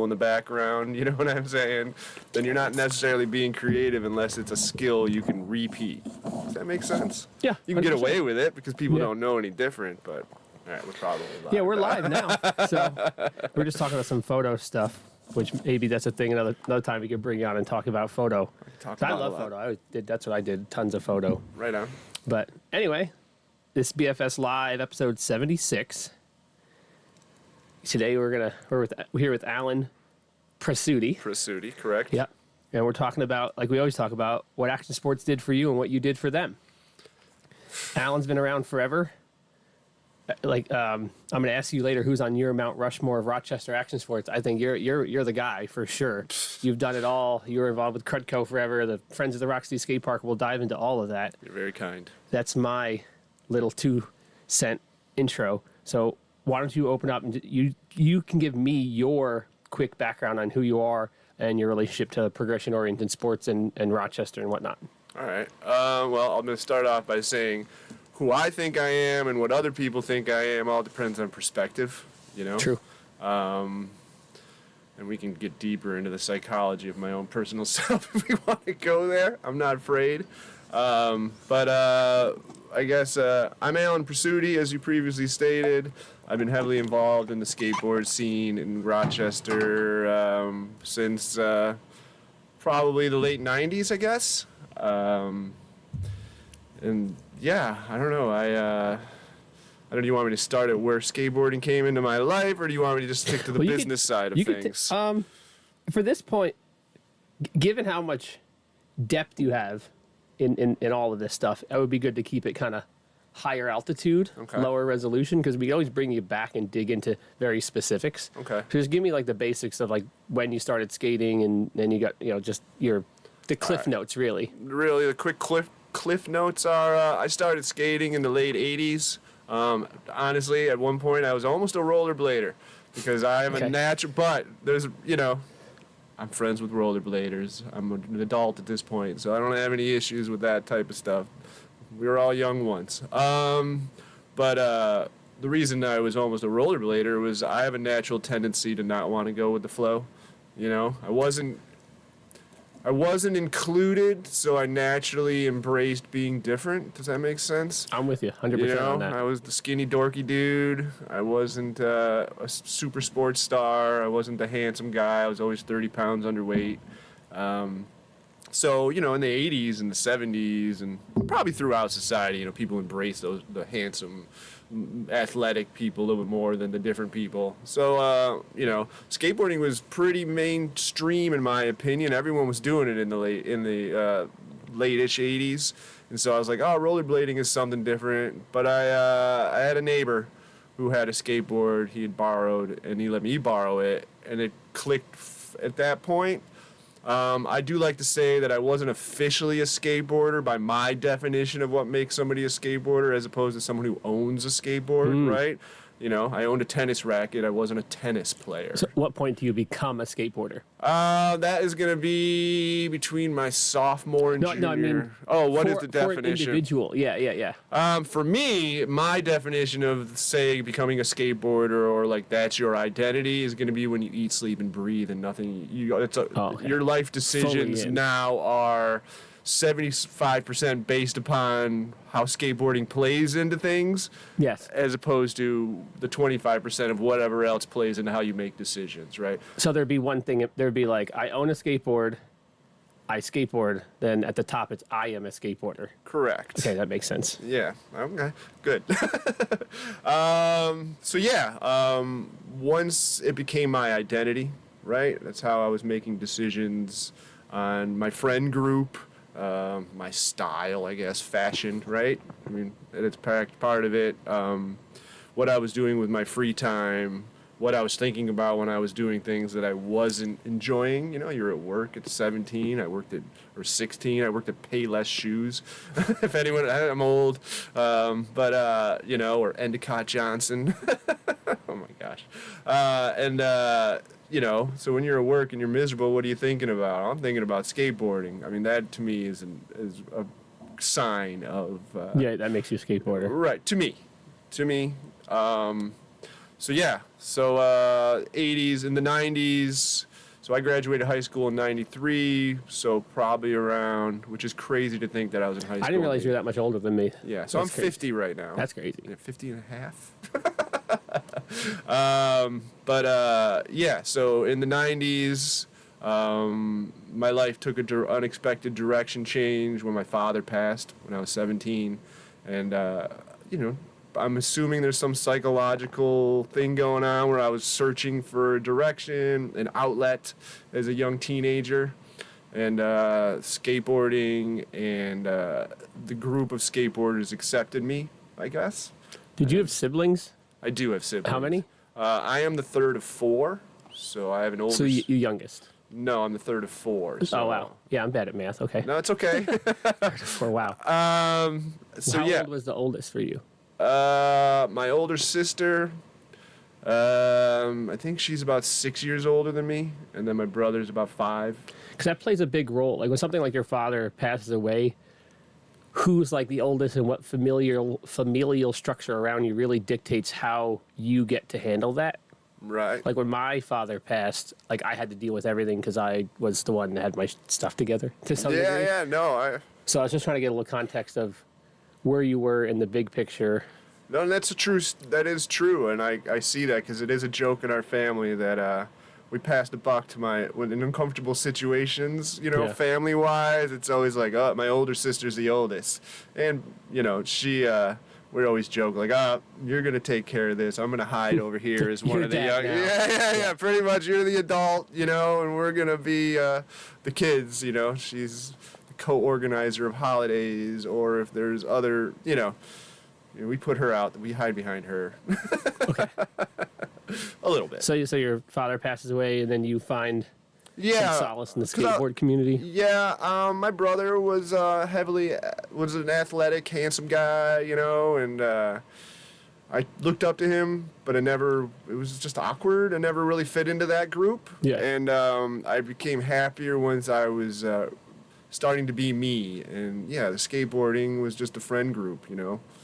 in the background, you know what I'm saying? Then you're not necessarily being creative unless it's a skill you can repeat. Does that make sense? Yeah. You can get 100%. away with it because people don't know any different, but all right, we're probably live. Yeah, we're live now. So we're just talking about some photo stuff, which maybe that's a thing another time we could bring you on and talk about photo. I love photo. That's what I did, tons of photo. Right on. But anyway, this BFS Live, episode 76. Today we're here with Alan Presutti. Presutti, correct? Yep. And we're talking about, like we always talk about, what action sports did for you and what you did for them. Alan's been around forever. I'm going to ask you later who's on your Mount Rushmore of Rochester action sports. I think you're the guy for sure. You've done it all. You were involved with Krudco forever. The Friends of the Rock City Skatepark. We'll dive into all of that. You're very kind. That's my little 2-cent intro. So why don't you open up and you can give me your quick background on who you are and your relationship to progression-oriented sports and Rochester and whatnot. All right. Well, I'm going to start off by saying who I think I am and what other people think I am all depends on perspective, you know? True. And we can get deeper into the psychology of my own personal self if we want to go there. I'm not afraid. But I guess I'm Alan Presutti, as you previously stated. I've been heavily involved in the skateboard scene in Rochester since probably the late 90s, I guess. And yeah, I don't know. I don't know. Do you want me to start at where skateboarding came into my life, or do you want me to just stick to the business side of things? For this point, given how much depth you have in all of this stuff, it would be good to keep it kind of higher altitude, lower resolution, because we always bring you back and dig into very specifics. Okay. So just give me like the basics of like when you started skating, and then you got just the cliff notes really. Really, the quick cliff notes are I started skating in the late 80s. Honestly, at one point I was almost a rollerblader because I am a natural, but there's, I'm friends with rollerbladers. I'm an adult at this point, so I don't have any issues with that type of stuff. We were all young once. But the reason I was almost a rollerblader was I have a natural tendency to not want to go with the flow. I wasn't included, so I naturally embraced being different. Does that make sense? I'm with you 100% on that. I was the skinny, dorky dude. I wasn't a super sports star. I wasn't the handsome guy. I was always 30 pounds underweight. So, in the 80s and the 70s and probably throughout society, people embrace the handsome, athletic people a little bit more than the different people. So, skateboarding was pretty mainstream in my opinion. Everyone was doing it in the late-ish 80s. And so I was like, oh, rollerblading is something different. But I had a neighbor who had a skateboard he had borrowed, and he let me borrow it, and it clicked at that point. I do like to say that I wasn't officially a skateboarder by my definition of what makes somebody a skateboarder as opposed to someone who owns a skateboard, right? I owned a tennis racket. I wasn't a tennis player. So at what point do you become a skateboarder? That is going to be between my sophomore and junior. No, I mean, what is the definition? For an individual, yeah. For me, my definition of, say, becoming a skateboarder or like that's your identity is going to be when you eat, sleep, and breathe and nothing. Your life decisions now are 75% based upon how skateboarding plays into things. Yes. As opposed to the 25% of whatever else plays into how you make decisions, right? So there'd be one thing, there'd be like, I own a skateboard, I skateboard, then at the top it's I am a skateboarder. Correct. Okay, that makes sense. Yeah, okay, good. Once it became my identity, right? That's how I was making decisions on my friend group, my style, I guess, fashion, right? I mean, it's part of it. What I was doing with my free time, what I was thinking about when I was doing things that I wasn't enjoying. You're at work at 17, or 16, I worked at Payless Shoes. If anyone, I'm old, or Endicott Johnson. Oh my gosh. So when you're at work and you're miserable, what are you thinking about? I'm thinking about skateboarding. I mean, that to me is a sign of... that makes you a skateboarder. Right, to me. So 80s and the 90s. So I graduated high school in 93, so probably around, which is crazy to think that I was in high school. I didn't realize you were that much older than me. Yeah, so That's I'm crazy. 50 right now. That's crazy. Yeah, 50 and a half. So in the 90s, my life took an unexpected direction change when my father passed when I was 17. And, I'm assuming there's some psychological thing going on where I was searching for a direction, an outlet as a young teenager. And skateboarding and the group of skateboarders accepted me, I guess. Did you have siblings? I do have siblings. How many? I am the third of four, so I have an older... So you youngest. No, I'm the third of four. So. Oh, wow. Yeah, I'm bad at math. Okay. No, it's okay. Oh, wow. How old was the oldest for you? My older sister, I think she's about 6 years older than me, and then my brother's about 5. Because that plays a big role. Like when something like your father passes away, who's like the oldest and what familial structure around you really dictates how you get to handle that. Right. Like when my father passed, like I had to deal with everything because I was the one that had my stuff together to some degree. Yeah, no, So I was just trying to get a little context of where you were in the big picture. No, that is true, and I see that because it is a joke in our family that we pass the buck to when in uncomfortable situations, family-wise, it's always like, oh, my older sister's the oldest. And, she, we always joke, like, you're going to take care of this. I'm going to hide over here as one of the young. Yeah, pretty much. You're the adult, and we're going to be the kids, She's the co-organizer of holidays, or if there's other, we put her out, we hide behind her. Okay. A little bit. So your father passes away, and then you find some solace in the skateboard community? Yeah, my brother was was an athletic, handsome guy, and I looked up to him, but it was just awkward. I never really fit into that group. Yeah. And I became happier once I was starting to be me. And the skateboarding was just a friend group,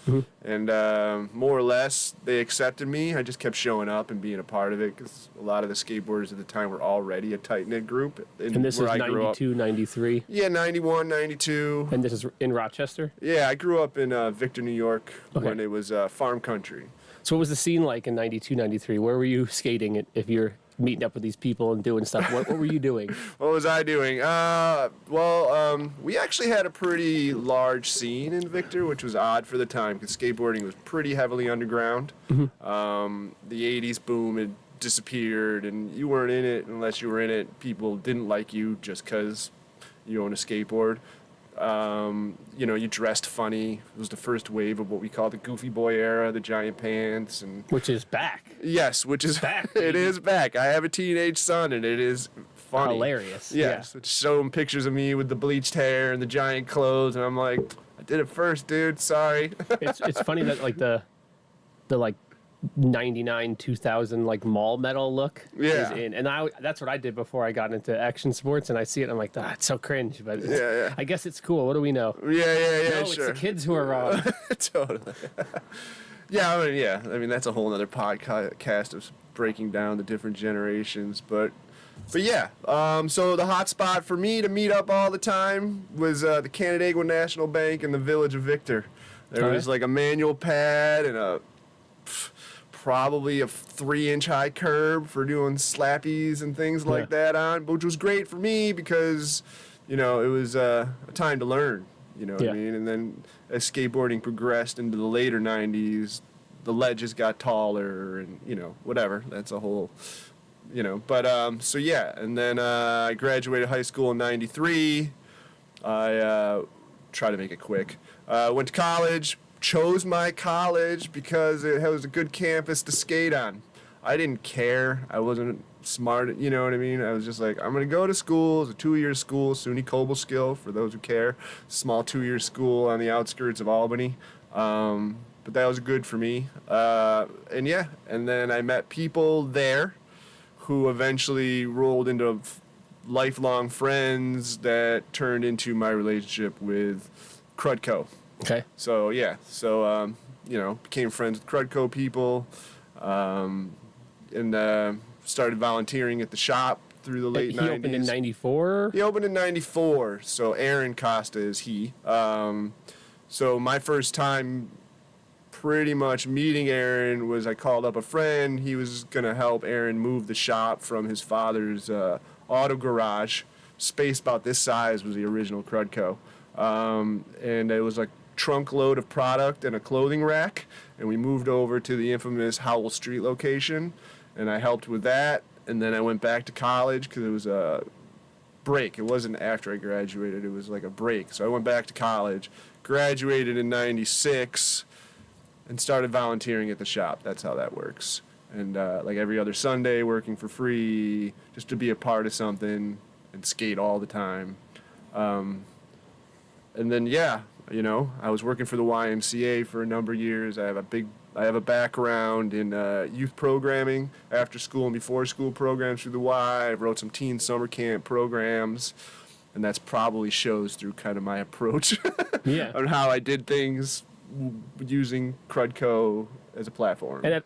Mm-hmm. And more or less, they accepted me. I just kept showing up and being a part of it because a lot of the skateboarders at the time were already a tight-knit group. And this is 92, 93? Yeah, 91, 92. And this is in Rochester? Yeah, I grew up in Victor, New York, when it was farm country. So what was the scene like in 92, 93? Where were you skating if you're meeting up with these people and doing stuff? What were you doing? What was I doing? We actually had a pretty large scene in Victor, which was odd for the time because skateboarding was pretty heavily underground. Mm-hmm. The 80s boom had disappeared, and you weren't in it unless you were in it. People didn't like you just because you own a skateboard. You dressed funny. It was the first wave of what we call the goofy boy era, the giant pants, and which is back. Yes, which is back. It is back. I have a teenage son, and it is funny. Hilarious. Yes, yeah. Show him pictures of me with the bleached hair and the giant clothes, and I'm like, I did it first, dude. Sorry. It's funny that like the 99 2000 like mall metal look is in, and that's what I did before I got into action sports, and I see it and I'm like, it's so cringe, but I guess it's cool. What do we know? Yeah, no, sure. It's the kids who are wrong. Totally. I mean that's a whole other podcast of breaking down the different generations, but yeah, so the hot spot for me to meet up all the time was the Canandaigua National Bank in the village of Victor. There was like a manual pad and probably a 3-inch high curb for doing slappies and things like that on, which was great for me because, it was a time to learn, what I mean? And then as skateboarding progressed into the later 90s, the ledges got taller and, whatever. That's a whole, but, and then I graduated high school in 93. I try to make it quick. Went to college. Chose my college because it was a good campus to skate on. I didn't care. I wasn't smart, you know what I mean? I was just like, I'm going to go to school. It's a 2-year school, SUNY Cobleskill, for those who care. Small 2-year school on the outskirts of Albany. But that was good for me. And then I met people there who eventually rolled into lifelong friends that turned into my relationship with Krudco. Okay. So became friends with Krudco people. and started volunteering at the shop through the late 90s. He opened in 94? He opened in 94, so Aaron Costa is he. So my first time pretty much meeting Aaron was I called up a friend. He was going to help Aaron move the shop from his father's auto garage. Space about this size was the original Krudco. And it was like trunk load of product and a clothing rack, and we moved over to the infamous Howell Street location, and I helped with that. And then I went back to college because it was a break. It wasn't after I graduated, it was like a break. So I went back to college, graduated in 96, and started volunteering at the shop. That's how that works. And like every other Sunday, working for free just to be a part of something and skate all the time. And then, yeah, you know, I was working for the YMCA for a number of years. I have a background in youth programming, after school and before school programs through the Y. I wrote some teen summer camp programs, and that's probably shows through kind of my approach Yeah. on how I did things using Krudco as a platform. And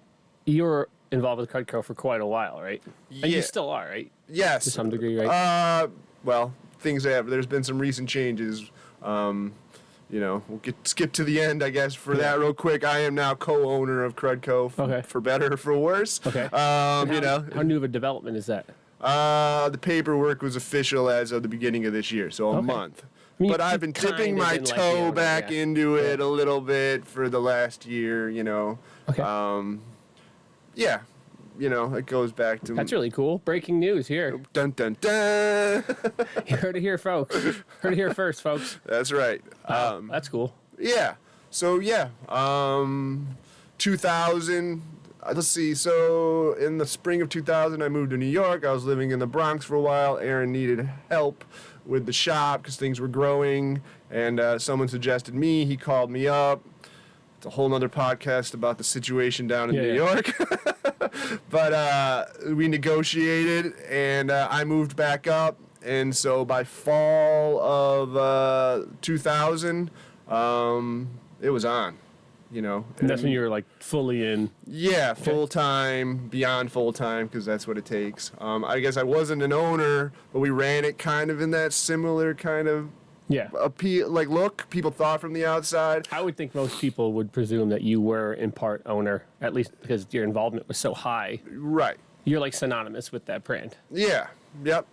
you were involved with Krudco for quite a while, right? Yeah. And you still are, right? Yes. To some degree, right? Well, things have. There's been some recent changes. You know, we'll skip to the end, I guess, for that real quick. I am now co-owner of Krudco, for better or for worse. Okay. You know, how new of a development is that? the paperwork was official as of the begining of this year, so a month. I mean, But I've been dipping my been like the toe owner, back yeah. into it a little bit for the last year, you know. Okay. Yeah, you know, it goes back to... That's really cool. Breaking news here. Dun, dun, dun. You heard it here, folks. Heard it here first, folks. That's right. That's cool. Yeah. So, yeah. 2000... Let's see. So, in the spring of 2000, I moved to New York. I was living in the Bronx for a while. Aaron needed help with the shop because things were growing, and someone suggested me. He called me up. It's a whole nother podcast about the situation down in New York. But we negotiated, and I moved back up. And so by fall of 2000, it was on. You know, And that's when you were like fully in. Yeah, full time, beyond full time, because that's what it takes. I guess I wasn't an owner, but we ran it kind of in that similar kind of appeal, like look. People thought from the outside. I would think most people would presume that you were in part owner, at least because your involvement was so high. Right. You're like synonymous with that brand. Yeah. Yep.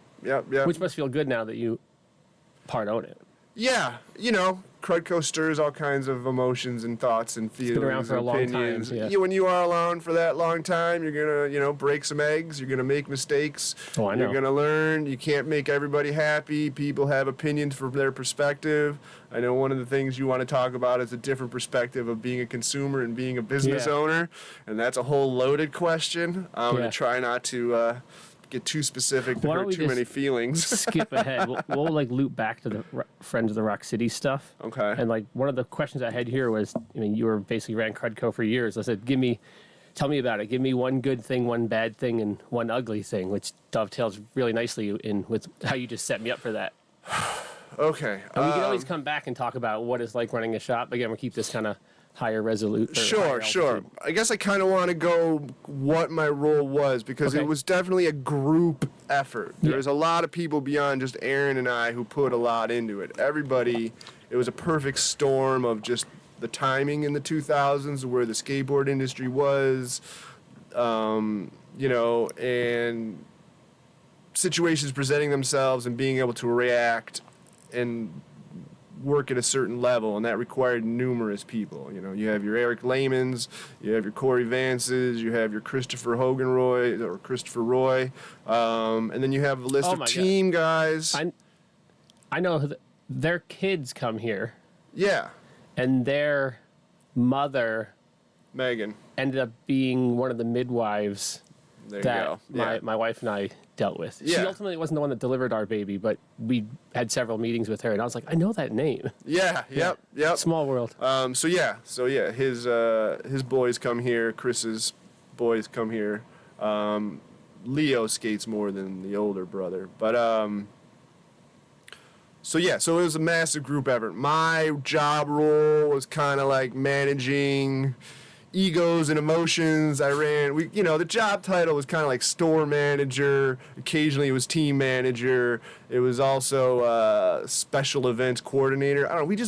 Which must feel good now that you part own it. Yeah, you know, Krudco stirs all kinds of emotions and thoughts and feelings. It's been around for a long opinions. time. Yeah. When you are around for that long time, you're gonna, you know, break some eggs. You're gonna make mistakes. Oh, I know. You're gonna learn. You can't make everybody happy. People have opinions from their perspective. I know one of the things you want to talk about is a different perspective of being a consumer and being a business owner, and that's a whole loaded question. I'm gonna try not to get too specific to hurt too many feelings. Skip ahead. We'll like loop back to the Friends of the Rock City stuff. Okay. And like one of the questions I had here was, I mean, you were basically ran Krudco for years. I said, tell me about it. Give me one good thing, one bad thing, and one ugly thing, which dovetails really nicely in with how you just set me up for that. Okay. And we can always come back and talk about what it's like running a shop. Again, we'll keep this kind of higher resolute. Sure. I guess I kind of want to go what my role was because it was definitely a group effort. There's a lot of people beyond just Aaron and I who put a lot into it. Everybody, it was a perfect storm of just the timing in the 2000s where the skateboard industry was, you know, and situations presenting themselves and being able to react and work at a certain level, and that required numerous people. You know, you have your Eric Laymans, you have your Corey Vances, you have your Christopher Roy, and then you have a list of team guys. I know their kids come here. Yeah. And their mother, Megan, ended up being one of the midwives that my wife and I dealt with. She ultimately wasn't the one that delivered our baby, but we had several meetings with her, and I was like, I know that name. Yep. Small world. So his boys come here. Chris's boys come here. Leo skates more than the older brother, but so it was a massive group effort. My job role was kind of like managing, egos and emotions. The job title was kind of like store manager. Occasionally it was team manager. It was also special events coordinator. I don't know.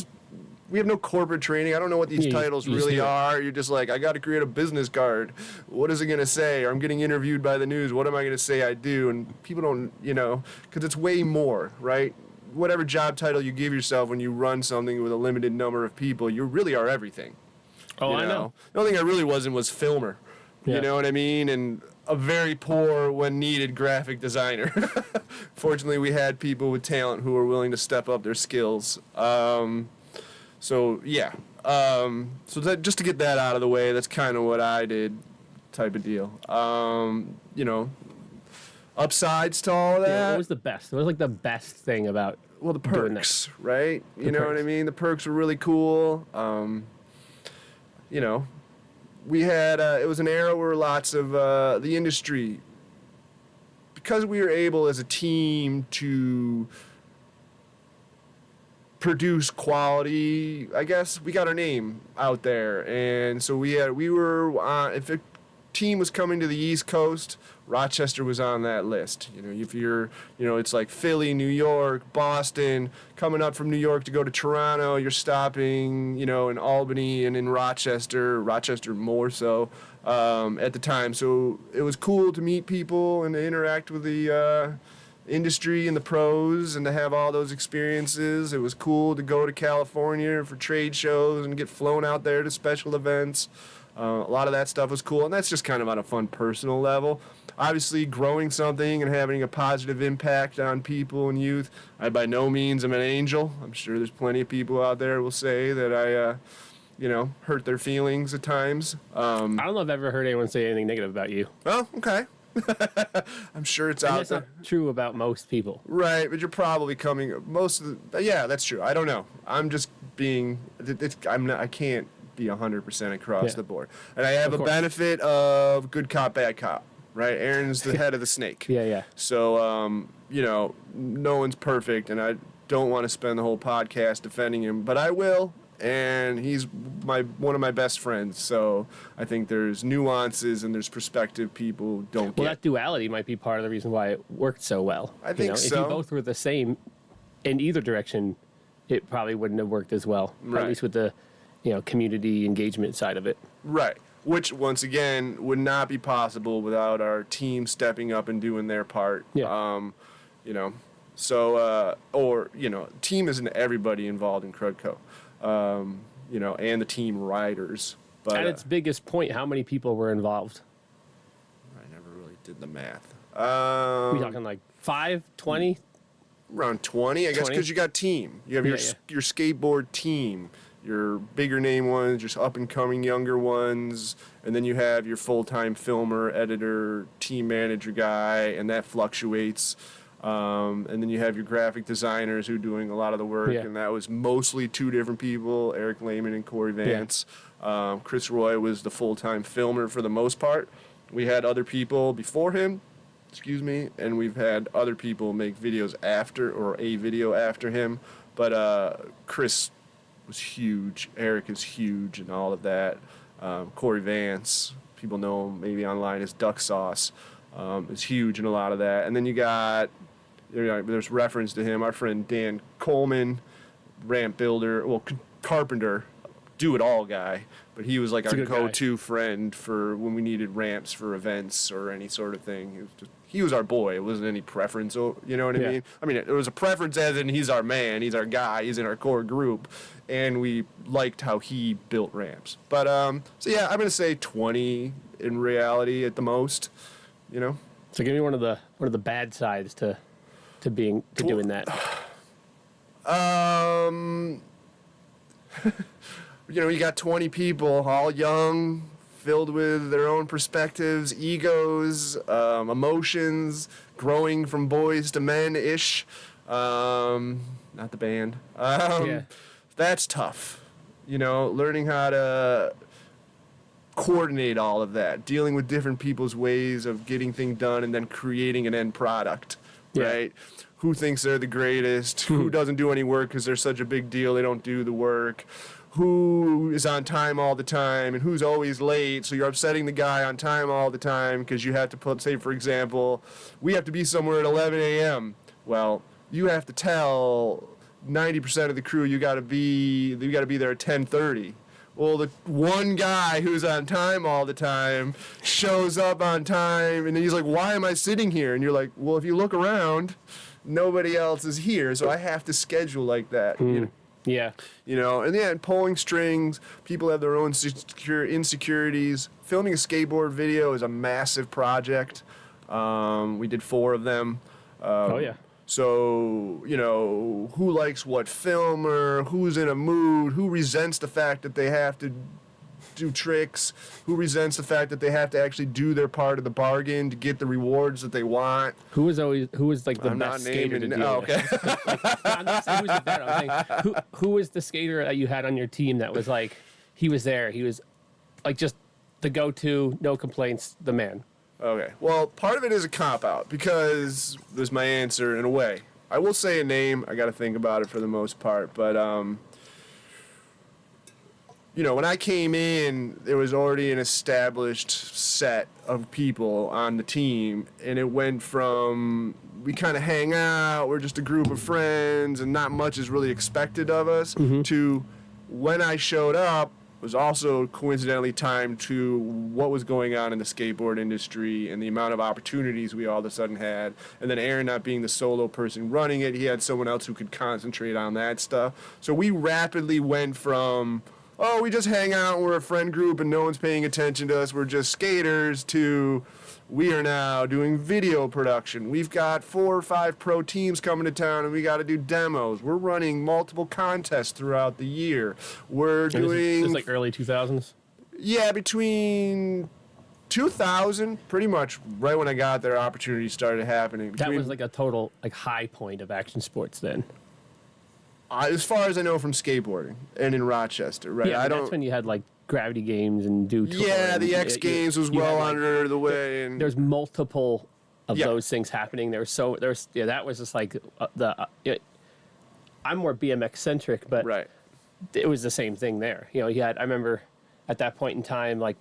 We have no corporate training. I don't know what these titles really are. You're just like, I got to create a business card. What is it going to say? Or I'm getting interviewed by the news. What am I going to say I do? And people don't, because it's way more, right? Whatever job title you give yourself when you run something with a limited number of people, you really are everything. Oh, I know. The only thing I really wasn't was filmer. Yeah. You know what I mean? And a very poor, when needed, graphic designer. Fortunately, we had people with talent who were willing to step up their skills. So just to get that out of the way, that's kind of what I did, type of deal. Upsides to all of that. Yeah, what was the best? What was like the best thing about the doing perks, that? right? You know what I mean? The perks were really cool. We had it was an era where lots of the industry, because we were able as a team to produce quality, I guess we got our name out there. And so if a team was coming to the East Coast, Rochester was on that list. If you're, it's like Philly, New York, Boston, coming up from New York to go to Toronto, you're stopping, in Albany and in Rochester more so at the time. So it was cool to meet people and to interact with the industry and the pros and to have all those experiences. It was cool to go to California for trade shows and get flown out there to special events. A lot of that stuff was cool, and that's just kind of on a fun personal level. Obviously, growing something and having a positive impact on people and youth. I by no means am an angel. I'm sure there's plenty of people out there who will say that I hurt their feelings at times. I don't know if I've ever heard anyone say anything negative about you. Oh, okay. I'm sure it's out that's there. Not true about most people. Right, but you're probably coming yeah, that's true. I don't know. I'm just being I can't be 100% across the board. And I have a benefit of good cop, bad cop, right? Aaron's the head of the snake. Yeah. So no one's perfect, and I don't want to spend the whole podcast defending him, but I will. And he's one of my best friends, so I think there's nuances and there's perspective people don't get. Well, that duality might be part of the reason why it worked so well. I think so. If you both were the same in either direction, it probably wouldn't have worked as well. Right. At least with the community engagement side of it. Right. Which, once again, would not be possible without our team stepping up and doing their part. Yeah. Team isn't everybody involved in Krudco. And the team riders. But at its biggest point, how many people were involved? I never really did the math. We talking like 5, 20? Around 20, I guess, because you got team. You have your skateboard team, your bigger name ones, your up-and-coming younger ones, and then you have your full-time filmer, editor, team manager guy, and that fluctuates. And then you have your graphic designers who are doing a lot of the work, and that was mostly 2 different people, Eric Lehman and Corey Vance. Chris Roy was the full-time filmer for the most part. We had other people before him, and we've had other people make videos after, or a video after him. But Chris was huge, Eric is huge, and all of that. Corey Vance, people know him maybe online as Duck Sauce, is huge in a lot of that. And then you got... there's reference to him, our friend Dan Coleman, ramp builder, carpenter, do-it-all guy, but he was like our go-to friend for when we needed ramps for events or any sort of thing. He was our boy. It wasn't any preference, you know what I mean? I mean, it was a preference as in he's our man, he's our guy, he's in our core group, and we liked how he built ramps. But, I'm going to say 20 in reality at the most, So give me one of the bad sides to doing that. You got 20 people, all young, filled with their own perspectives, egos, emotions, growing from boys to men-ish. Not the band. That's tough. Learning how to coordinate all of that, dealing with different people's ways of getting things done and then creating an end product. Right? Who thinks they're the greatest? Who doesn't do any work because they're such a big deal they don't do the work? who is on time all the time and who's always late. So you're upsetting the guy on time all the time because you have to put, say, for example, we have to be somewhere at 11 a.m. Well, you have to tell 90% of the crew you got to be there at 10:30. Well, the one guy who's on time all the time shows up on time, and then he's like, why am I sitting here? And you're like, well, if you look around, nobody else is here, so I have to schedule like that. You know? Yeah. You know, and yeah, pulling strings, people have their own insecurities. Filming a skateboard video is a massive project. We did 4 of them. Oh, yeah. So, you know, who likes what filmer, who's in a mood, who resents the fact that they have to do tricks, who resents the fact that they have to actually do their part of the bargain to get the rewards that they want. Who was like the I'm best not skater naming, to deal oh, with? okay. I'm not saying who's the better. I'm saying who was the skater that you had on your team that was like, he was there, he was like just the go-to, no complaints, the man. Okay. Well, part of it is a cop-out because there's my answer in a way. I will say a name. I got to think about it for the most part. But, you know, when I came in, there was already an established set of people on the team. And it went from we kind of hang out, we're just a group of friends, and not much is really expected of us, to when I showed up, was also coincidentally timed to what was going on in the skateboard industry and the amount of opportunities we all of a sudden had. And then Aaron not being the solo person running it, he had someone else who could concentrate on that stuff. So we rapidly went from, oh, we just hang out, we're a friend group and no one's paying attention to us, we're just skaters, to we are now doing video production. We've got 4 or 5 pro teams coming to town and we got to do demos. We're running multiple contests throughout the year. We're doing... It's like early 2000s? Yeah, between 2000, pretty much right when I got there, opportunities started happening. That was like a total like high point of action sports then. As far as I know from skateboarding and in Rochester, right? Yeah, that's when you had like Gravity Games and Do Tour. Yeah, the X Games was well had, like, under the way. And there's multiple of those things happening. That was just like I'm more BMX centric, but right. It was the same thing there. You know, I remember at that point in time, like,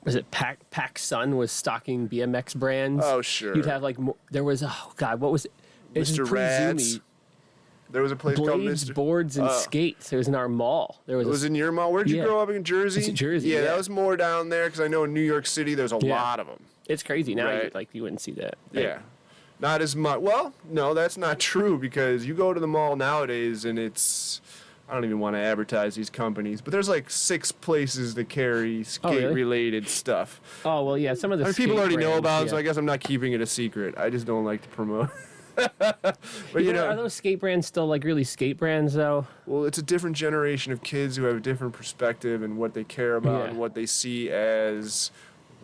was it Pac Sun was stocking BMX brands? Oh, sure. You'd have like, there was, oh God, what was it? Mr. Rats. There was a place called Blades, Mr. Boards, and Skates. It was in our mall. It was in your mall? Where'd you grow up, in Jersey? It's in Jersey, Yeah, that was more down there because I know in New York City there's a lot of them. It's crazy. Now Right. you wouldn't see that. Yeah. Not as much. Well, no, that's not true because you go to the mall nowadays and it's... I don't even want to advertise these companies, but there's like 6 places that carry skate-related stuff. Oh, well, yeah, some of the people already know about it, yeah. so I guess I'm not keeping it a secret. I just don't like to promote. But you know, are those skate brands still like really skate brands though? well, it's a different generation of kids who have a different perspective and what they care about and what they see as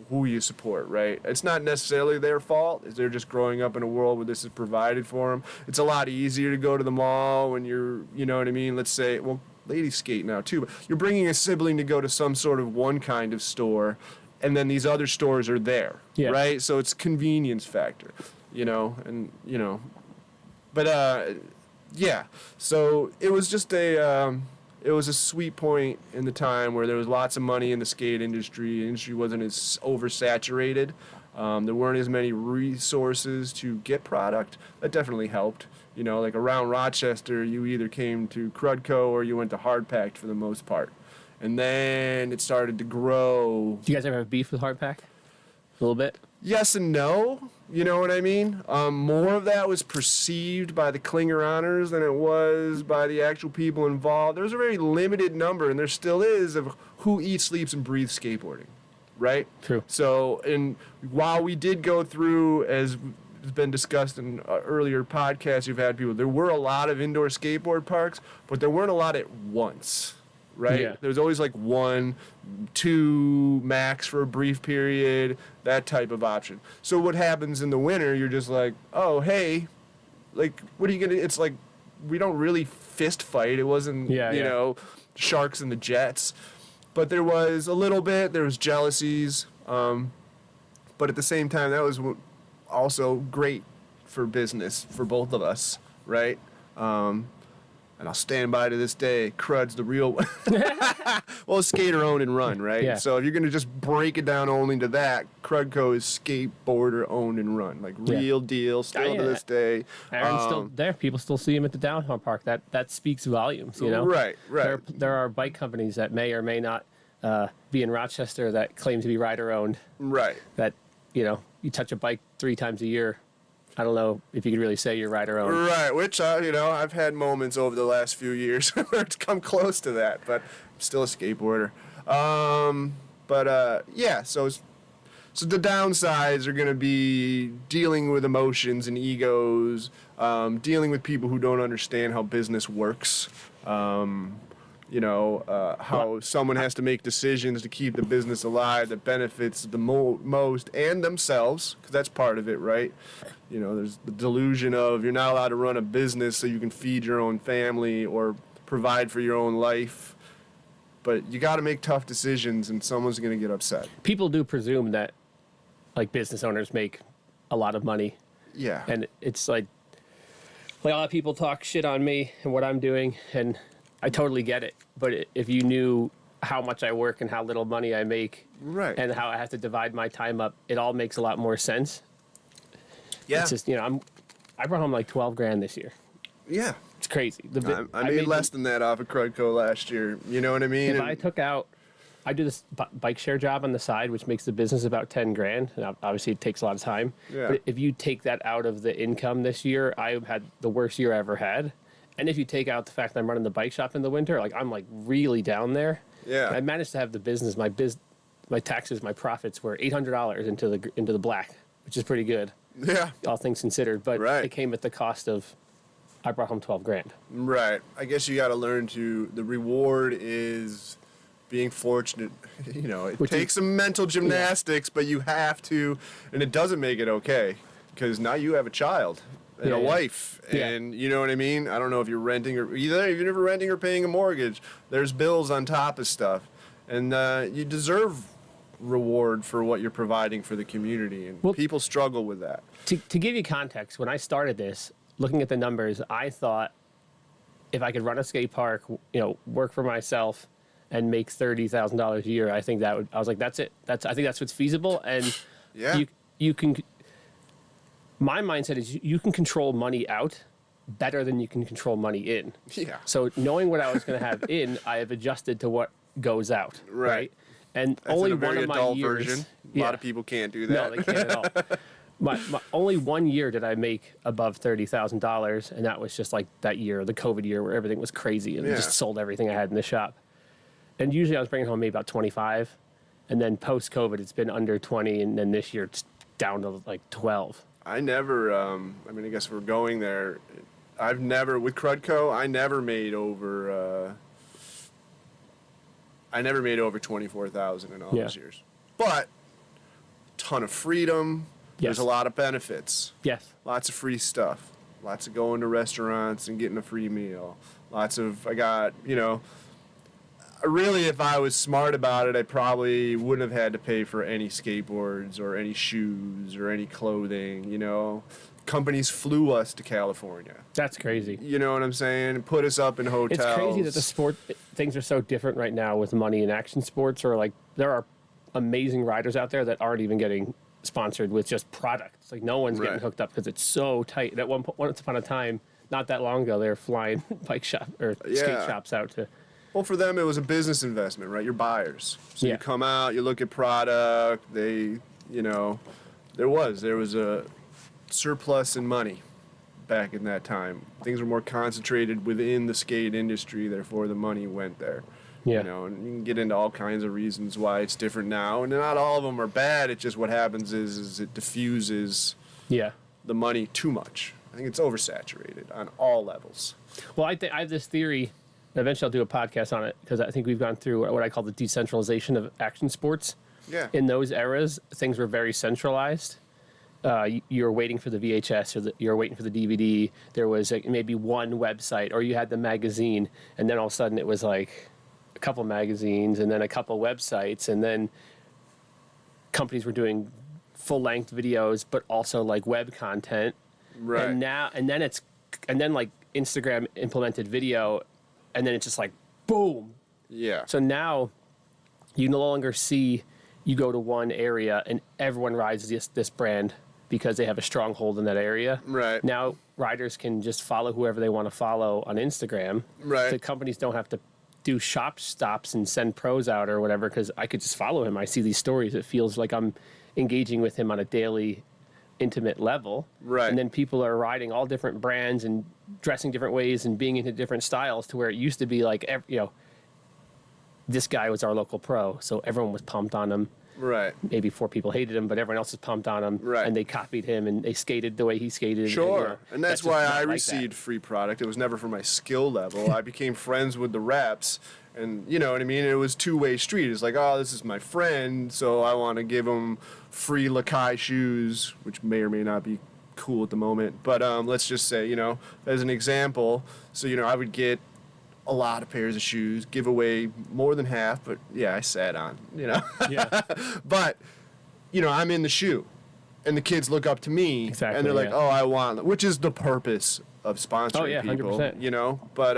who you support, right? It's not necessarily their fault. They're just growing up in a world where this is provided for them. It's a lot easier to go to the mall when you're, you know what I mean? Let's say, well, ladies skate now too, but you're bringing a sibling to go to some sort of one kind of store, and then these other stores are there, right? So it's convenience factor, you know, and, you know, but, yeah. So it was just it was a sweet point in the time where there was lots of money in the skate industry. The industry wasn't as oversaturated. There weren't as many resources to get product. That definitely helped. You know, like around Rochester, you either came to Krudco or you went to Hardpacked for the most part. And then it started to grow. Do you guys ever have beef with Hardpack? A little bit? Yes and no. You know what I mean? More of that was perceived by the Klinger honors than it was by the actual people involved. There was a very limited number, and there still is, of who eats, sleeps, and breathes skateboarding, right? True. So, and while we did go through, as has been discussed in earlier podcasts, you've had people, there were a lot of indoor skateboard parks, but there weren't a lot at once. Right? Yeah. There was always like 1, 2 max for a brief period, that type of option. So what happens in the winter, you're just like, oh, hey, like, what are you going to, it's like, we don't really fist fight. It wasn't, you know, Sharks and the Jets. But there was a little bit, there was jealousies. But at the same time, that was also great for business for both of us, right? and I'll stand by to this day. Crud's the real one. Well, skater own and run, right? Yeah. So if you're gonna just break it down only to that, Krudco is skateboarder owned and run, like real deal, still to this day. Aaron's still there. People still see him at the downtown park. That speaks volumes, you know. Right. There are bike companies that may or may not be in Rochester that claim to be rider owned. Right. That, you know, you touch a bike 3 times a year. I don't know if you could really say you're rider owned. Right, which, you know, I've had moments over the last few years where it's come close to that, but I'm still a skateboarder. Yeah, so the downsides are going to be dealing with emotions and egos, dealing with people who don't understand how business works, how someone has to make decisions to keep the business alive that benefits the most and themselves, because that's part of it, right? You know, there's the delusion of you're not allowed to run a business so you can feed your own family or provide for your own life. But you got to make tough decisions, and someone's going to get upset. People do presume that, like, business owners make a lot of money. Yeah. And it's like a lot of people talk shit on me and what I'm doing, and I totally get it. But if you knew how much I work and how little money I make, right, and how I have to divide my time up, it all makes a lot more sense. Yeah. It's just, you know, I brought home like 12 grand this year. Yeah. It's crazy. I made less than that off of Krudco last year. You know what I mean? If I took out, I do this bike share job on the side, which makes the business about 10 grand. And obviously it takes a lot of time. Yeah. But if you take that out of the income this year, I've had the worst year I ever had. And if you take out the fact that I'm running the bike shop in the winter, like I'm like really down there. Yeah. And I managed to have the business, my taxes, my profits were $800 into the black, which is pretty good. Yeah. All things considered, but right, it came at the cost of, I brought home 12 grand. Right. I guess you got to learn the reward is being fortunate. You know, it takes some mental gymnastics, but you have to, and it doesn't make it okay, because now you have a child and a wife, and you know what I mean? I don't know if you're renting or even if you're renting or paying a mortgage, there's bills on top of stuff, and you deserve reward for what you're providing for the community, and people struggle with that. To give you context, when I started this, looking at the numbers, I thought if I could run a skate park, you know, work for myself and make $30,000 a year, I think I was like, that's it. I think that's what's feasible. And you can, my mindset is you can control money out better than you can control money in. Yeah. So knowing what I was going to have in, I have adjusted to what goes out. Right. And that's only in a very one of my adult years. Version. A lot of people can't do that. No, they can't at all. My only 1 year did I make above $30,000, and that was just like that year, the COVID year, where everything was crazy and just sold everything I had in the shop. And usually I was bringing home maybe about 25, and then post-COVID it's been under 20, and then this year it's down to like 12. I never. I mean, I guess we're going there. I've never with Krudco. I never made over. I never made over 24,000 in all those years, but ton of freedom. There's a lot of benefits. Yes. Lots of free stuff. Lots of going to restaurants and getting a free meal. I got, you know, really if I was smart about it, I probably wouldn't have had to pay for any skateboards or any shoes or any clothing, you know. Companies flew us to California. That's crazy. You know what I'm saying? Put us up in hotels. It's crazy that the sport things are so different right now with money in action sports, or like there are amazing riders out there that aren't even getting sponsored with just products. Like no one's getting hooked up because it's so tight. And at once upon a time, not that long ago, they were flying bike shop or skate shops out to. Well, for them, it was a business investment, right? You're buyers. So you come out, you look at product. You know, there was a surplus in money back in that time. Things were more concentrated within the skate industry, therefore the money went there. Yeah. You know, and you can get into all kinds of reasons why it's different now, and not all of them are bad. It's just what happens is it diffuses the money too much. I think it's oversaturated on all levels. Well, I have this theory. Eventually, I'll do a podcast on it because I think we've gone through what I call the decentralization of action sports. Yeah. In those eras, things were very centralized. You were waiting for the VHS or you were waiting for the DVD. There was maybe one website, or you had the magazine, and then all of a sudden it was like a couple magazines and then a couple websites, and then companies were doing full-length videos, but also like web content. Right. And then it's and then like Instagram implemented video, and then it's just like boom. Yeah. So now you no longer see, you go to one area and everyone rides this brand because they have a stronghold in that area. Right. Now riders can just follow whoever they want to follow on Instagram. Right. The companies don't have to do shop stops and send pros out or whatever, because I could just follow him. I see these stories. It feels like I'm engaging with him on a daily, intimate level. Right. And then people are riding all different brands and dressing different ways and being into different styles, to where it used to be like, this guy was our local pro, so everyone was pumped on him. Right. Maybe 4 people hated him, but everyone else was pumped on him. Right. And they copied him and they skated the way he skated. Sure. And that's why I like received free product. It was never for my skill level. I became friends with the reps. And you know what I mean? It was two-way street. It's like, oh, this is my friend, so I want to give him free Lakai shoes, which may or may not be cool at the moment. But let's just say, as an example, so, I would get a lot of pairs of shoes, give away more than half, but yeah, I sat on, Yeah. But, I'm in the shoe, and the kids look up to me, Exactly, and they're like, yeah. oh, I want, which is the purpose of sponsoring Oh, yeah, people, 100%. But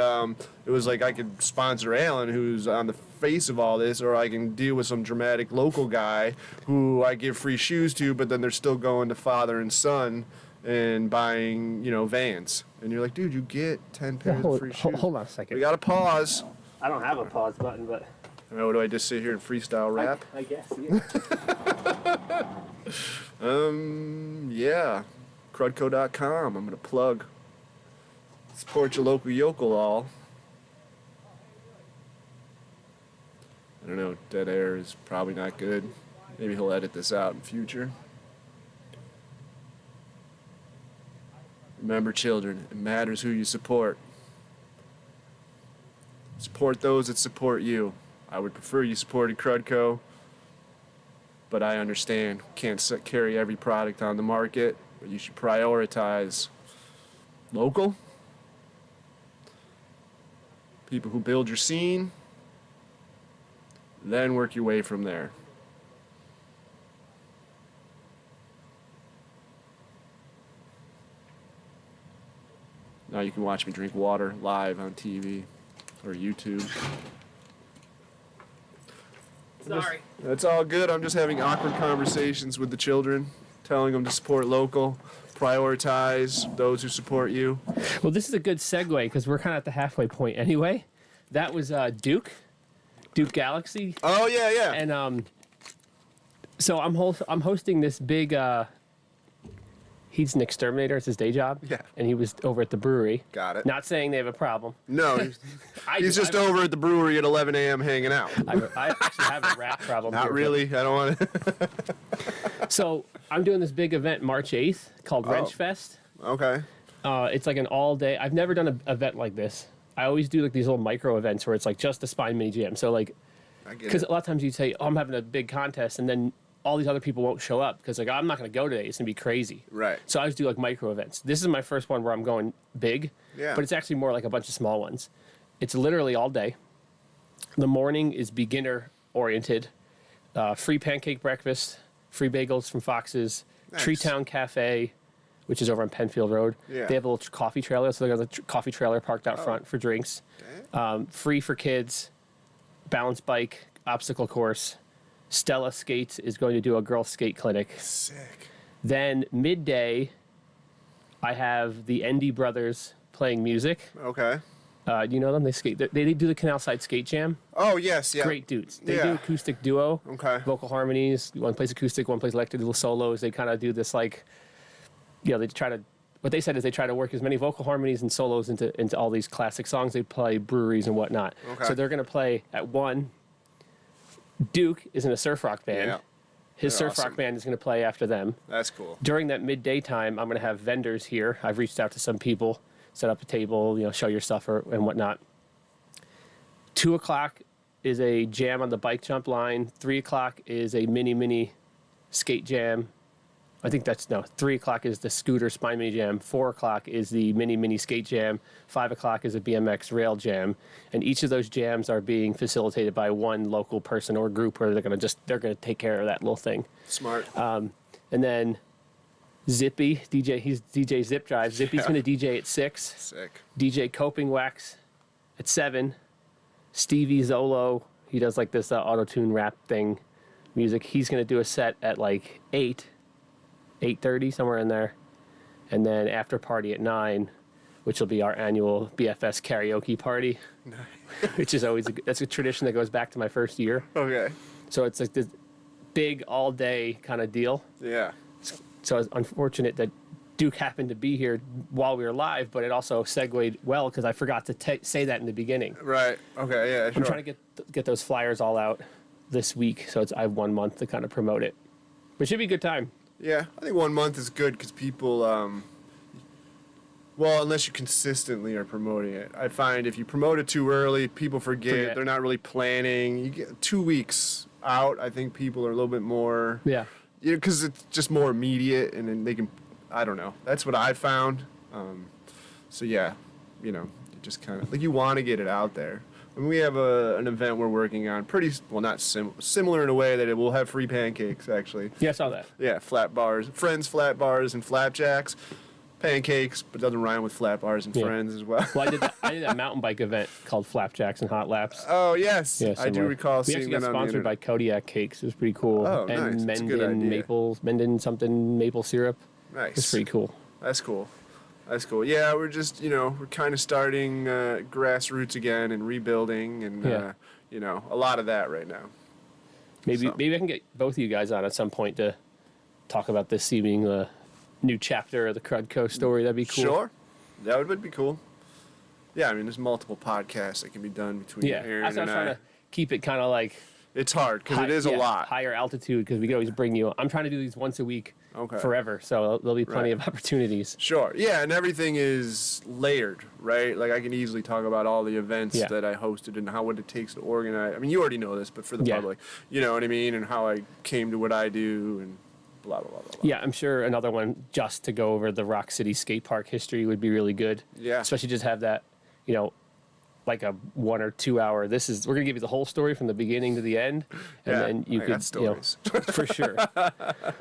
it was like I could sponsor Alan, who's on the face of all this, or I can deal with some dramatic local guy who I give free shoes to, but then they're still going to father and son and buying, Vans. And you're like, dude, you get 10 pairs of free shoes. Hold on a second. We got to pause. I don't have a pause button, but What do I just sit here and freestyle rap? I guess. Yeah. Yeah. Krudco.com. I'm going to plug. Support your local yokel all. I don't know. Dead air is probably not good. Maybe he'll edit this out in future. Remember, children, it matters who you support. Support those that support you. I would prefer you supported Krudco, but I understand can't carry every product on the market, but you should prioritize local, people who build your scene, then work your way from there. Now you can watch me drink water live on TV or YouTube. Sorry. That's all good. I'm just having awkward conversations with the children, telling them to support local, prioritize those who support you. Well, this is a good segue because we're kind of at the halfway point anyway. That was Duke Galaxy, Oh, yeah. and so I'm hosting this big. He's an exterminator. It's his day job. Yeah. And he was over at the brewery. Got it. Not saying they have a problem. No, he's just over at the brewery at 11 a.m. hanging out. I actually have a rat problem. Not here, really. I don't want to. but- So I'm doing this big event March 8th called Wrench Fest. Okay. It's like an all day. I've never done an event like this. I always do like these little micro events where it's like just a spine mini jam. So like, I get because it. a lot of times you'd say, oh, I'm having a big contest, and then all these other people won't show up because like, I'm not going to go today. It's going to be crazy. Right. So I always do like micro events. This is my first one where I'm going big, Yeah. but it's actually more like a bunch of small ones. It's literally all day. The morning is beginner oriented. Free pancake breakfast, free bagels from Fox's, Nice. Tree Town Cafe, which is over on Penfield Road. Yeah. They have a little coffee trailer, so they got a coffee trailer parked out front for drinks. Free for kids, balance bike, obstacle course. Stella Skates is going to do a girl skate clinic. Sick. Then midday, I have the Endy Brothers playing music. Okay. Do you know them? They skate. They do the Canal Side Skate Jam. Oh, yes, yeah. Great dudes. They Yeah. do acoustic duo. Okay. Vocal harmonies. One plays acoustic, one plays electric, little solos. They kind of do this like, they try to. What they said is they try to work as many vocal harmonies and solos into all these classic songs. They play breweries and whatnot. Okay. So they're going to play at 1. Duke is in a surf rock band. Yeah. His They're surf awesome. rock band is going to play after them. That's cool. During that midday time, I'm going to have vendors here. I've reached out to some people, set up a table, show your stuff and whatnot. 2 o'clock is a jam on the bike jump line. 3 o'clock is a mini skate jam. I think 3 o'clock is the scooter spine mini jam. 4 o'clock is the mini skate jam. 5 o'clock is a BMX rail jam. And each of those jams are being facilitated by one local person or group where they're going to take care of that little thing. Smart. And then Zippy, DJ, he's DJ Zip Drive. Zippy's Yeah. going to DJ at 6. Sick. DJ Coping Wax at 7. Stevie Zolo, he does like this auto-tune rap thing, music. He's going to do a set at like 8, 8:30, somewhere in there. And then after party at 9, which will be our annual BFS karaoke party, which is always, that's a tradition that goes back to my first year. Okay. So it's like this big all-day kind of deal. Yeah. So it's unfortunate that Duke happened to be here while we were live, but it also segued well because I forgot to say that in the beginning. Right. Okay. Yeah. Sure. I'm trying to get those flyers all out this week, so I have 1 month to kind of promote it. But it should be a good time. Yeah, I think 1 month is good because people, well, unless you consistently are promoting it. I find if you promote it too early, people forget. They're not really planning. You get 2 weeks out, I think people are a little bit more, Yeah. because it's just more immediate, and then they can, I don't know. That's what I found. So yeah, you just kind of, like, you want to get it out there. And we have an event we're working on, not similar in a way that it will have free pancakes, actually. Yeah, I saw that. Yeah, flat bars. Friends, flat bars, and flapjacks. Pancakes, but it doesn't rhyme with flat bars and friends as well. Well, I did that mountain bike event called Flapjacks and Hot Laps. Oh, yes. Yeah, I do recall we seeing actually that got on the sponsored by internet. Kodiak Cakes. It was pretty cool. Oh, and nice. That's a good idea. Menden something maple syrup. Nice. It's pretty cool. That's cool. That's cool. Yeah, we're just, we're kind of starting grassroots again and rebuilding and, a lot of that right now. Maybe I can get both of you guys on at some point to talk about this seeming new chapter of the Krudco story. That'd be cool. Sure. That would be cool. Yeah, I mean, there's multiple podcasts that can be done between Aaron that's what and I'm trying I. to keep it kind of like It's hard because it is a lot. higher altitude because we can always bring you. I'm trying to do these once a week Okay. forever, so there'll be plenty of opportunities. Sure. Yeah, and everything is layered, right? Like, I can easily talk about all the events Yeah. that I hosted and what it takes to organize. I mean, you already know this, but for the public, you know what I mean? And how I came to what I do and blah, blah, blah, blah, blah. Yeah, I'm sure another one just to go over the Rock City Skatepark history would be really good. Yeah. Especially just have that, like a 1 or 2 hour. We're gonna give you the whole story from the beginning to the end, and then you I could, got stories. for sure.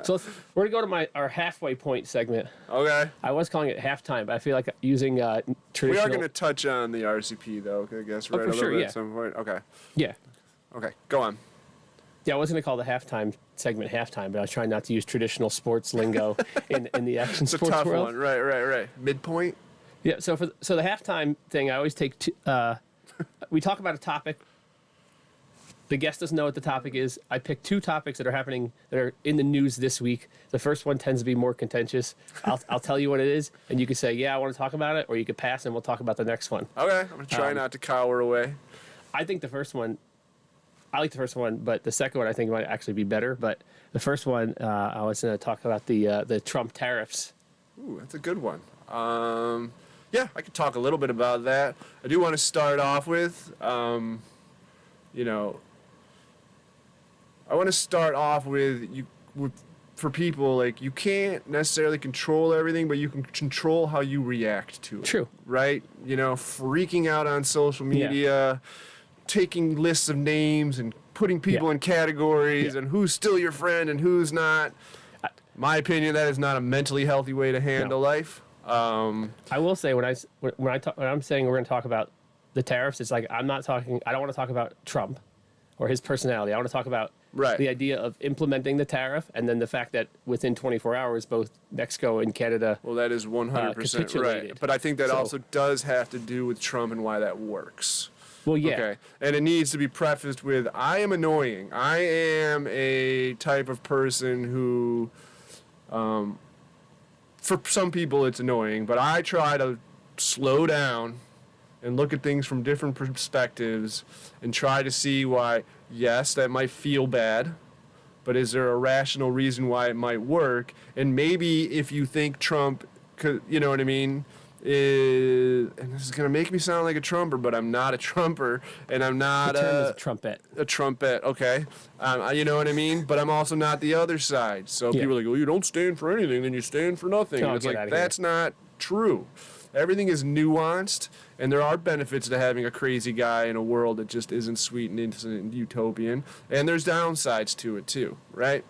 So we're gonna go to our halfway point segment. Okay. I was calling it halftime, but I feel like using We traditional. are going to touch on the RCP, though, I guess, for right? A little sure, bit yeah. at some point. Okay. Yeah, Okay. Go on. yeah. I was gonna call the halftime segment halftime, but I was trying not to use traditional sports lingo in the action It's a sports tough world. one. Right. Midpoint? Yeah, so the halftime thing, I always take we talk about a topic. The guest doesn't know what the topic is. I pick 2 topics that are in the news this week. The first one tends to be more contentious. I'll tell you what it is, and you can say, yeah, I want to talk about it, or you could pass, and we'll talk about the next one. Okay. I'm going to try not to cower away. I like the first one, but the second one I think might actually be better. But the first one, I was going to talk about the Trump tariffs. Ooh, that's a good one. Yeah, I could talk a little bit about that. I do want to start off with, I want to start off with for people, like, you can't necessarily control everything, but you can control how you react to it. True. Right? Freaking out on social media, taking lists of names and putting people in categories and who's still your friend and who's not. My opinion, that is not a mentally healthy way to handle life. I will say when I'm saying we're going to talk about the tariffs, it's like I don't want to talk about Trump or his personality. I want to talk about the idea of implementing the tariff and then the fact that within 24 hours both Mexico and Canada Well, that is 100% right. capitulated. But I think that also does have to do with Trump and why that works. Well, yeah. Okay. And it needs to be prefaced with, I am annoying. I am a type of person who, for some people it's annoying, but I try to slow down and look at things from different perspectives and try to see why, yes, that might feel bad, but is there a rational reason why it might work? And maybe if you think Trump, you know what I mean, and this is going to make me sound like a Trumper, but I'm not a Trumper, and I'm not The term is a trumpet. a trumpet, okay? You know what I mean? But I'm also not the other side. So people are like, well, you don't stand for anything, then you stand for nothing. Oh, And it's get like, outta here. that's not true. Everything is nuanced, and there are benefits to having a crazy guy in a world that just isn't sweet and innocent and utopian. And there's downsides to it, too, right?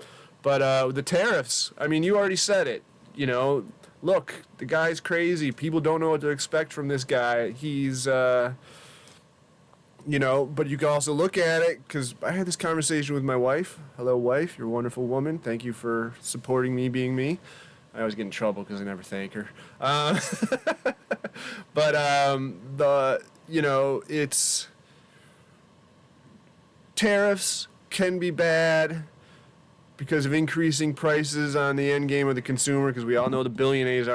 But the tariffs, I mean, you already said it. you know, look, the guy's crazy. People don't know what to expect from this guy. He's, you know, but you can also look at it, because I had this conversation with my wife. Hello, wife. You're a wonderful woman. Thank you for supporting me being me. I always get in trouble because I never thank her. But, you know, it's tariffs can be bad because of increasing prices on the end game of the consumer, because we all know the billionaires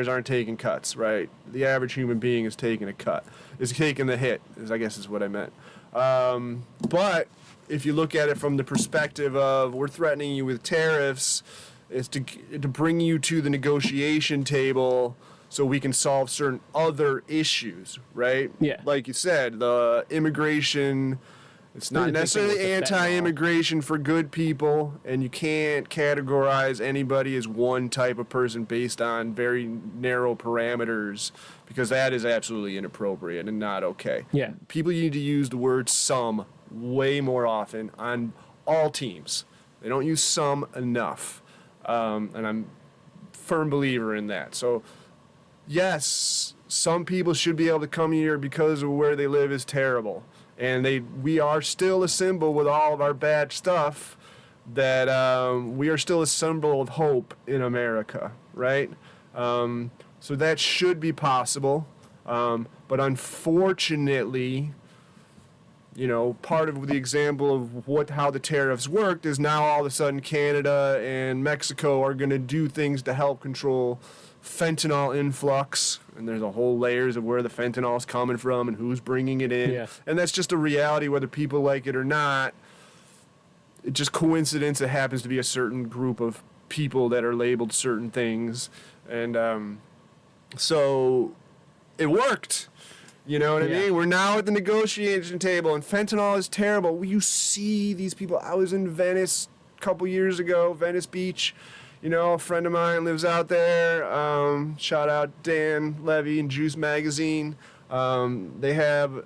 aren't taking cuts, right? The average human being is taking a cut, is taking the hit, I guess is what I meant. But if you look at it from the perspective of we're threatening you with tariffs, it's to bring you to the negotiation table so we can solve certain other issues, right? Yeah. Like you said, the immigration, it's not necessarily anti-immigration for good people, and you can't categorize anybody as one type of person based on very narrow parameters, because that is absolutely inappropriate and not okay. Yeah. People need to use the word some way more often on all teams. They don't use some enough. And I'm a firm believer in that. So, yes, some people should be able to come here because of where they live is terrible. And we are still a symbol with all of our bad stuff that we are still a symbol of hope in America, right? So that should be possible. But unfortunately, you know, part of the example of how the tariffs worked is now all of a sudden Canada and Mexico are going to do things to help control fentanyl influx, and there's a whole layers of where the fentanyl is coming from and who's bringing it in. Yeah. And that's just a reality whether people like it or not. It's just coincidence it happens to be a certain group of people that are labeled certain things. And so it worked. You know what I mean? We're now at the negotiation table, and fentanyl is terrible. You see these people. I was in Venice a couple years ago, Venice Beach. You know, a friend of mine lives out there. Shout out Dan Levy and Juice Magazine. They had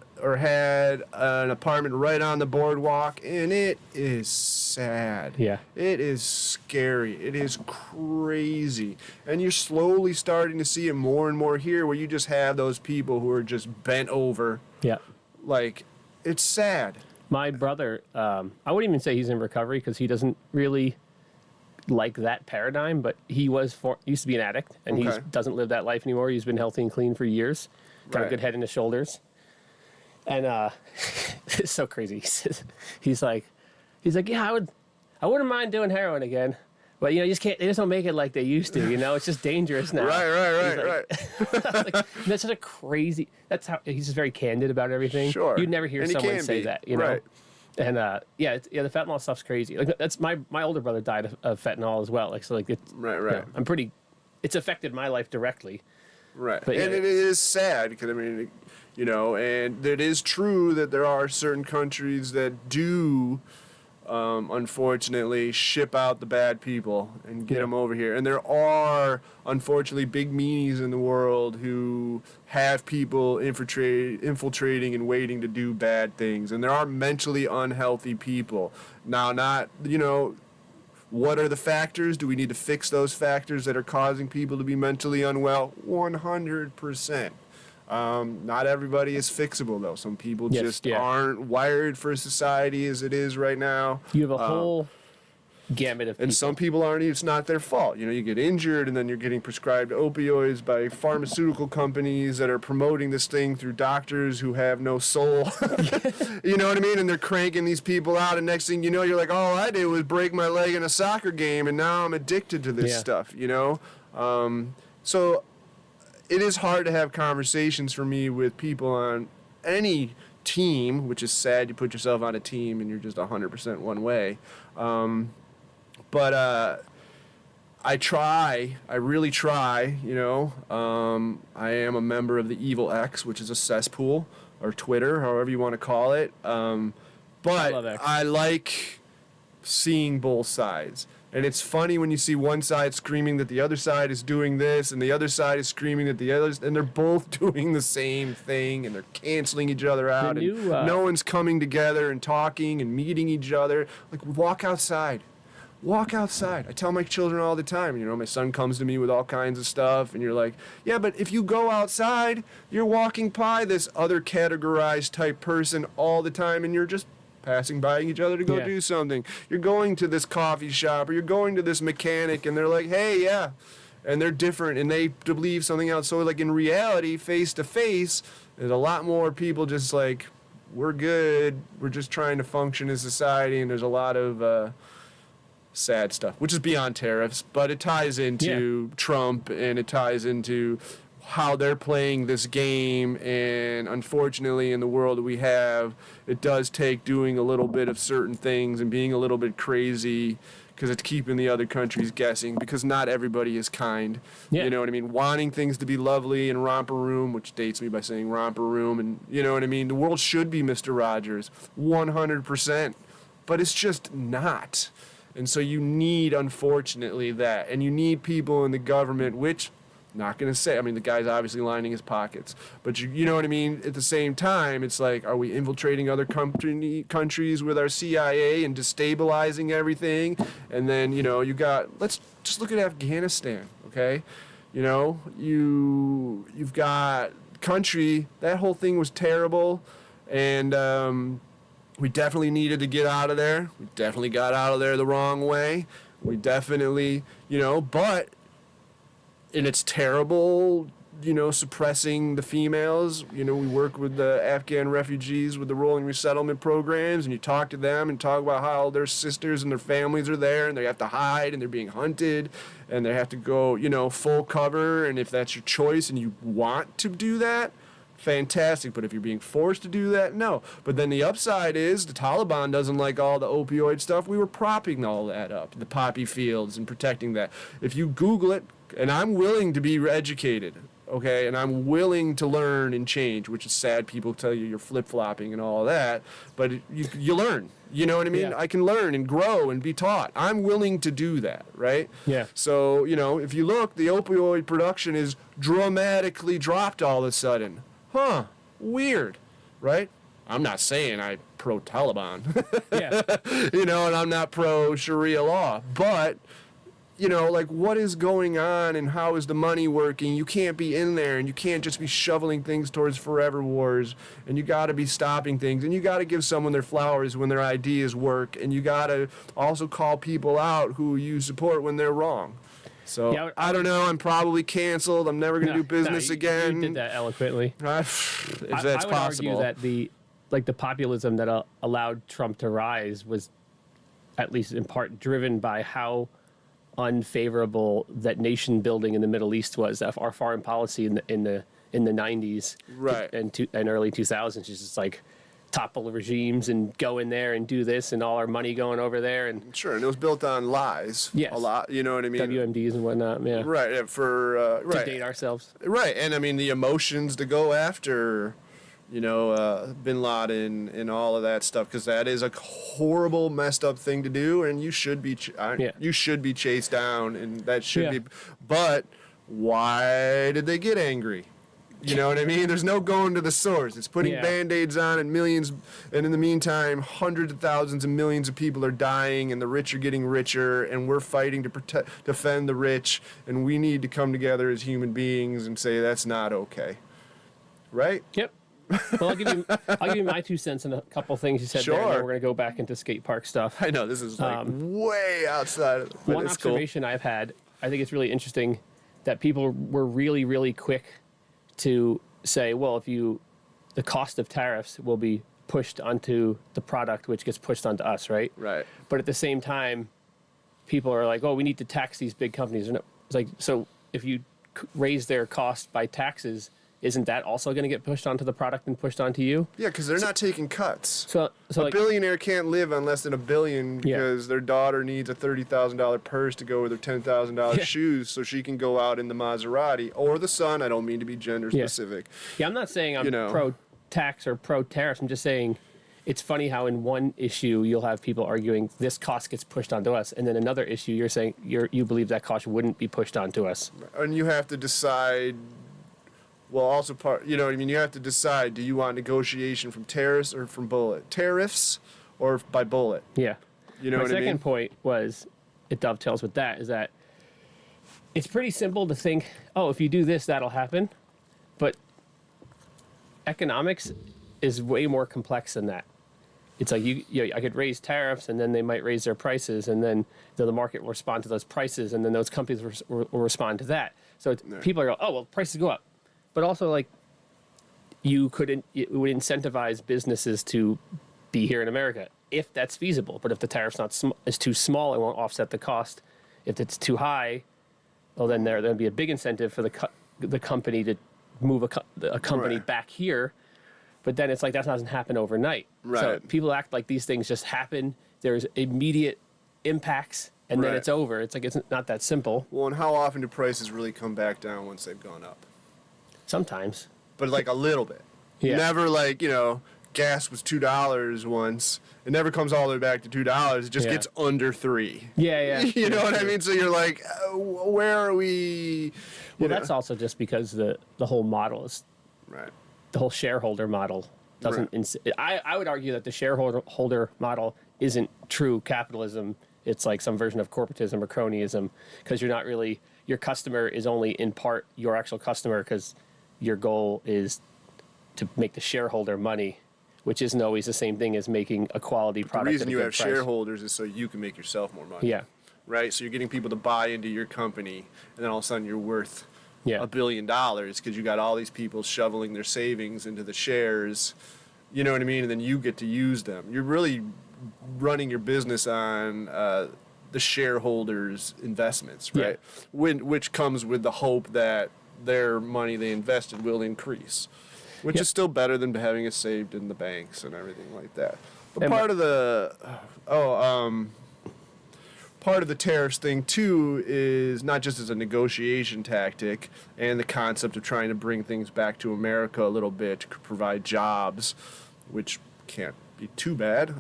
an apartment right on the boardwalk, and it is sad. Yeah. It is scary. It is crazy. And you're slowly starting to see it more and more here, where you just have those people who are just bent over. Yeah. Like, it's sad. My brother, I wouldn't even say he's in recovery because he doesn't really like that paradigm, but he used to be an addict, and he doesn't live that life anymore. He's been healthy and clean for years. Got a good head in his shoulders. And it's so crazy. He's like, yeah, I wouldn't mind doing heroin again. But, you know, they just don't make it like they used to, you know? It's just dangerous now. Right. Like, that's such a crazy, that's how, he's just very candid about everything. Sure. You'd never hear someone say that, you know? Right. And, the fentanyl stuff's crazy. Like, that's my older brother died of fentanyl as well. Like, so, like, it's, Right. You know, it's affected my life directly. Right. But, and it is sad because, I mean, you know, and it is true that there are certain countries that do, unfortunately, ship out the bad people and get them over here. And there are, unfortunately, big meanies in the world who have people infiltrating and waiting to do bad things. And there are mentally unhealthy people. Now, you know, what are the factors? Do we need to fix those factors that are causing people to be mentally unwell? 100%. Not everybody is fixable, though. Some people aren't wired for society as it is right now. You have a whole gamut of people. And some people aren't, it's not their fault. You know, you get injured and then you're getting prescribed opioids by pharmaceutical companies that are promoting this thing through doctors who have no soul. You know what I mean? And they're cranking these people out, and next thing you know, you're like, all I did was break my leg in a soccer game, and now I'm addicted to this stuff, you know? So it is hard to have conversations for me with people on any team, which is sad. You put yourself on a team and you're just 100% one way. But I really try, you know. I am a member of the Evil X, which is a cesspool, or Twitter, however you want to call it. But I like seeing both sides. And it's funny when you see one side screaming that the other side is doing this, and the other side is screaming that the others, and they're both doing the same thing, and they're canceling each other out, and no one's coming together and talking and meeting each other. Like, walk outside. Walk outside. I tell my children all the time, you know, my son comes to me with all kinds of stuff, and you're like, yeah, but if you go outside, you're walking by this other categorized type person all the time, and you're just passing by each other to go do something. You're going to this coffee shop, or you're going to this mechanic, and they're like, hey, yeah. And they're different, and they believe something else. So, like, in reality, face to face, there's a lot more people just like, we're good. We're just trying to function as society, and there's a lot of sad stuff, which is beyond tariffs, but it ties into Trump, and it ties into how they're playing this game. And unfortunately, in the world that we have, it does take doing a little bit of certain things and being a little bit crazy, because it's keeping the other countries guessing, because not everybody is kind. You know what I mean? Wanting things to be lovely and romper room, which dates me by saying romper room, and you know what I mean? The world should be Mr. Rogers, 100%, but it's just not. And so you need, unfortunately, that. And you need people in the government, which, not going to say, I mean, the guy's obviously lining his pockets. But you know what I mean? At the same time, it's like, are we infiltrating other countries with our CIA and destabilizing everything? And then, you know, let's just look at Afghanistan, okay? You know, you've got country, that whole thing was terrible. And, we definitely needed to get out of there. We definitely got out of there the wrong way. We definitely, you know, but, and it's terrible, you know, suppressing the females. You know, we work with the Afghan refugees with the rolling resettlement programs, and you talk to them and talk about how their sisters and their families are there, and they have to hide, and they're being hunted, and they have to go, you know, full cover. And if that's your choice and you want to do that, fantastic. But if you're being forced to do that, no. But then the upside is the Taliban doesn't like all the opioid stuff. We were propping all that up, the poppy fields, and protecting that. If you Google it, and I'm willing to be educated, okay, and I'm willing to learn and change, which is sad. People tell you you're flip-flopping and all that, but you learn. You know what I mean? I can learn and grow and be taught. I'm willing to do that, right? Yeah. So, you know, if you look, the opioid production is dramatically dropped all of a sudden. Huh, weird, right? I'm not saying I'm pro-Taliban, you know, and I'm not pro-Sharia law, but, you know, like, what is going on and how is the money working? You can't be in there, and you can't just be shoveling things towards forever wars, and you got to be stopping things, and you got to give someone their flowers when their ideas work, and you got to also call people out who you support when they're wrong. So, I don't know. I'm probably canceled. I'm never going to do business again. You did that eloquently. If that's possible. I would argue that the populism that allowed Trump to rise was, at least in part, driven by how unfavorable that nation building in the Middle East was. Our foreign policy in the 90s and early 2000s is just like topple regimes and go in there and do this, and all our money going over there. And sure, and it was built on lies. Yes. A lot, you know what I mean? WMDs and whatnot, yeah. Right, to date ourselves. Right, and I mean the emotions to go after, you know, Bin Laden and all of that stuff, because that is a horrible, messed up thing to do, and you should be you should be chased down, and that should be. But why did they get angry? You know what I mean? There's no going to the source. It's putting Band-Aids on, and millions, and in the meantime, hundreds of thousands and millions of people are dying, and the rich are getting richer, and we're fighting to defend the rich, and we need to come together as human beings and say that's not okay. Right? Yep. Well, I'll give you my 2 cents on a couple things you said there, and then we're going to go back into skate park stuff. I know, this is like way outside of it. One observation I've had, I think it's really interesting that people were really, really quick to say, well, the cost of tariffs will be pushed onto the product, which gets pushed onto us, right? Right. But at the same time, people are like, oh, we need to tax these big companies. It's like, so if you raise their cost by taxes, isn't that also going to get pushed onto the product and pushed onto you? Yeah, because they're not taking cuts. So a billionaire can't live on less than $1 billion because their daughter needs a $30,000 purse to go with her $10,000 shoes so she can go out in the Maserati, or the son. I don't mean to be gender specific. Yeah, I'm not saying I'm pro-tax or pro-tariffs. I'm just saying it's funny how in one issue you'll have people arguing this cost gets pushed onto us, and then another issue you're saying you believe that cost wouldn't be pushed onto us. And you have to decide. Well, also you know what I mean? You have to decide, do you want negotiation from tariffs or from bullet? Tariffs or by bullet? Yeah. You know what I mean? My second point was it dovetails with that, is that it's pretty simple to think, oh, if you do this, that'll happen. But economics is way more complex than that. It's like I could raise tariffs, and then they might raise their prices, and then the market will respond to those prices, and then those companies will respond to that. So people are going, oh, well, prices go up. But also, like, it would incentivize businesses to be here in America if that's feasible. But if the tariff's is too small, it won't offset the cost. If it's too high, well, then there'll be a big incentive for the company to move a company back here. But then it's like that doesn't happen overnight. Right. So people act like these things just happen. There's immediate impacts, and then it's over. It's like it's not that simple. Well, and how often do prices really come back down once they've gone up? Sometimes. But like a little bit. Yeah. Never like, gas was $2 once. It never comes all the way back to $2. It just gets under $3. Yeah. You know what I mean? So you're like, where are we? Well, that's also just because the whole model is the whole shareholder model doesn't. I would argue that the shareholder model isn't true capitalism. It's like some version of corporatism or cronyism, because you're not really, your customer is only in part your actual customer, because your goal is to make the shareholder money, which isn't always the same thing as making a quality product. The reason you have shareholders is so you can make yourself more money. Yeah. Right? So you're getting people to buy into your company, and then all of a sudden you're worth $1 billion because you got all these people shoveling their savings into the shares. You know what I mean? And then you get to use them. You're really running your business on the shareholders' investments, right? Which comes with the hope that their money they invested will increase, which is still better than having it saved in the banks and everything like that. But part of the part of the tariffs thing too is not just as a negotiation tactic and the concept of trying to bring things back to America a little bit to provide jobs, which can't be too bad.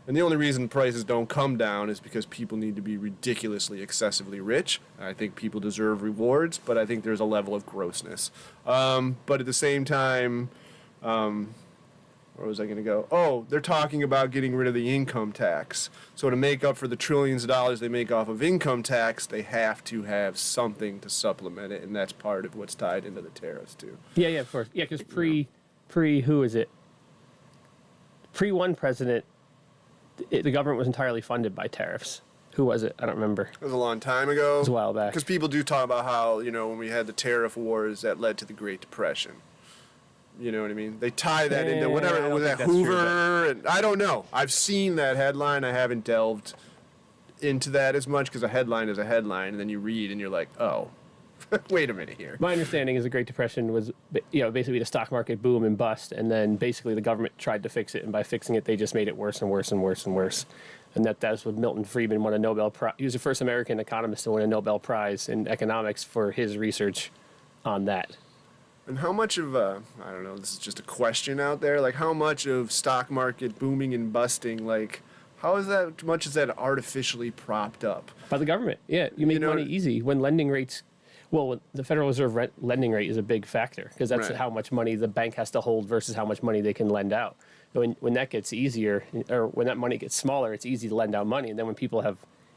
And the only reason prices don't come down is because people need to be ridiculously excessively rich. I think people deserve rewards, but I think there's a level of grossness. But at the same time, where was I going to go? Oh, they're talking about getting rid of the income tax. So to make up for the trillions of dollars they make off of income tax, they have to have something to supplement it, and that's part of what's tied into the tariffs too. Yeah, of course. Yeah, because who is it? Pre-one president, the government was entirely funded by tariffs. Who was it? I don't remember. It was a long time ago. It was a while back. Because people do talk about how, when we had the tariff wars, that led to the Great Depression. You know what I mean? They tie that into whatever, with that Hoover, and I don't know. I've seen that headline. I haven't delved into that as much because a headline is a headline, and then you read and you're like, oh, wait a minute here. My understanding is the Great Depression was, basically the stock market boom and bust, and then basically the government tried to fix it, and by fixing it, they just made it worse and worse and worse and worse. And that's what Milton Friedman won a Nobel Prize. He was the first American economist to win a Nobel Prize in economics for his research on that. And how much of, I don't know, this is just a question out there, like how much of stock market booming and busting, like how is that, much is that artificially propped up? By the government, yeah. You make money easy when lending rates, the Federal Reserve lending rate is a big factor because that's how much money the bank has to hold versus how much money they can lend out. When that gets easier, or when that money gets smaller, it's easy to lend out money. And then when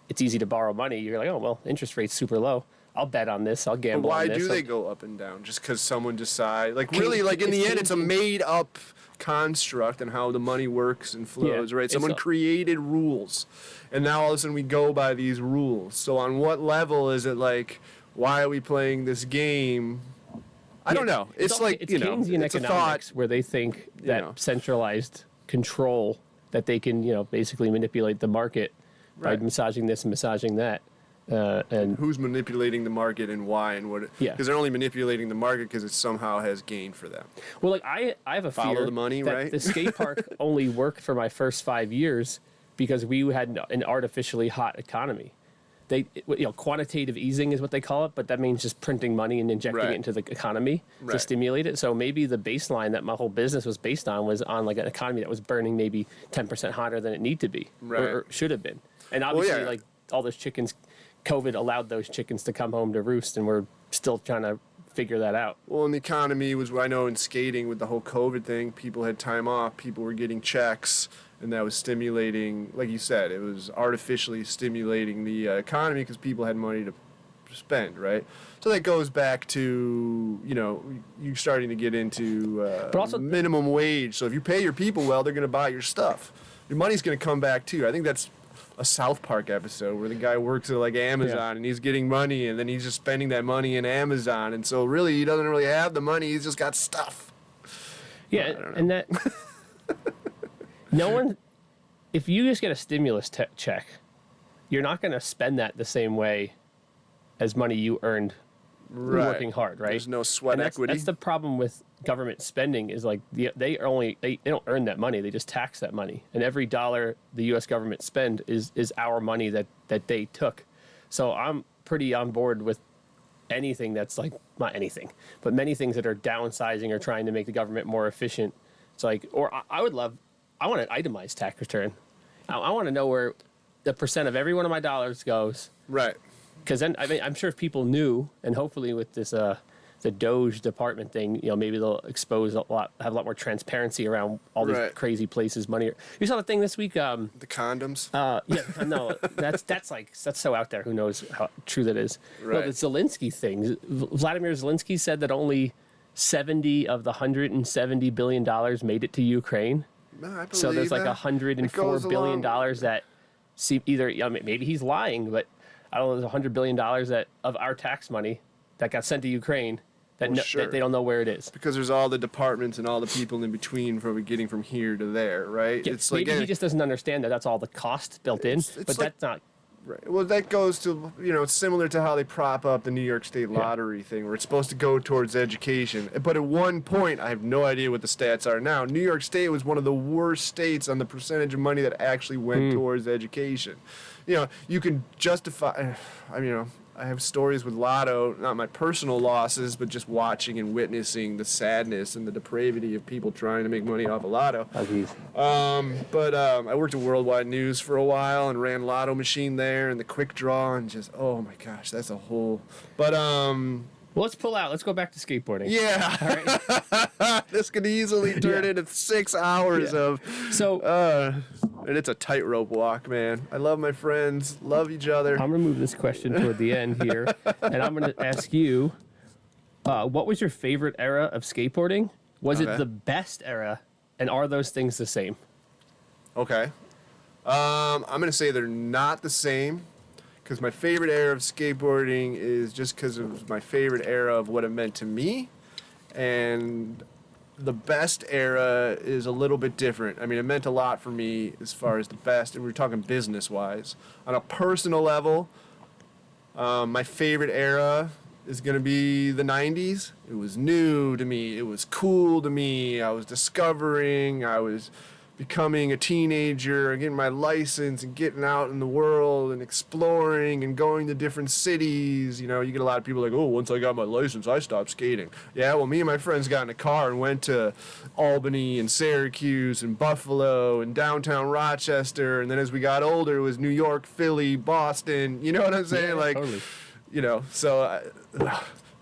it's easy to borrow money, you're like, oh, well, interest rate's super low. I'll bet on this. I'll gamble on this. Why do they go up and down? Just because someone decides? Like, really, like, in the end, it's a made-up construct and how the money works and flows, right? Someone created rules, and now all of a sudden we go by these rules. So on what level is it like, why are we playing this game? I don't know. It's like, it's Keynesian economics where they think that centralized control, that they can, basically manipulate the market by massaging this and massaging that. And who's manipulating the market and why and what? Because they're only manipulating the market because it somehow has gain for them. Well, like I have a fear the money, that the skate park only worked for my first 5 years because we had an artificially hot economy. Quantitative easing is what they call it, but that means just printing money and injecting it into the economy to stimulate it. So maybe the baseline that my whole business was based on was on like an economy that was burning maybe 10% hotter than it need to be or should have been. And obviously, like all those chickens. COVID allowed those chickens to come home to roost, and we're still trying to figure that out. Well, and the economy was, I know in skating with the whole COVID thing, people had time off, people were getting checks, and that was stimulating, like you said, it was artificially stimulating the economy because people had money to spend, right? So that goes back to, you starting to get into But also minimum wage. So if you pay your people well, they're going to buy your stuff. Your money's going to come back too. I think that's a South Park episode where the guy works at like Amazon and he's getting money and then he's just spending that money in Amazon. And so really he doesn't really have the money. He's just got stuff. Yeah. And that no one, if you just get a stimulus check, you're not going to spend that the same way as money you earned working hard, right? There's no sweat equity. That's the problem with government spending is like they don't earn that money. They just tax that money. And every dollar the U.S. government spend is our money that they took. So I'm pretty on board with anything that's like, not anything, but many things that are downsizing or trying to make the government more efficient. It's like, or I want an itemized tax return. I want to know where the percent of every one of my dollars goes. Right. Because then, I mean, I'm sure if people knew, and hopefully with this, the Doge department thing, maybe they'll have a lot more transparency around all these crazy places. Money. You saw the thing this week. The condoms. Yeah, no, that's so out there. Who knows how true that is? Right. No, the Zelensky thing. Vladimir Zelensky said that only 70 of the $170 billion made it to Ukraine. No, I believe So there's like that. $104 billion that either maybe he's lying, but I don't know. There's $100 billion that of our tax money that got sent to Ukraine that, that they don't know where it is. Because there's all the departments and all the people in between from getting from here to there, right? Yeah, it's maybe like he just doesn't understand that that's all the cost built in, but like, that's not. Right. Well, that goes to, it's similar to how they prop up the New York State lottery thing, where it's supposed to go towards education. But at one point, I have no idea what the stats are now, New York State was one of the worst states on the percentage of money that actually went towards education. You can justify, I have stories with Lotto, not my personal losses, but just watching and witnessing the sadness and the depravity of people trying to make money off of Lotto. But I worked at Worldwide News for a while and ran Lotto machine there and the quick draw and just, oh my gosh, that's a whole. But Well, let's pull out. Let's go back to skateboarding. yeah, All right. this could easily turn into 6 hours of. So And it's a tightrope walk, man. I love my friends, love each other. I'm going to move this question toward the end here, and I'm going to ask you, what was your favorite era of skateboarding? Was it the best era, and are those things the same? Okay. I'm going to say they're not the same, because my favorite era of skateboarding is just because of my favorite era of what it meant to me, and the best era is a little bit different. I mean, it meant a lot for me as far as the best, and we're talking business-wise. On a personal level, my favorite era is going to be the 90s. It was new to me. It was cool to me. I was discovering. I was becoming a teenager and getting my license and getting out in the world and exploring and going to different cities. You get a lot of people like, oh, once I got my license, I stopped skating. Yeah, well, me and my friends got in a car and went to Albany and Syracuse and Buffalo and downtown Rochester. And then as we got older, it was New York, Philly, Boston. You know what I'm saying? Yeah, totally. So,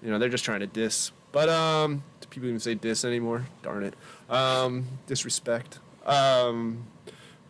they're just trying to diss. But do people even say diss anymore? Darn it. Disrespect. So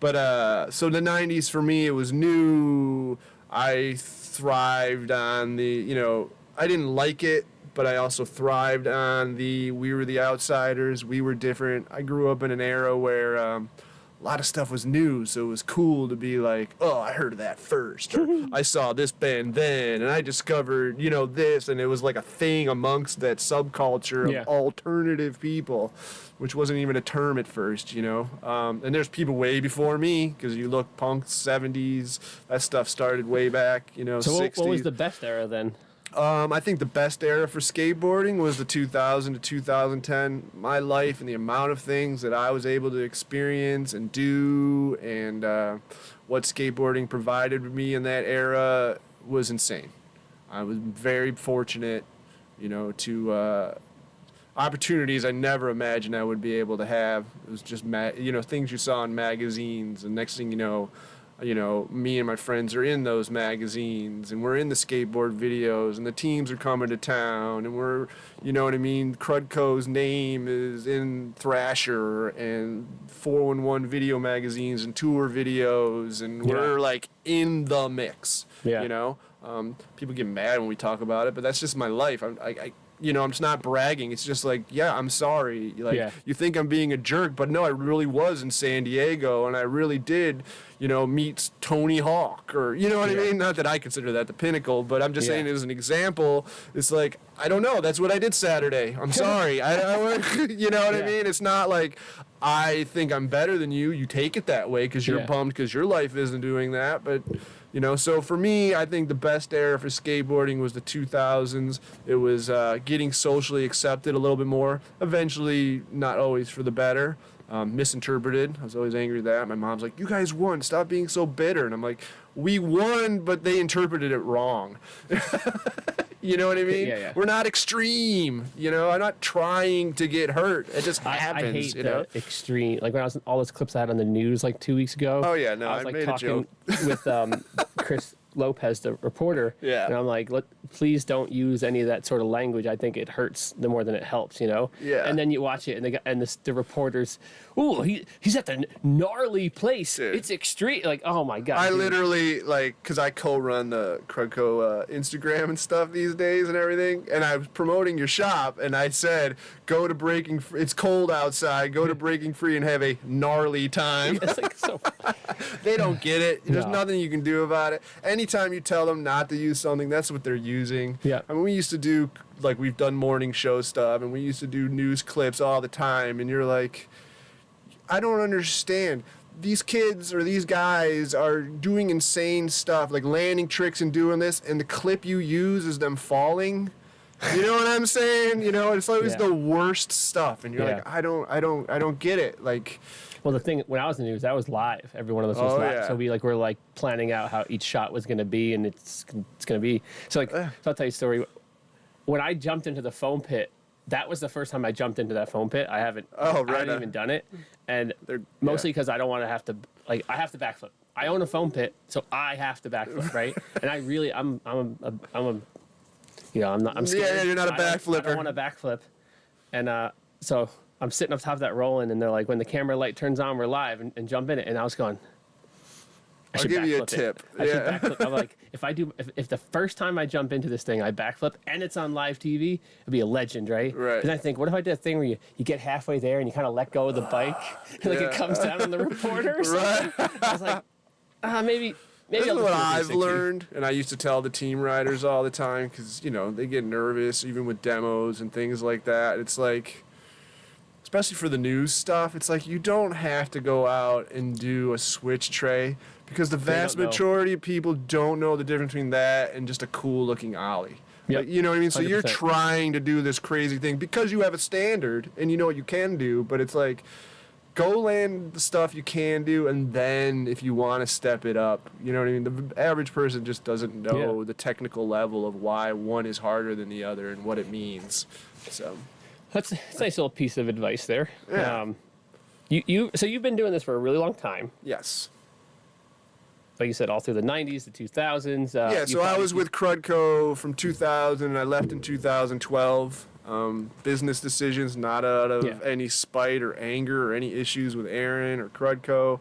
the 90s for me, it was new. I thrived on I didn't like it, but I also thrived on we were the outsiders. We were different. I grew up in an era where a lot of stuff was new, so it was cool to be like, oh, I heard of that first, or I saw this band then, and I discovered, this, and it was like a thing amongst that subculture of alternative people, which wasn't even a term at first, and there's people way before me, because you look punk 70s, that stuff started way back, So 60s. what was the best era then? I think the best era for skateboarding was the 2000 to 2010. My life and the amount of things that I was able to experience and do, and what skateboarding provided me in that era was insane. I was very fortunate, to opportunities I never imagined I would be able to have. It was just, things you saw in magazines, and next thing you know, you know, me and my friends are in those magazines, and we're in the skateboard videos, and the teams are coming to town, and we're, you know what I mean, Krudco's name is in Thrasher and 411 video magazines and tour videos, and we're like in the mix, you know. People get mad when we talk about it, but that's just my life. I you know, I'm just not bragging. It's just like, yeah, I'm sorry. Like, you think I'm being a jerk, but no, I really was in San Diego, and I really did, you know, meet Tony Hawk, or, you know what I mean? Not that I consider that the pinnacle, but I'm just saying as an example, it's like, I don't know, that's what I did Saturday. I'm sorry. I you know what I mean? It's not like I think I'm better than you. You take it that way because you're bummed because your life isn't doing that, but... You know, so for me, I think the best era for skateboarding was the 2000s. It was getting socially accepted a little bit more. Eventually, not always for the better. Misinterpreted. I was always angry at that. My mom's like, you guys won. Stop being so bitter. And I'm like, we won, but they interpreted it wrong. You know what I mean? We're not extreme. You know, I'm not trying to get hurt. It just happens. I hate you know? the extreme. Like when I was all those clips I had on the news like 2 weeks ago. Oh yeah, no, I was like made talking a joke with Chris Lopez, the reporter. And I'm like, please don't use any of that sort of language. I think it hurts the more than it helps. You know? And then you watch it, and the reporters, ooh, he's at the gnarly place. Dude. It's extreme. Like, oh my god. I literally because I co-run the Krudco Instagram and stuff these days and everything, and I was promoting your shop, and I said, go to Breaking Free. It's cold outside. Go to Breaking Free and have a gnarly time. It's like so. They don't get it. There's nothing you can do about it. Anytime you tell them not to use something, that's what they're using. I mean, we used to do, like, we've done morning show stuff, and we used to do news clips all the time, and you're like, I don't understand. These kids or these guys are doing insane stuff, like landing tricks and doing this, and the clip you use is them falling. You know what I'm saying? You know, it's always the worst stuff, and you're like, I don't get it. Like, well, the thing when I was in the news, that was live. Every one of those was live. So we were planning out how each shot was going to be, and it's going to be. So so I'll tell you a story. When I jumped into the foam pit, that was the first time I jumped into that foam pit. I haven't even done it, and mostly because I don't want to have to I have to backflip. I own a foam pit, so I have to backflip, right? And I really I'm scared. You're not a backflipper. I don't want to backflip, and so I'm sitting up top of that rolling, and they're like, when the camera light turns on, we're live, and jump in it, and I was going. I'll give you a tip. I should backflip. I'm like, if the first time I jump into this thing, I backflip and it's on live TV, it'd be a legend, right? Right. And I think, what if I did a thing where you get halfway there and you kind of let go of the bike, and it comes down on the reporter or something? I was like, maybe. This is what I've learned, and I used to tell the team riders all the time, because, you know, they get nervous, even with demos and things like that. It's like, especially for the news stuff, it's like you don't have to go out and do a switch tray, because the vast majority of people don't know the difference between that and just a cool-looking ollie. Like, you know what I mean? So 100%. You're trying to do this crazy thing because you have a standard, and you know what you can do, but it's like, go land the stuff you can do, and then if you want to step it up, you know what I mean? The average person just doesn't know the technical level of why one is harder than the other and what it means. So that's a nice little piece of advice there. Yeah. So you've been doing this for a really long time. Yes. Like you said, all through the 90s, the 2000s. So I was with Krudco from 2000, and I left in 2012. Business decisions, not out of any spite or anger or any issues with Aaron or Krudco.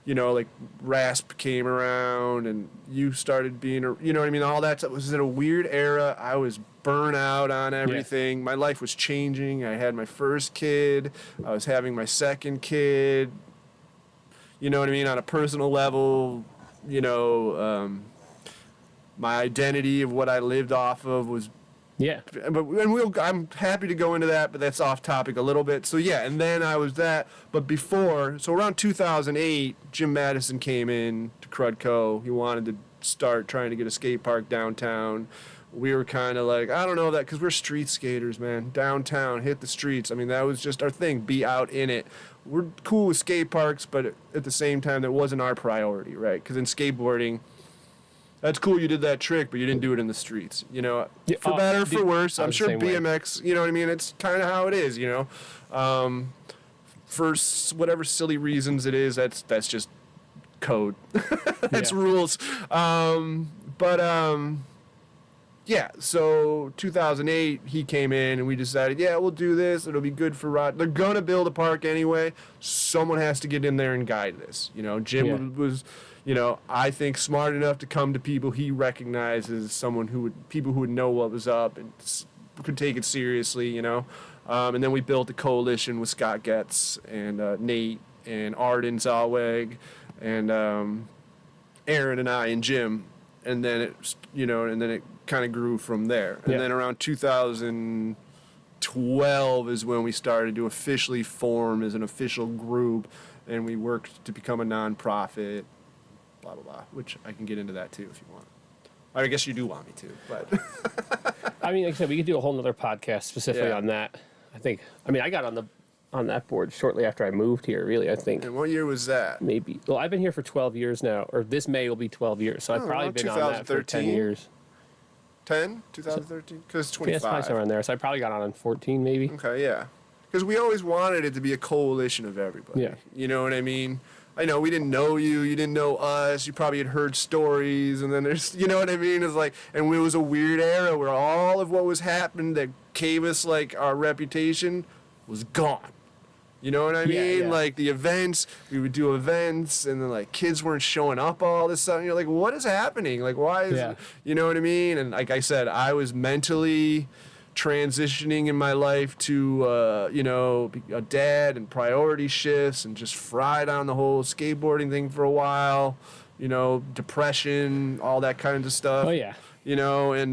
You know, like RASP came around, and you started being, you know what I mean? All that stuff was in a weird era. I was burnt out on everything. My life was changing. I had my first kid. I was having my second kid. You know what I mean? On a personal level, you know, my identity of what I lived off of was. I'm happy to go into that, but that's off topic a little bit. So and then I was that. But before, so around 2008, Jim Madison came in to Krudco. He wanted to start trying to get a skate park downtown. We were kind of like, I don't know that, because we're street skaters, man. Downtown, hit the streets. I mean, that was just our thing, be out in it. We're cool with skate parks, but at the same time, that wasn't our priority, right? Because in skateboarding, that's cool, you did that trick, but you didn't do it in the streets, you know? For better, for worse. I'm sure BMX, you know what I mean? It's kind of how it is, you know? For whatever silly reasons it is, that's just code. It's Yeah. rules. Yeah, so 2008, he came in and we decided, yeah, we'll do this. It'll be good for Rod. They're going to build a park anyway. Someone has to get in there and guide this. You know, Jim was, you know, I think smart enough to come to people he recognizes, people who would know what was up and could take it seriously, you know. And then we built a coalition with Scott Getz and Nate and Arden Zalweg and Aaron and I and Jim. And then it kind of grew from there. And then around 2012 is when we started to officially form as an official group, and we worked to become a nonprofit, blah, blah, blah, which I can get into that too if you want. I guess you do want me to, but... I mean, like I said, we could do a whole nother podcast specifically on that. I got on that board shortly after I moved here, really, I think. And what year was that? Maybe. Well, I've been here for 12 years now, or this May will be 12 years, so I've probably been on that for 10 years. 2013? Because it's 25. Yeah, it's probably somewhere in there, so I probably got on in 14, maybe. Okay, yeah. Because we always wanted it to be a coalition of everybody. Yeah. You know what I mean? I know we didn't know you, you didn't know us, you probably had heard stories, and then there's, you know what I mean? It's like, and it was a weird era where all of what was happening that gave us, like, our reputation was gone. You know what I mean? Yeah. Like, the events, we would do events, and then, like, kids weren't showing up all this stuff. You're like, what is happening? Like, why is it, you know what I mean? And like I said, I was mentally transitioning in my life to, you know, a dad and priority shifts and just fried on the whole skateboarding thing for a while, you know, depression, all that kind of stuff. Oh, yeah. You know, and,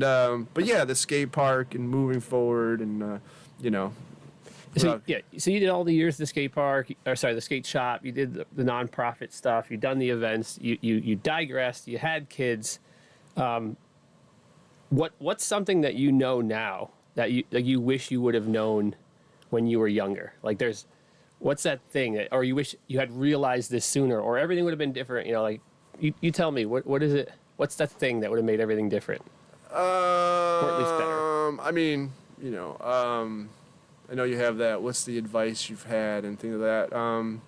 but yeah, the skate park and moving forward and, you know. So you did all the years the skate park, or sorry, the skate shop. You did the nonprofit stuff. You done the events. You digressed. You had kids. What's something that you know now that you wish you would have known when you were younger? Like, what's that thing that, or you wish you had realized this sooner, or everything would have been different? You know, like you tell me what is it? What's that thing that would have made everything different, or at least better? I mean, you know. I know you have that. What's the advice you've had and things like that.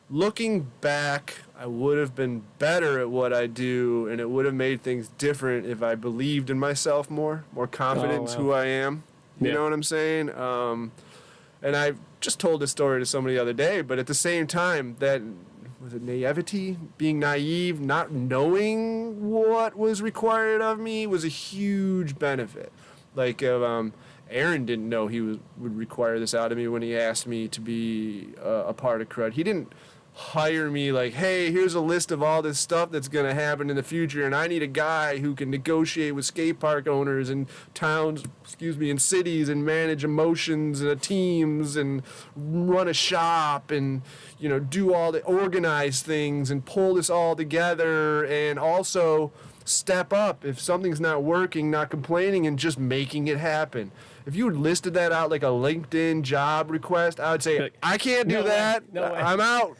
Looking back, I would have been better at what I do, and it would have made things different if I believed in myself more confident in who I am. You know what I'm saying? And I just told this story to somebody the other day, but at the same time, that was it naivety, being naive, not knowing what was required of me was a huge benefit. Like, Aaron didn't know he would require this out of me when he asked me to be a part of Krud. He didn't hire me like, hey, here's a list of all this stuff that's going to happen in the future, and I need a guy who can negotiate with skate park owners and towns, and cities, and manage emotions and teams and run a shop and, you know, do all the organize things and pull this all together, and also step up if something's not working, not complaining, and just making it happen. If you had listed that out like a LinkedIn job request, I would say, I can't do that. No way. I'm out.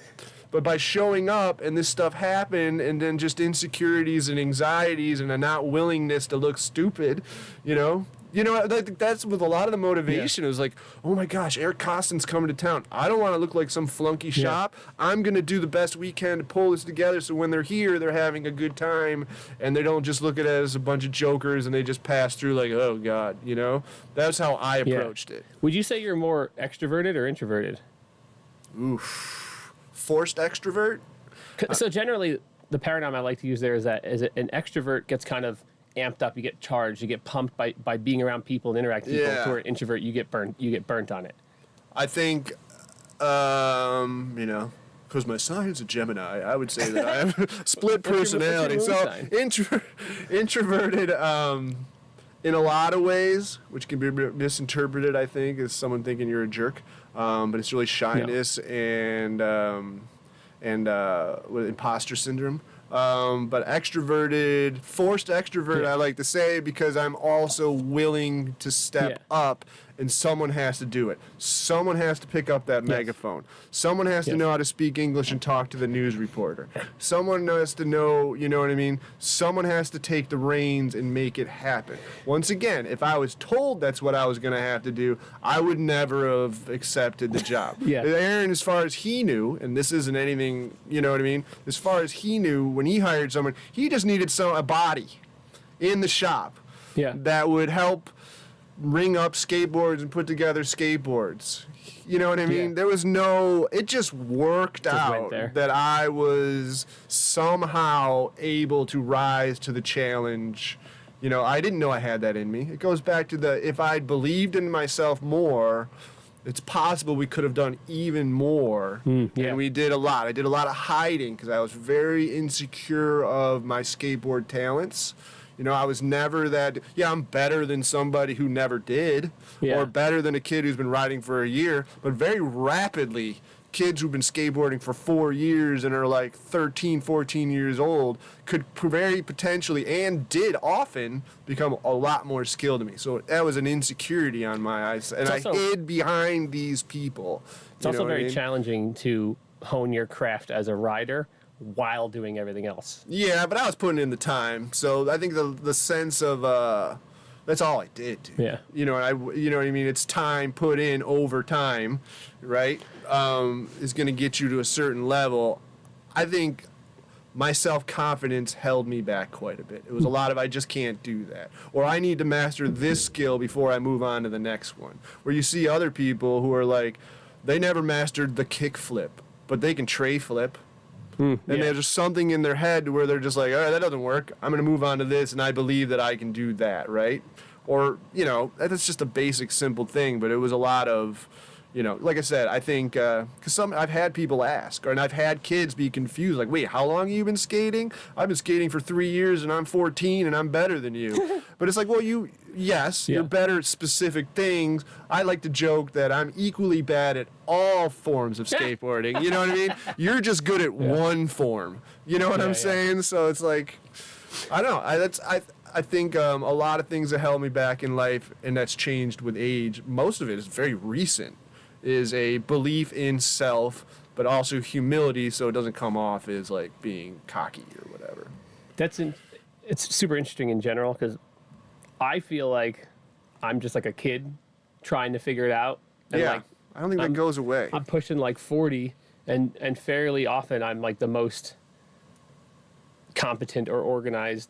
But by showing up and this stuff happened, and then just insecurities and anxieties and a not willingness to look stupid, you know, that's with a lot of the motivation. It was like, oh my gosh, Eric Costin's coming to town. I don't want to look like some flunky shop. I'm going to do the best we can to pull this together so when they're here, they're having a good time and they don't just look at it as a bunch of jokers and they just pass through like, oh God, you know? That's how I approached it. Would you say you're more extroverted or introverted? Oof. Forced extrovert? So generally, the paradigm I like to use there is that an extrovert gets kind of amped up, you get charged, you get pumped by being around people and interacting with people. To an introvert, you get burnt on it. I think, you know, because my sign's a Gemini, I would say that I have split personality. What's your So introverted in a lot of ways, which can be misinterpreted, I think, as someone thinking you're a jerk. But it's really shyness and imposter syndrome. But forced extrovert, I like to say, because I'm also willing to step up and someone has to do it. Someone has to pick up that megaphone. Someone has to know how to speak English and talk to the news reporter. Someone has to know, you know what I mean? Someone has to take the reins and make it happen. Once again, if I was told that's what I was going to have to do, I would never have accepted the job. Aaron, as far as he knew, and this isn't anything, you know what I mean? As far as he knew, when he hired someone, he just needed a body in the shop that would help ring up skateboards and put together skateboards. You know what I mean? There was it just worked out that I was somehow able to rise to the challenge. You know, I didn't know I had that in me. It goes back to if I'd believed in myself more, it's possible we could have done even more. And we did a lot. I did a lot of hiding because I was very insecure of my skateboard talents. You know, I was never that, I'm better than somebody who never did, or better than a kid who's been riding for a year, but very rapidly, kids who've been skateboarding for 4 years and are like 13, 14 years old could very potentially, and did often, become a lot more skilled than me. So that was an insecurity on my eyes, and I hid behind these people. It's also very challenging to hone your craft as a rider while doing everything else. Yeah, but I was putting in the time, so I think the sense of that's all I did, dude. Yeah. You know, you know what I mean? It's time put in over time, right? Is going to get you to a certain level. I think my self-confidence held me back quite a bit. It was a lot of, I just can't do that. Or I need to master this skill before I move on to the next one. Where you see other people who are like, they never mastered the kick flip, but they can tray flip. And there's just something in their head where they're just like, all right, that doesn't work. I'm going to move on to this, and I believe that I can do that, right? Or, you know, that's just a basic, simple thing, but it was a lot of, you know, like I said, I think, because I've had people ask, and I've had kids be confused, like, wait, how long have you been skating? I've been skating for 3 years, and I'm 14, and I'm better than you. But it's like, well, you're better at specific things. I like to joke that I'm equally bad at all forms of skateboarding. You know what I mean? You're just good at one form. You know what I'm saying? So it's like, I don't know. I think a lot of things that held me back in life, and that's changed with age, most of it is very recent, is a belief in self, but also humility, so it doesn't come off as like being cocky or whatever. It's super interesting in general, because I feel like I'm just like a kid trying to figure it out. And I don't think that goes away. I'm pushing like 40, and fairly often I'm like the most competent or organized,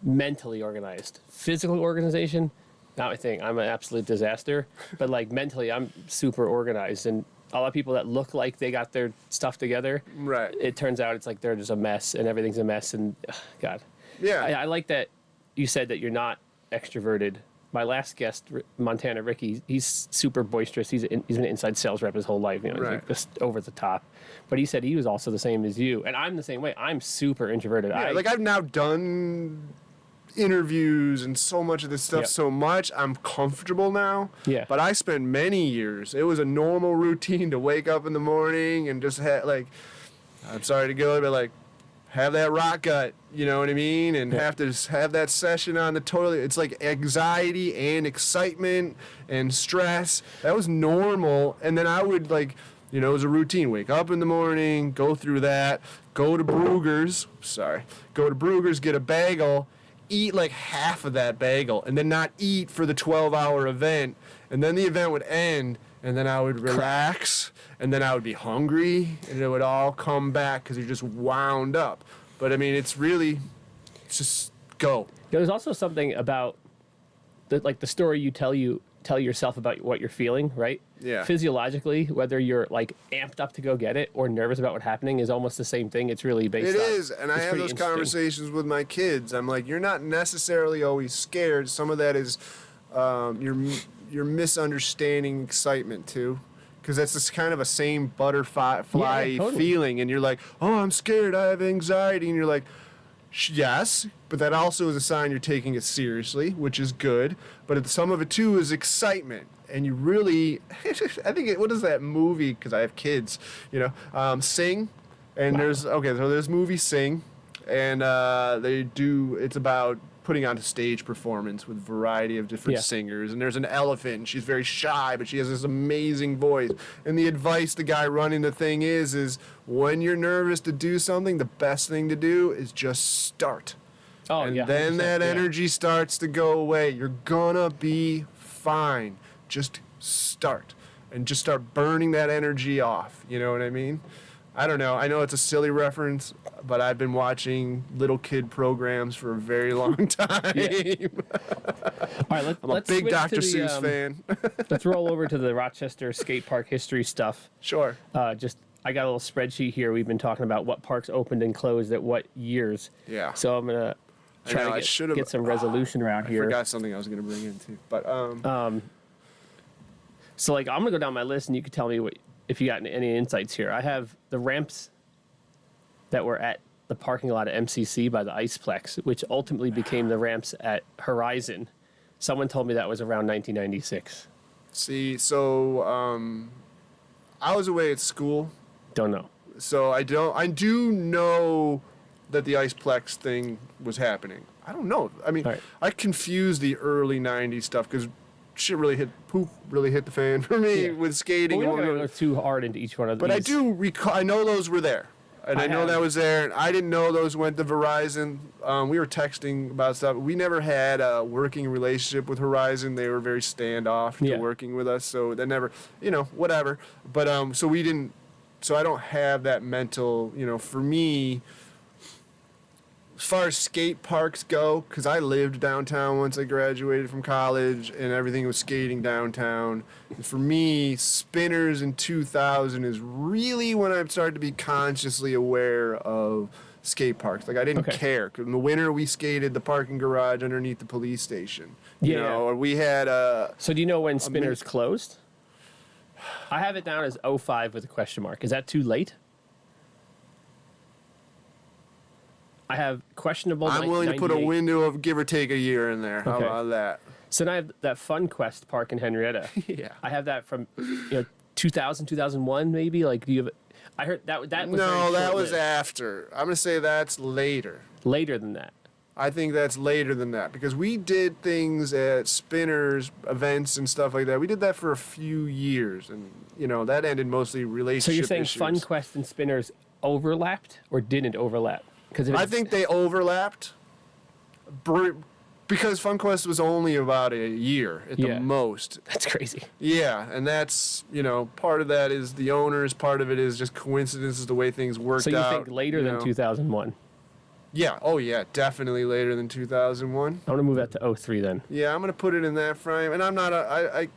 mentally organized. Physical organization, not my thing. I'm an absolute disaster. But like mentally, I'm super organized. And a lot of people that look like they got their stuff together, right? It turns out it's like they're just a mess, and everything's a mess. And God, I like that you said that you're not extroverted. My last guest, Montana Ricky, he's super boisterous. He's an inside sales rep his whole life. You know, he's like just over the top. But he said he was also the same as you, and I'm the same way. I'm super introverted. Yeah, like I've now done interviews and so much of this stuff so much, I'm comfortable now. Yeah. But I spent many years. It was a normal routine to wake up in the morning and just I'm sorry to go, but like have that rock gut, you know what I mean? And have to just have that session on the toilet. It's like anxiety and excitement and stress. That was normal. And then I would it was a routine. Wake up in the morning, go through that, go to Brugger's, get a bagel, eat like half of that bagel, and then not eat for the 12-hour event. And then the event would end, and then I would relax, and then I would be hungry, and it would all come back because you're just wound up. But I mean, it's just go. There's also something about the story you tell yourself about what you're feeling, right? Yeah. Physiologically, whether you're like amped up to go get it or nervous about what's happening is almost the same thing. It's really based on. It is, and I have those conversations with my kids. I'm like, you're not necessarily always scared. Some of that is you're misunderstanding excitement too. Because that's this kind of a same butterfly totally. feeling, and you're like, oh, I'm scared, I have anxiety, and you're like, yes, but that also is a sign you're taking it seriously, which is good. But some of it too is excitement, and you really, I think what is that movie? Because I have kids, Sing, and there's movie Sing, and it's about putting on a stage performance with a variety of different singers. And there's an elephant, and she's very shy, but she has this amazing voice. And the advice the guy running the thing is when you're nervous to do something, the best thing to do is just start. Oh, and yeah. then that energy starts to go away. You're gonna be fine. Just start. And just start burning that energy off. You know what I mean? I don't know. I know it's a silly reference, but I've been watching little kid programs for a very long time. Yeah. All right, I'm a big Dr. Seuss fan. Let's roll over to the Rochester skate park history stuff. Sure. I got a little spreadsheet here. We've been talking about what parks opened and closed at what years. Yeah. So I'm gonna try to get some resolution around here. I forgot something I was gonna bring in too, but So like I'm gonna go down my list, and you can tell me if you got any insights here. I have the ramps that were at the parking lot at MCC by the Iceplex, which ultimately became the ramps at Horizon. Someone told me that was around 1996. See, so I was away at school. Don't know. So I do know that the Iceplex thing was happening. I don't know. I mean, right. I confused the early 90s stuff because shit really hit the fan for me with skating. Well, we don't go too hard into each one of these. But I do recall, I know those were there. And I know that was there. And I didn't know those went to Verizon. We were texting about stuff. We never had a working relationship with Horizon. They were very standoff to working with us. So they never, whatever. But so we didn't, so I don't have that mental, for me, as far as skate parks go, because I lived downtown once I graduated from college, and everything was skating downtown. And for me, Spinners in 2000 is really when I started to be consciously aware of skate parks. Like, I didn't care. 'Cause in the winter, we skated the parking garage underneath the police station. Or we had So do you know when Spinners closed? I have it down as 05 with a question mark. Is that too late? I have questionable. I'm willing to put a window of give or take a year in there. How about that? So then I have that Fun Quest Park in Henrietta. Yeah. I have that from 2000, 2001 maybe. Like, do you have? I heard that was no, that was after. I'm gonna say that's later. Later than that. I think that's later than that because we did things at Spinners events and stuff like that. We did that for a few years, and that ended mostly relationship. So you're saying issues. Fun Quest and Spinners overlapped or didn't overlap? I think they overlapped because FunQuest was only about a year at the most. That's crazy. Yeah, and that's, part of that is the owners, part of it is just coincidences, the way things worked out. So you think later than 2001? Yeah, oh yeah, definitely later than 2001. I'm going to move that to 03 then. Yeah, I'm going to put it in that frame. And I'm not it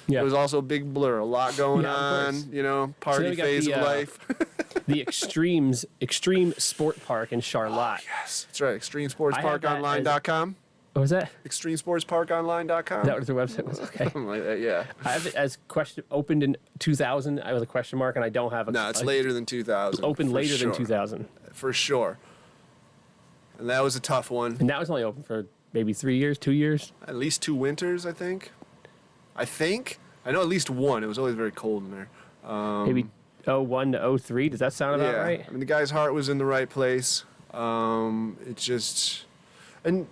was also a big blur, a lot going on, party phase of life. The Extreme Sport Park in Charlotte. Yes, that's right. ExtremeSportsParkOnline.com. What was that? ExtremeSportsParkOnline.com. That was their website. Was Something like that, yeah. I have it as opened in 2000 with a question mark, and I don't have a. No, it's later than 2000. Opened later than 2000. For sure. And that was a tough one. And that was only open for maybe 3 years, 2 years? At least 2 winters, I think. I know at least one. It was always very cold in there. Maybe 01 to 03. Does that sound about right? I mean, the guy's heart was in the right place. It's just... And,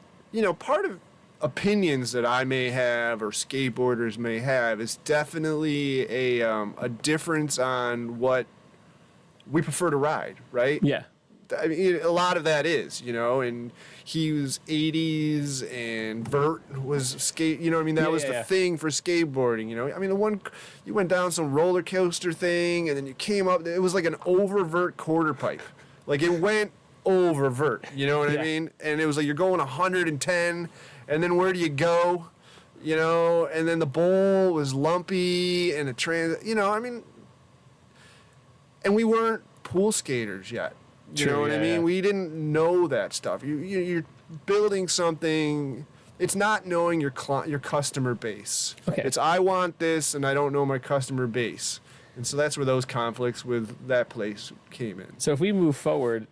part of opinions that I may have or skateboarders may have is definitely a difference on what we prefer to ride, right? Yeah. I mean, a lot of that is, and he was 80s and vert was skate, that was the thing for skateboarding, I mean, the one, you went down some roller coaster thing and then you came up, it was like an over vert quarter pipe. Like it went over vert, you know what I mean? And it was like you're going 110 and then where do you go? And then the bowl was lumpy and and we weren't pool skaters yet. You know what I mean? We didn't know that stuff. You're building something. It's not knowing your customer base. Okay. It's I want this, and I don't know my customer base. And so that's where those conflicts with that place came in. So if we move forward,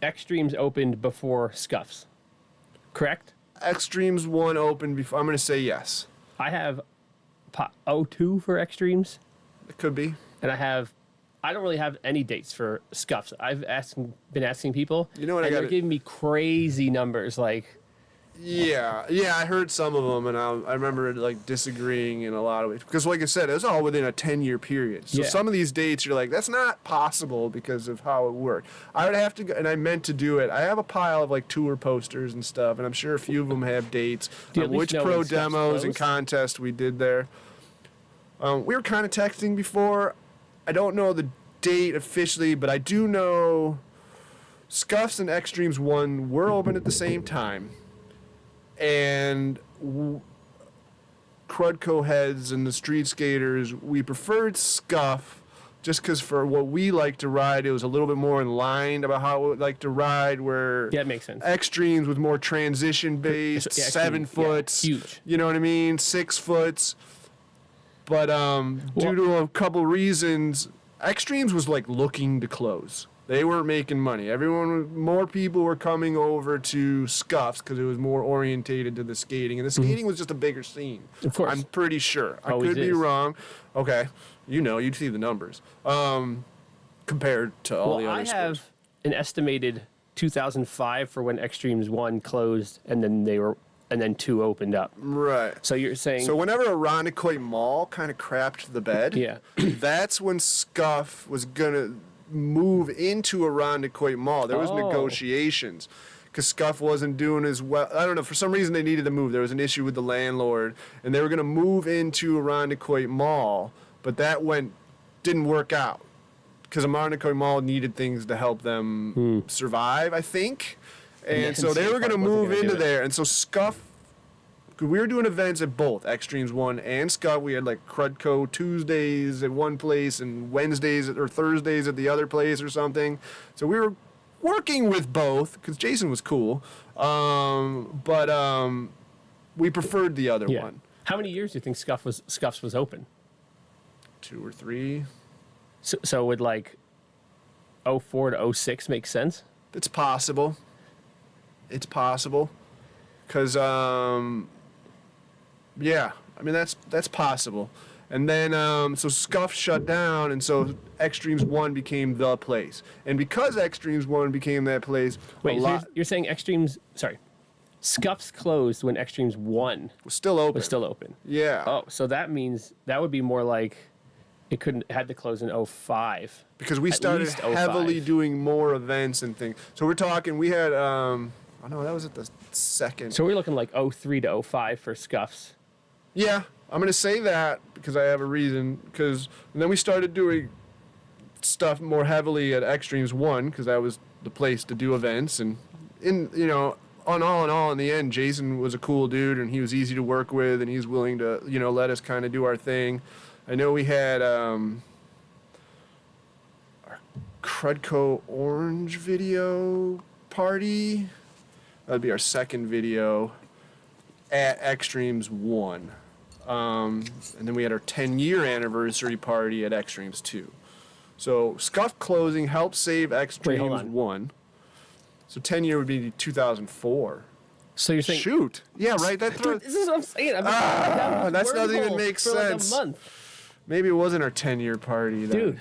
Extremes opened before Scuffs, correct? Extremes 1 opened before. I'm going to say yes. I have 02 for Extremes. It could be. And I don't really have any dates for Scuffs. I've been asking people. You know what and they're giving me crazy numbers. Like Yeah, I heard some of them, and I remember like disagreeing in a lot of ways because, like I said, it was all within a 10-year period. So Yeah. some of these dates, you're like, that's not possible because of how it worked. I would have to go, and I meant to do it. I have a pile of like tour posters and stuff, and I'm sure a few of them have dates Do you on at least which know pro when stuff's demos and closed? contests we did there. We were kind of texting before. I don't know the date officially, but I do know Scuffs and Extremes 1 were open at the same time. And Krudco heads and the street skaters, we preferred Scuff just because for what we like to ride, it was a little bit more in line about how we would like to ride, where Yeah, it makes sense. Extremes was more transition based, Yeah, 7 Extremes, yeah, foots, huge. you know what I mean, 6 foots. But due to a couple reasons, Extremes was like looking to close. They weren't making money. More people were coming over to Scuffs because it was more orientated to the skating, and the skating was just a bigger scene. Of course. I'm pretty sure. I Always could be is. wrong. Okay, you'd see the numbers compared to all the other I sports. have an estimated 2005 for when Extremes 1 closed, and then 2 opened up. Right. So you're saying So whenever Irondequoit Mall kind of crapped the bed, Yeah. that's when Scuff was gonna move into Irondequoit Mall. There was Oh. negotiations because Scuff wasn't doing as well. I don't know. For some reason, they needed to move. There was an issue with the landlord, and they were gonna move into Irondequoit Mall, but that didn't work out because Irondequoit Mall needed things to help them survive, I think. And so they were going to Skatepark wasn't move gonna do into it. there. And so Scuff, 'cause we were doing events at both Extremes 1 and Scuff. We had like Krudco Tuesdays at one place and Wednesdays or Thursdays at the other place or something. So we were working with both because Jason was cool. But we preferred the other Yeah. one. How many years do you think Scuffs was open? 2 or 3. So would like 04 to 06 make sense? It's possible. It's possible. Because, yeah, I mean, that's possible. And then, so Scuff shut down, and so Extremes 1 became the place. And because Extremes 1 became that place, Wait, a so lot you're saying Scuffs closed when Extremes 1 was still open. was still open. Yeah. Oh, so that means that would be more like it had to close in 05. Because we At started least 05. heavily doing more events and things. So we're talking, we had, oh no, that was at the second. So we're looking like 03 to 05 for Scuffs. Yeah, I'm gonna say that because I have a reason. Because then we started doing stuff more heavily at Extremes 1 because that was the place to do events. And in all, in the end, Jason was a cool dude and he was easy to work with and he was willing to let us kind of do our thing. I know we had our Krudco Orange video party. That'd be our second video at Extremes 1. And then we had our 10-year anniversary party at Extremes 2. So Scuff closing helped save Extremes on. 1. So 10-year would be 2004. So you're saying, Shoot. Yeah, right. That dude, this is what I'm saying. I've been that down doesn't even wormhole make for like sense. a month. Maybe it wasn't our 10-year party then. Dude,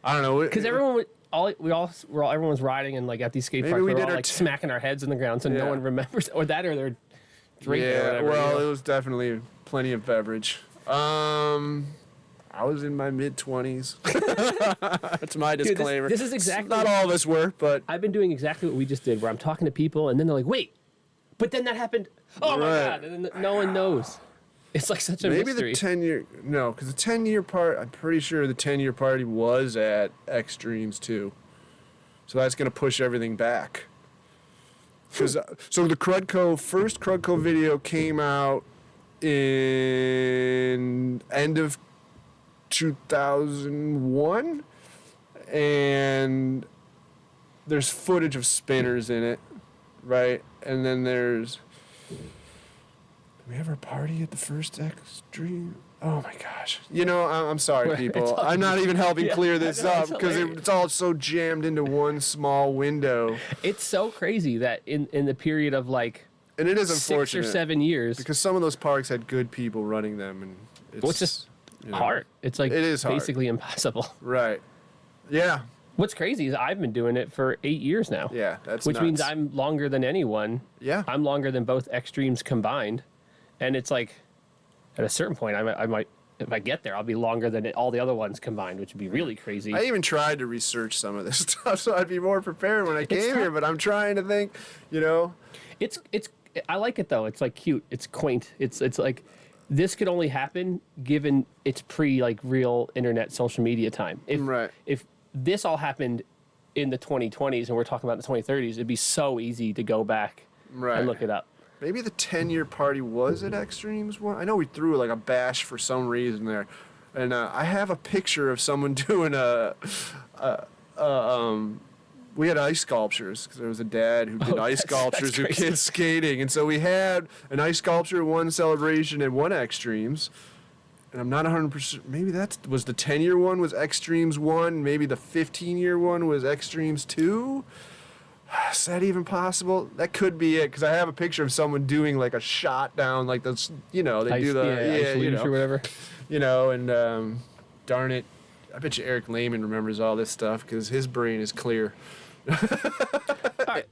I don't know. because everyone everyone was riding and like at these skate Maybe parks, we we were did all our like t- smacking our heads on the ground, so Yeah. no one remembers, or they're drinking or Yeah, whatever. well, you know? it was definitely plenty of beverage. I was in my mid-20s. That's my Dude, disclaimer. this is exactly- Not all of us were, but I've been doing exactly what we just did, where I'm talking to people, and then they're like, "Wait, but then that happened. Oh my Right. god!" And then no one knows. It's like such a maybe mystery. the 10-year... No, because the 10-year part, I'm pretty sure the 10-year party was at Extremes too. So that's going to push everything back. Because so the first Krudco video came out in end of 2001, and there's footage of spinners in it, right? And then there's... Did we have our party at the first Extreme? Oh my gosh. I'm sorry, people. I'm not even helping Yeah, clear this I know, up it's because hilarious. it's all so jammed into one small window. It's so crazy that in the period of like And it is 6 unfortunate. or 7 years, Because some of those parks had good people running them, and it's well, it's just you know, hard. It's like It is hard. basically impossible. Right. Yeah. What's crazy is I've been doing it for 8 years now. Yeah, that's which nuts. means I'm longer than anyone. Yeah. I'm longer than both extremes combined, and it's like, at a certain point, I might, if I get there, I'll be longer than all the other ones combined, which would be really crazy. I even tried to research some of this stuff so I'd be more prepared when I came here, but I'm trying to think, you know. It's I like it though. It's like cute. It's quaint. It's like this could only happen given it's pre like real internet social media time. If this all happened in the 2020s and we're talking about the 2030s, it'd be so easy to go back and look it up. Maybe the 10-year party was at Extremes one. I know we threw like a bash for some reason there, and I have a picture of someone doing we had ice sculptures because there was a dad who did ice sculptures of kids skating, and so we had an ice sculpture at one celebration at one Extremes. And I'm not 100%. Maybe that was the 10-year one was Extremes 1. Maybe the 15-year one was Extremes 2. Is that even possible? That could be it, because I have a picture of someone doing like a shot down, like this, you know, they do the, ice luge or whatever. You know, and darn it, I bet you Eric Lehman remembers all this stuff because his brain is clear. All right.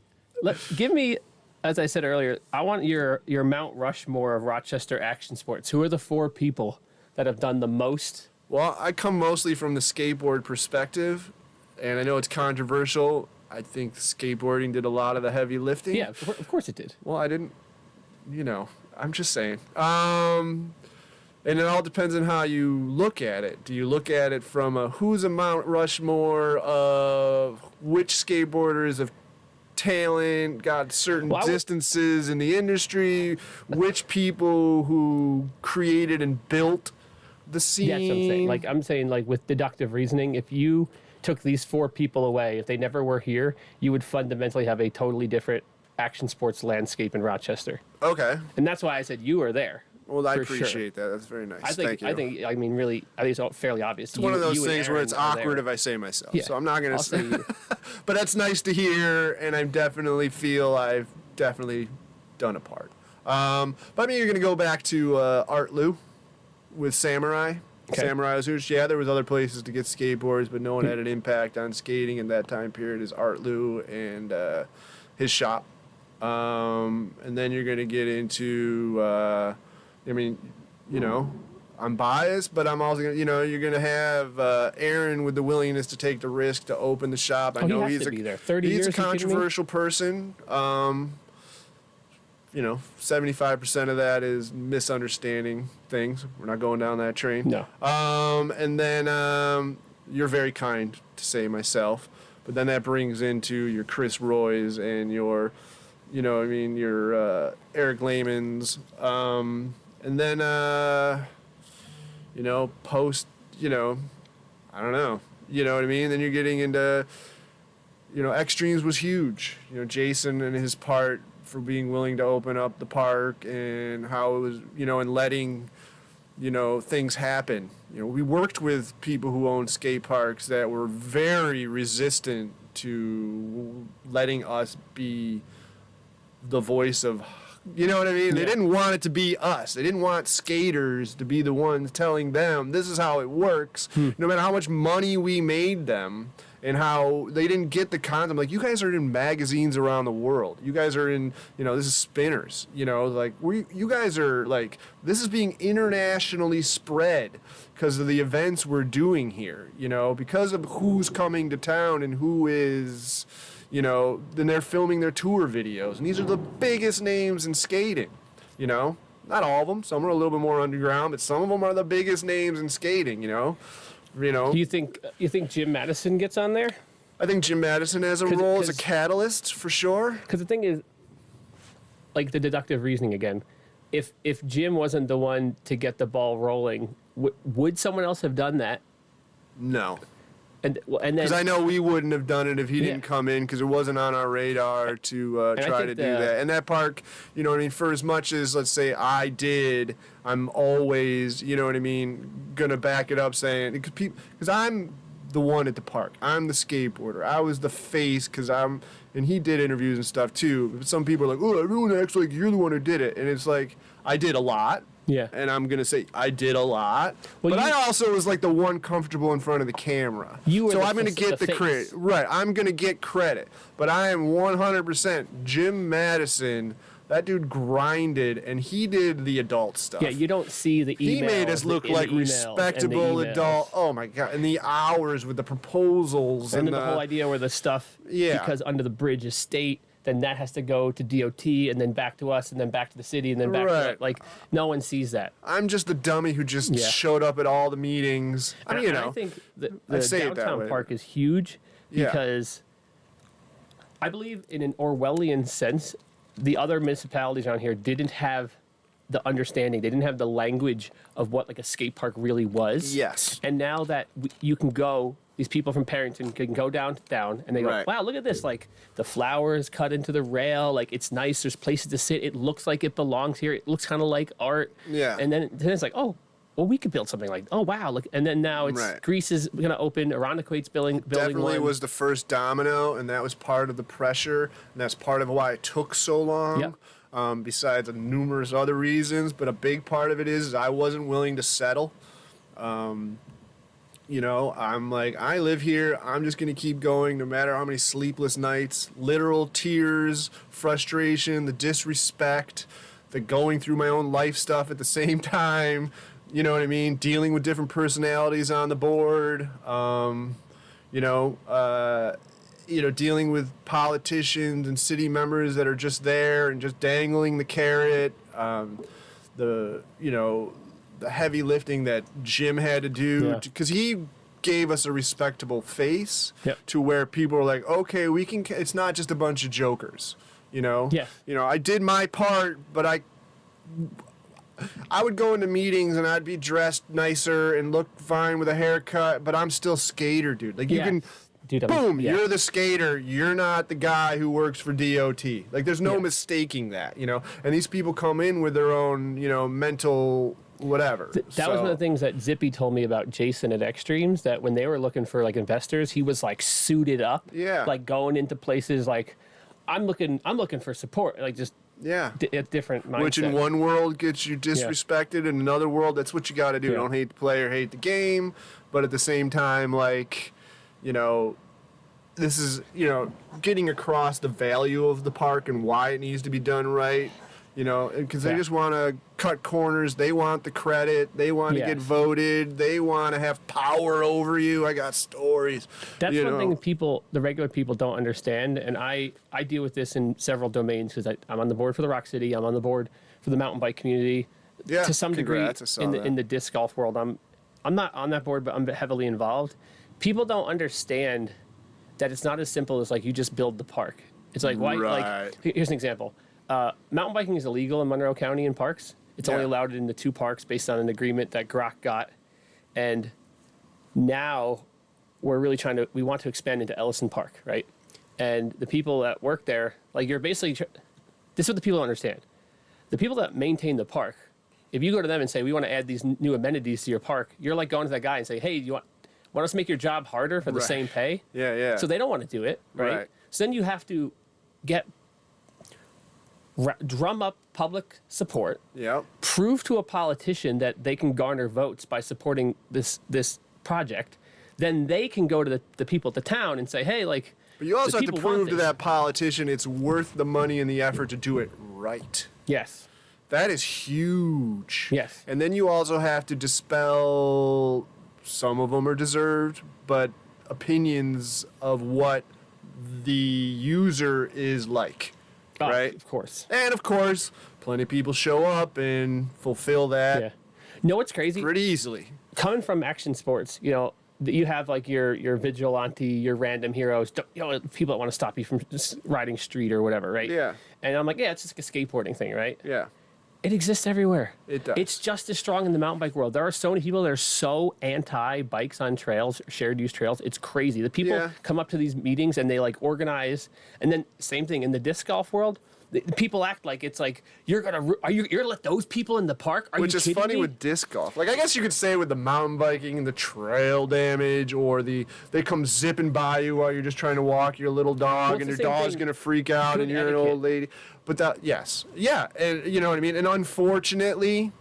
Give me, as I said earlier, I want your Mount Rushmore of Rochester action sports. Who are the 4 people that have done the most? Well, I come mostly from the skateboard perspective, and I know it's controversial. I think skateboarding did a lot of the heavy lifting. Yeah, of course it did. Well, I didn't, you know, I'm just saying. And it all depends on how you look at it. Do you look at it from who's a Mount Rushmore of which skateboarders have talent, got certain distances in the industry, which people who created and built the scene? That's what I'm saying. I'm saying with deductive reasoning, if you took these 4 people away, if they never were here, you would fundamentally have a totally different action sports landscape in Rochester. Okay. And that's why I said you were there. Well, I appreciate that. That's very nice. Thank you. I think it's fairly obvious. It's one of those things where it's awkward if I say myself. Yeah. So I'm not going to say you. But that's nice to hear, and I definitely feel I've definitely done a part. But I mean, you're going to go back to Art Lou with Samurai. Okay. Samurai was huge. Yeah, there was other places to get skateboards, but no one had an impact on skating in that time period as Art Lou and his shop. And then you're going to get into, I mean, you know, I'm biased, but I'm also going to, you know, you're going to have Aaron with the willingness to take the risk to open the shop. I know he's a controversial person. You know, 75% of that is misunderstanding things. We're not going down that train. No. And then you're very kind to say myself, but then that brings into your Chris Roys and your, you know, I mean, your Eric Lehmans, and then you know, you know, I don't know, you know what I mean. Then you're getting into, you know, Extremes was huge. You know, Jason and his part for being willing to open up the park and how it was, you know, and letting, you know, things happen. You know, we worked with people who owned skate parks that were very resistant to letting us be the voice of, you know what I mean? Yeah. They didn't want it to be us. They didn't want skaters to be the ones telling them this is how it works. No matter how much money we made them and how they didn't get the concept. Like, you guys are in magazines around the world. You guys are in, you know, this is Spinners. You know, like, you guys are, like, this is being internationally spread because of the events we're doing here, you know, because of who's coming to town and who is, you know, then they're filming their tour videos. And these are the biggest names in skating, you know. Not all of them. Some are a little bit more underground, but some of them are the biggest names in skating, you know. You know. Do you think Jim Madison gets on there? I think Jim Madison has a role as a catalyst for sure. Because the thing is, like the deductive reasoning again, if Jim wasn't the one to get the ball rolling, would someone else have done that? No. And then because I know we wouldn't have done it if he didn't come in, because it wasn't on our radar to try to do that. And that park, you know what I mean, for as much as, let's say, I did, I'm always, you know what I mean, going to back it up saying, because I'm the one at the park. I'm the skateboarder. I was the face and he did interviews and stuff too. But some people are like, oh, everyone acts like you're the one who did it. And it's like, I did a lot. Yeah. And I'm going to say I did a lot. Well, but I also was like the one comfortable in front of the camera. You were so the I'm going to get the face. credit. Right. I'm going to get credit. But I am 100% Jim Madison. That dude grinded, and he did the adult stuff. Yeah, you don't see the emails. He made us look like respectable adult. Oh my god! And the hours with the proposals and then the whole idea where the stuff, Yeah. because under the bridge is state, then that has to go to DOT and then back to us and then back to the city and then back Right. to like no one sees that. I'm just the dummy who just Yeah. showed up at all the meetings. I mean, And I think the say it that downtown way. park is huge Yeah. because I believe in an Orwellian sense, the other municipalities around here didn't have the understanding. They didn't have the language of what like a skate park really was. Yes. And now that you can go, these people from Parrington can go down and they go, Right. wow, look at this. Like the flowers cut into the rail. Like it's nice. There's places to sit. It looks like it belongs here. It looks kind of like art. Yeah. And then it's like, oh, well, we could build something like, oh, wow. Look. And then now it's Right. Greece is going to open. Irondequoit's building Definitely one. was the first domino, and that was part of the pressure, and that's part of why it took so long. Yep. Besides numerous other reasons, but a big part of it is I wasn't willing to settle. You know, I'm like, I live here. I'm just going to keep going no matter how many sleepless nights, literal tears, frustration, the disrespect, the going through my own life stuff at the same time. You know what I mean? Dealing with different personalities on the board. Dealing with politicians and city members that are just there and just dangling the carrot. The heavy lifting that Jim had to do Yeah. because he gave us a respectable face Yep. to where people are like, okay, we can. It's not just a bunch of jokers, you know. Yeah. You know, I did my part, but I would go into meetings and I'd be dressed nicer and look fine with a haircut, but I'm still skater, dude. Like you Yeah. can. Dude, Boom! yeah. You're the skater. You're not the guy who works for DOT. Like, there's no Yeah. mistaking that, you know. And these people come in with their own, you know, mental whatever. That was one of the things that Zippy told me about Jason at Extremes, that when they were looking for like investors, he was like suited up, Yeah. like going into places like, I'm looking for support, like just Yeah. a different mindset. Which in one world gets you disrespected, in another world, that's what you got to do. Yeah. Don't hate the player, hate the game. But at the same time, like, you know, this is, you know, getting across the value of the park and why it needs to be done right. You know, because they Yeah. just want to cut corners. They want the credit. They want to Yes. get voted. They want to have power over you. I got stories. That's you one know. thing the regular people don't understand, and I deal with this in several domains because I'm on the board for the Rock City, I'm on the board for the mountain bike community. Yeah, to some congrats, I degree, saw in that. the disc golf world, I'm not on that board, but I'm heavily involved. People don't understand that it's not as simple as like you just build the park. It's like why? Right. Like here's an example. Mountain biking is illegal in Monroe County in parks. It's only Yeah. allowed in the 2 parks based on an agreement that Grok got, and now we're really we want to expand into Ellison Park, right? And the people that work there, like you're basically, this is what the people don't understand. The people that maintain the park, if you go to them and say, we want to add these new amenities to your park, you're like going to that guy and say, hey, you want us to make your job harder for the Right. same pay? Yeah, yeah. So they don't want to do it, right? Right. So then you have to drum up public support, Yep. prove to a politician that they can garner votes by supporting this project, then they can go to the people at the town and say, hey, like, But you also the have to people want prove to this. that politician it's worth the money and the effort to do it right. Yes. That is huge. Yes. And then you also have to dispel, some of them are deserved, but opinions of what the user is like. Oh, right? Of course. And of course, plenty of people show up and fulfill that Yeah. Know what's crazy? pretty easily. Coming from action sports, you know, you have like your vigilante, your random heroes, you know, people that want to stop you from just riding street or whatever, right? Yeah. And I'm like, yeah, it's just like a skateboarding thing, right? Yeah. It exists everywhere. It does. It's just as strong in the mountain bike world. There are so many people that are so anti-bikes on trails, shared use trails. It's crazy. The people Yeah. come up to these meetings and they like organize. And then same thing in the disc golf world. The people act like it's like you're gonna let those people in the park? Are Which you is kidding funny me? with disc golf. Like, I guess you could say with the mountain biking and the trail damage, or they come zipping by you while you're just trying to walk your little dog, it's and the your same dog's thing. gonna freak out, Good and you're an etiquette. old lady. But that, yes, yeah, and you know what I mean. And unfortunately,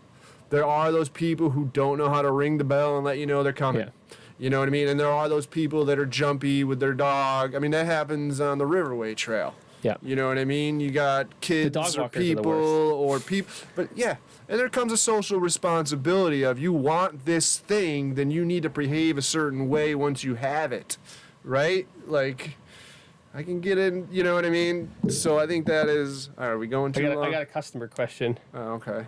There are those people who don't know how to ring the bell and let you know they're coming. Yeah. You know what I mean? And there are those people that are jumpy with their dog. I mean, that happens on the Riverway Trail. Yeah. You know what I mean? You got kids dog or walkers are the people or people. But yeah, and there comes a social responsibility of you want this thing, then you need to behave a certain way once you have it, right? Like, I can get in, you know what I mean? So I think that is, are we going too long? I got a customer question. Oh, okay.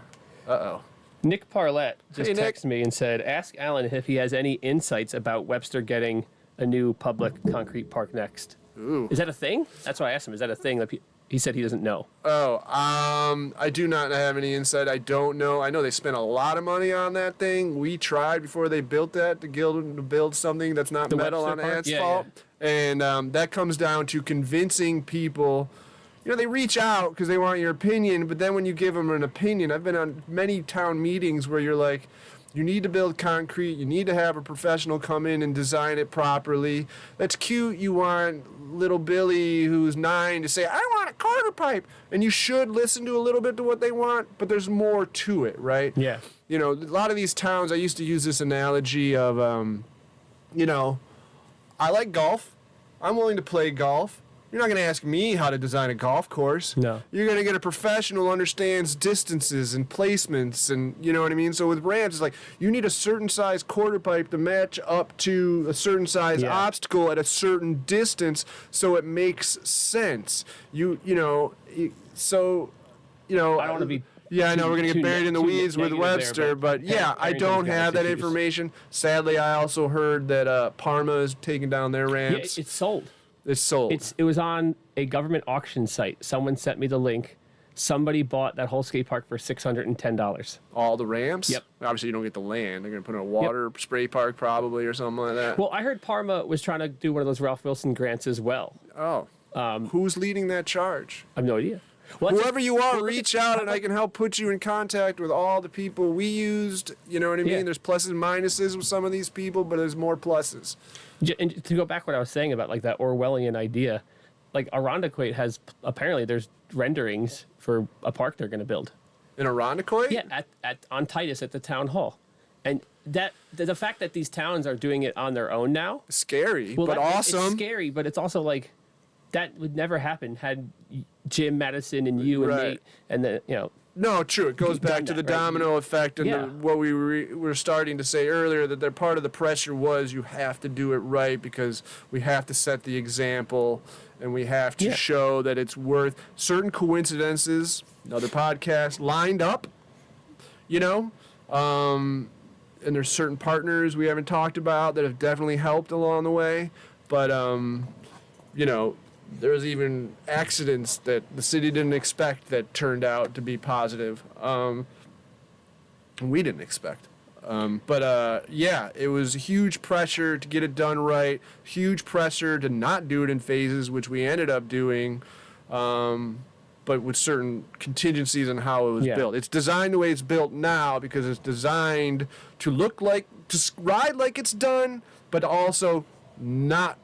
Uh-oh. Nick Parlett just Hey, Nick. texted me and said, ask Alan if he has any insights about Webster getting a new public concrete park next. Ooh. Is that a thing? That's why I asked him. Is that a thing? That he said he doesn't know. Oh, I do not have any insight. I don't know. I know they spent a lot of money on that thing. We tried before they built that to build something that's not The metal Webster on Park? Yeah, asphalt. And that comes down to convincing people. You know, they reach out because they want your opinion, but then when you give them an opinion, I've been on many town meetings where you're like, you need to build concrete, you need to have a professional come in and design it properly. That's cute. You want little Billy who's 9 to say, I want a quarter pipe. And you should listen to a little bit to what they want, but there's more to it, right? Yeah. You know, a lot of these towns, I used to use this analogy of, you know, I like golf. I'm willing to play golf. You're not going to ask me how to design a golf course. No. You're going to get a professional who understands distances and placements and, you know what I mean? So with ramps, it's like you need a certain size quarter pipe to match up to a certain size obstacle at a certain distance so it makes sense. So, you know. I don't want to be. Yeah, I know we're going to get buried in the weeds with negative Webster, there, but yeah, I don't have that information. Sadly, I also heard that Parma is taking down their Yeah, ramps. it's sold. It's sold. It was on a government auction site. Someone sent me the link. Somebody bought that whole skate park for $610. All the ramps? Yep. Obviously, you don't get the land. They're going to put in a water spray park probably or something like that. Well, I heard Parma was trying to do one of those Ralph Wilson grants as well. Oh. Who's leading that charge? I have no idea. Well, Whoever you are, reach out and I can help put you in contact with all the people we used. You know what I mean? Yeah. There's pluses and minuses with some of these people, but there's more pluses. And to go back what I was saying about like that Orwellian idea, like Irondequoit has apparently there's renderings for a park they're going to build. In Irondequoit? Yeah, on Titus at the town hall, and that the fact that these towns are doing it on their own now, Scary, well, but awesome. It's scary, but it's also like that would never happen had Jim, Madison, and you and Right. Nate, and the No, true. It goes back to the that, right? domino effect and Yeah. what we were starting to say earlier, that they're part of the pressure was you have to do it right because we have to set the example and we have to show that it's worth certain coincidences, another podcast, lined up, you know? And there's certain partners we haven't talked about that have definitely helped along the way. But, you know, there's even accidents that the city didn't expect that turned out to be positive. We didn't expect. Yeah, it was huge pressure to get it done right, huge pressure to not do it in phases, which we ended up doing, but with certain contingencies on how it was built. It's designed the way it's built now because it's designed to look like, to ride like it's done, but also not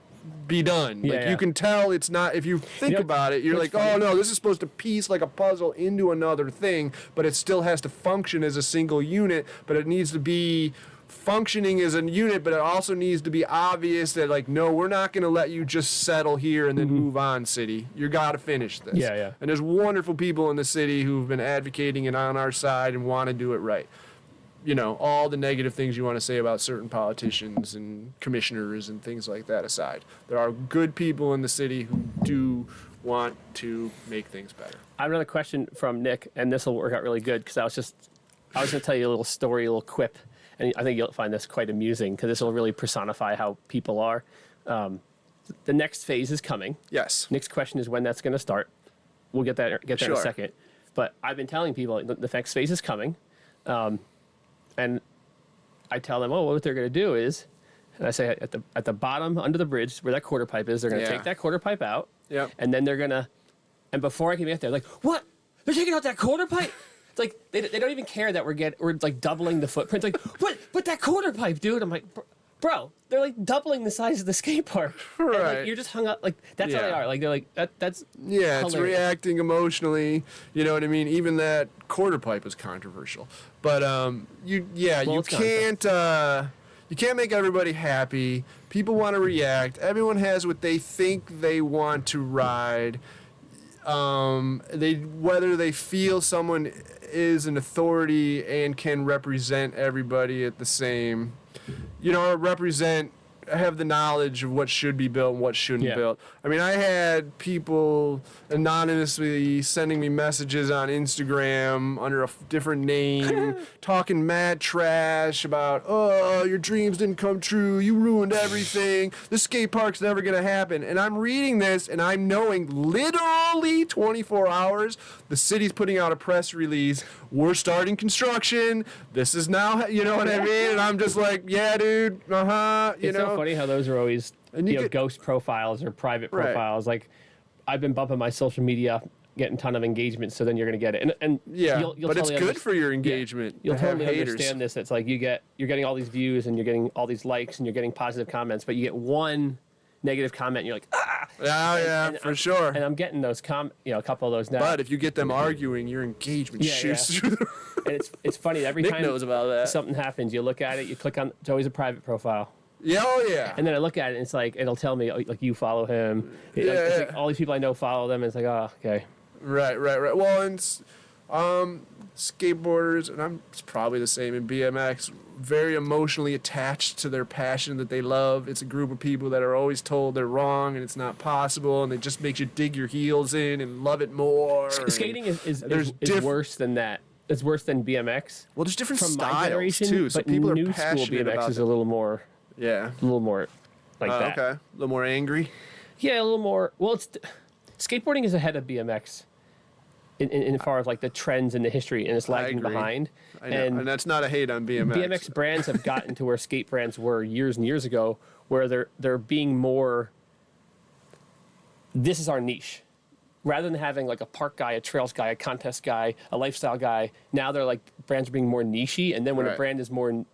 be done. You can tell it's not, if you think about it, you're like, funny. Oh no, this is supposed to piece like a puzzle into another thing, but it still has to function as a single unit, but it needs to be functioning as a unit, but it also needs to be obvious that like, no, we're not going to let you just settle here and then move on, city. You got to finish this. Yeah. And there's wonderful people in the city who've been advocating and on our side and want to do it right. You know, all the negative things you want to say about certain politicians and commissioners and things like that aside. There are good people in the city who do want to make things better. I have another question from Nick, and this will work out really good because I was going to tell you a little story, a little quip, and I think you'll find this quite amusing because this will really personify how people are. The next phase is coming. Yes. Nick's question is when that's going to start. We'll get there in a second. But I've been telling people the next phase is coming. And I tell them, what they're going to do is, and I say at the bottom under the bridge where that quarter pipe is, they're going to take that quarter pipe out. Yep. And then they're going to, and before I can get there, like, what? They're taking out that quarter pipe? It's like, they don't even care that we're like doubling the footprint. It's like, what? But that quarter pipe, dude. I'm like, bro, they're like doubling the size of the skate park. And, like, Right. you're just hung up. Like, that's how they Yeah. are. Like, they're like, that's Yeah, it's hilarious. reacting emotionally. You know what I mean? Even that quarter pipe was controversial. But you it's can't make everybody happy. People want to react. Everyone has what they think they want to ride. Whether they feel someone is an authority and can represent everybody at the same, have the knowledge of what should be built and what shouldn't be Yeah. built. I mean, I had people anonymously sending me messages on Instagram under a different name, talking mad trash about, oh, your dreams didn't come true, you ruined everything, the skate park's never gonna happen. And I'm reading this and I'm knowing literally 24 hours, the city's putting out a press release, we're starting construction, this is now, you know what I mean? And I'm just like, yeah, dude, It's so funny how those are always And you get- ghost profiles or private Right. profiles. Like, I've been bumping my social media, getting a ton of engagement, so then you're gonna get it. And Yeah, you'll but it's totally good for your engagement. You'll to have totally haters. understand this. It's like you're getting all these views and you're getting all these likes and you're getting positive comments, but you get one negative comment and you're like, ah. Oh, yeah, And for I'm- sure. And I'm getting those a couple of those now. But if you get them arguing, your engagement Yeah, shoots yeah. through the And it's funny every Nick time knows about that. something happens, you look at it, you click on. It's always a private profile. Yeah, oh yeah. And then I look at it, and it's like it'll tell me like you follow him. Yeah, It's like yeah. all these people I know follow them. And it's like, oh, okay. Right. Well, and skateboarders, and it's probably the same in BMX, very emotionally attached to their passion that they love. It's a group of people that are always told they're wrong and it's not possible, and it just makes you dig your heels in and love it more. Skating is there's worse than that. It's worse than BMX. Well, there's different From my styles generation, too, so but people are new school passionate BMX about is it. a little more Yeah. like that. Okay. A little more angry. Yeah, a little more. Well, skateboarding is ahead of BMX in far as like the trends and the history, and it's lagging agree. behind. I know. And that's not a hate on BMX. BMX brands have gotten to where skate brands were years and years ago, where they're being more. This is our niche, rather than having like a park guy, a trails guy, a contest guy, a lifestyle guy. Now they're like brands are being more nichey, and then when a Right. brand is more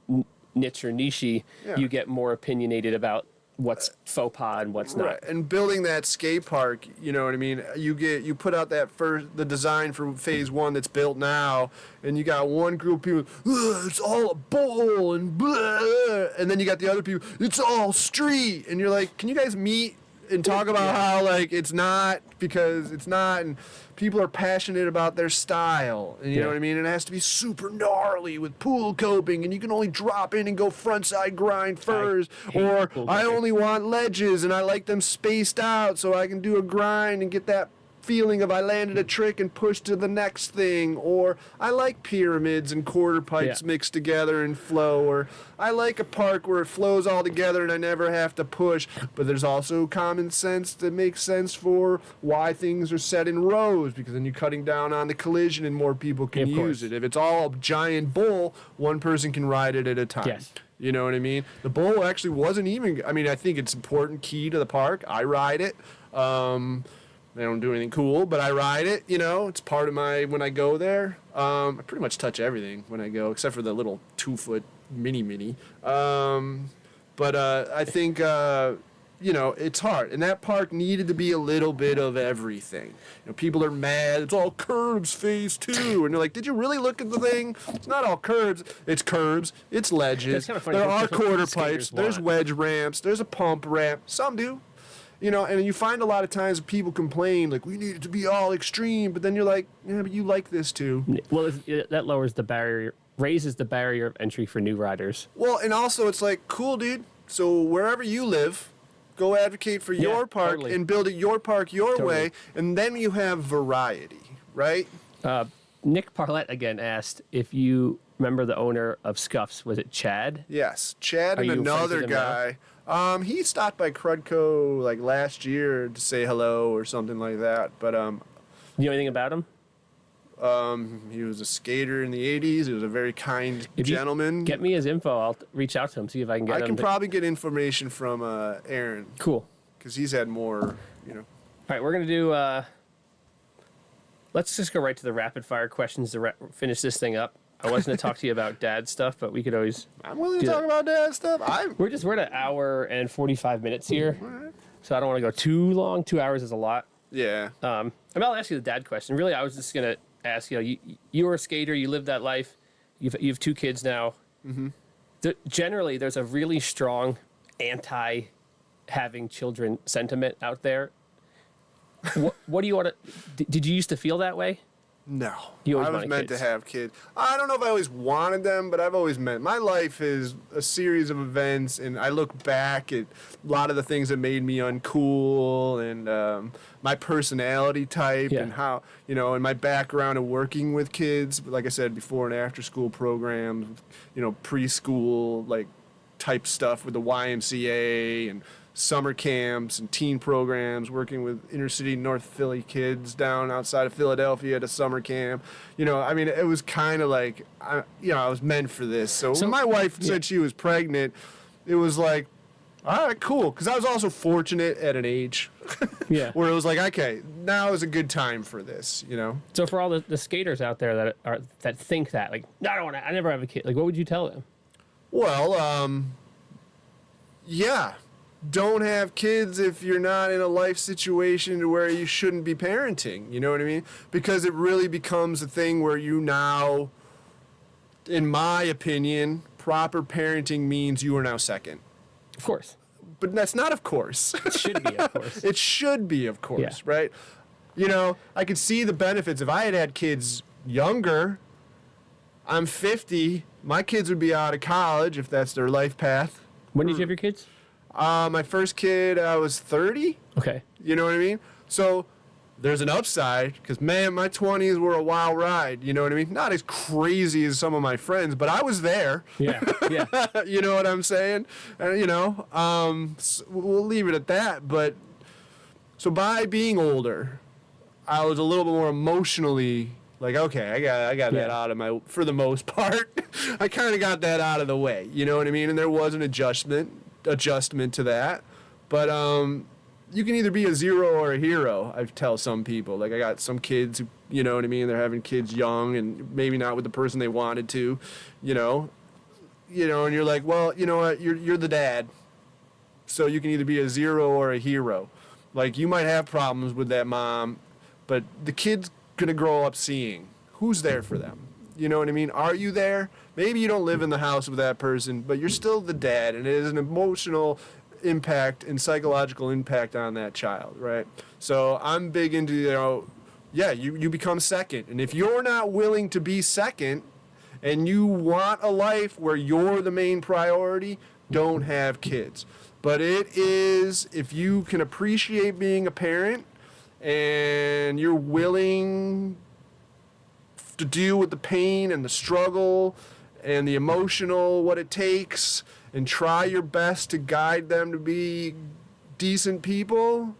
niche or nichey, Yeah. you get more opinionated about what's faux pas and what's not. Right, and building that skate park, you know what I mean? You put out the design for phase 1 that's built now, and you got one group of people, "Ugh, it's all a bowl and blah," and then you got the other people, it's all street, and you're like, can you guys meet and talk about how like it's not, because it's not, and people are passionate about their style, and you know Yeah. what I mean? And it has to be super gnarly with pool coping, and you can only drop in and go frontside grind first, hate or pool I coping. only want ledges and I like them spaced out so I can do a grind and get that feeling of I landed a trick and pushed to the next thing, or I like pyramids and quarter pipes Yeah. mixed together and flow, or I like a park where it flows all together and I never have to push. But there's also common sense that makes sense for why things are set in rows, because then you're cutting down on the collision and more people can Of use course. it. If it's all a giant bowl, one person can ride it at a time. Yes. You know what I mean? The bowl actually wasn't even, I mean, I think it's important key to the park. I ride it. I don't do anything cool, but I ride it, you know, it's part of when I go there. I pretty much touch everything when I go, except for the little 2-foot mini. But I think, it's hard. And that park needed to be a little bit of everything. You know, people are mad. It's all curbs phase 2. And they're like, did you really look at the thing? It's not all curbs. It's curbs. It's ledges. That's kinda funny, There because are that's what quarter skaters pipes. There's want. wedge ramps. There's a pump ramp. Some do. You know, and you find a lot of times people complain, like, we need it to be all extreme. But then you're like, yeah, but you like this too. Well, that lowers the barrier, raises the barrier of entry for new riders. Well, and also it's like, cool, dude. So wherever you live, go advocate for your park totally. and build it your park your Totally. way. And then you have variety, right? Nick Parlett again asked if you remember the owner of Scuffs. Was it Chad? Yes. Chad Are and you friends another with him now? guy. He stopped by Krudco like last year to say hello or something like that. But You know anything about him? he was a skater in the 80s. He was a very kind If you gentleman. Get me his info. I'll reach out to him, see if I can get I him. can to- probably get information from Aaron, Cool. because he's had more, you know. All right, we're going to do. Let's just go right to the rapid fire questions to finish this thing up. I wasn't going to talk to you about dad stuff, but we could always. I'm willing to do talk that. about dad stuff. We're at an hour and 45 minutes here, so I don't want to go too long. 2 hours is a lot. Yeah. I'll ask you the dad question. Really, I was just going to ask you were a skater, you lived that life, you have 2 kids now. Mm-hmm. Generally, there's a really strong anti having children sentiment out there. What do you want to? Did you used to feel that way? No. You always I was wanted meant kids. to have kids. I don't know if I always wanted them, but I've always meant. My life is a series of events, and I look back at a lot of the things that made me uncool and my personality type and how, and my background of working with kids, like I said, before and after school programs, preschool, like type stuff with the YMCA and summer camps and teen programs, working with inner city North Philly kids down outside of Philadelphia at a summer camp. It was kind of like, I was meant for this. So when my wife said she was pregnant, it was like, all right, cool. Because I was also fortunate at an age where it was like, okay, now is a good time for this, So for all the skaters out there that think that, like, no, I never have a kid. Like, what would you tell them? Well, don't have kids if you're not in a life situation to where you shouldn't be parenting. You know what I mean? Because it really becomes a thing where you now, in my opinion, proper parenting means you are now second. Of course. But that's not of course. It should be, of course. It should be, of course, right? I could see the benefits. If I had kids younger, I'm 50, my kids would be out of college if that's their life path. When did you have your kids? My first kid, I was 30. Okay. You know what I mean? So there's an upside because, man, my 20s were a wild ride. You know what I mean? Not as crazy as some of my friends, but I was there. Yeah. You know what I'm saying? So we'll leave it at that. But so by being older, I was a little bit more emotionally like, okay, I got that out of for the most part. I kind of got that out of the way. You know what I mean? And there was an adjustment to that, but you can either be a zero or a hero. I tell some people, like, I got some kids who, you know what I mean, they're having kids young and maybe not with the person they wanted to, and you're like, well, you know what, you're the dad, so you can either be a zero or a hero. Like, you might have problems with that mom, but the kid's gonna grow up seeing who's there for them. You know what I mean? Are you there? Maybe you don't live in the house with that person, but you're still the dad, and it is an emotional impact and psychological impact on that child, right? So I'm big into, you become second. And if you're not willing to be second and you want a life where you're the main priority, don't have kids. But it is, if you can appreciate being a parent and you're willing to deal with the pain and the struggle and the emotional, what it takes, and try your best to guide them to be decent people,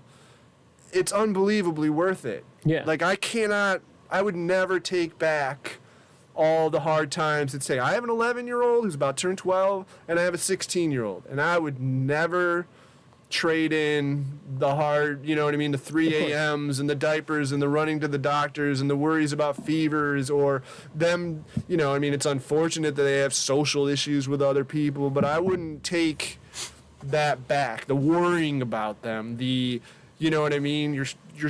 it's unbelievably worth it. Yeah. Like, I would never take back all the hard times that say, I have an 11-year-old who's about to turn 12, and I have a 16-year-old, and I would never trade in the hard, you know what I mean, the 3 a.m.s and the diapers and the running to the doctors and the worries about fevers or them, it's unfortunate that they have social issues with other people, but I wouldn't take that back. The worrying about them, you know what I mean, you're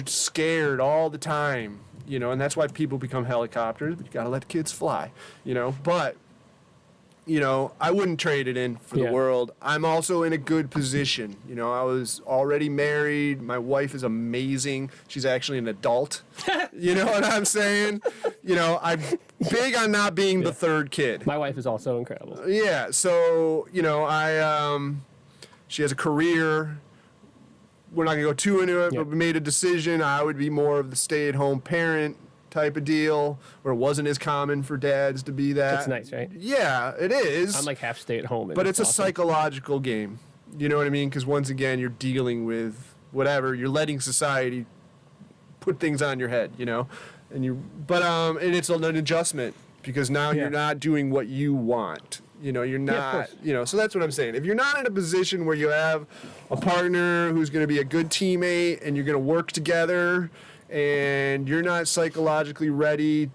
scared all the time, and that's why people become helicopters, but you got to let the kids fly, but I wouldn't trade it in for the world. I'm also in a good position. I was already married. My wife is amazing. She's actually an adult. You know what I'm saying? I'm big on not being the third kid. My wife is also incredible. Yeah. So, she has a career. We're not going to go too into it, but we made a decision. I would be more of the stay-at-home parent type of deal, where it wasn't as common for dads to be that. That's nice, right? Yeah, it is. I'm like half stay at home. But it's a psychological game. You know what I mean? Because once again, you're dealing with whatever. You're letting society put things on your head, and and it's an adjustment because now you're not doing what you want. You're not, so that's what I'm saying. If you're not in a position where you have a partner who's going to be a good teammate and you're going to work together, and you're not psychologically ready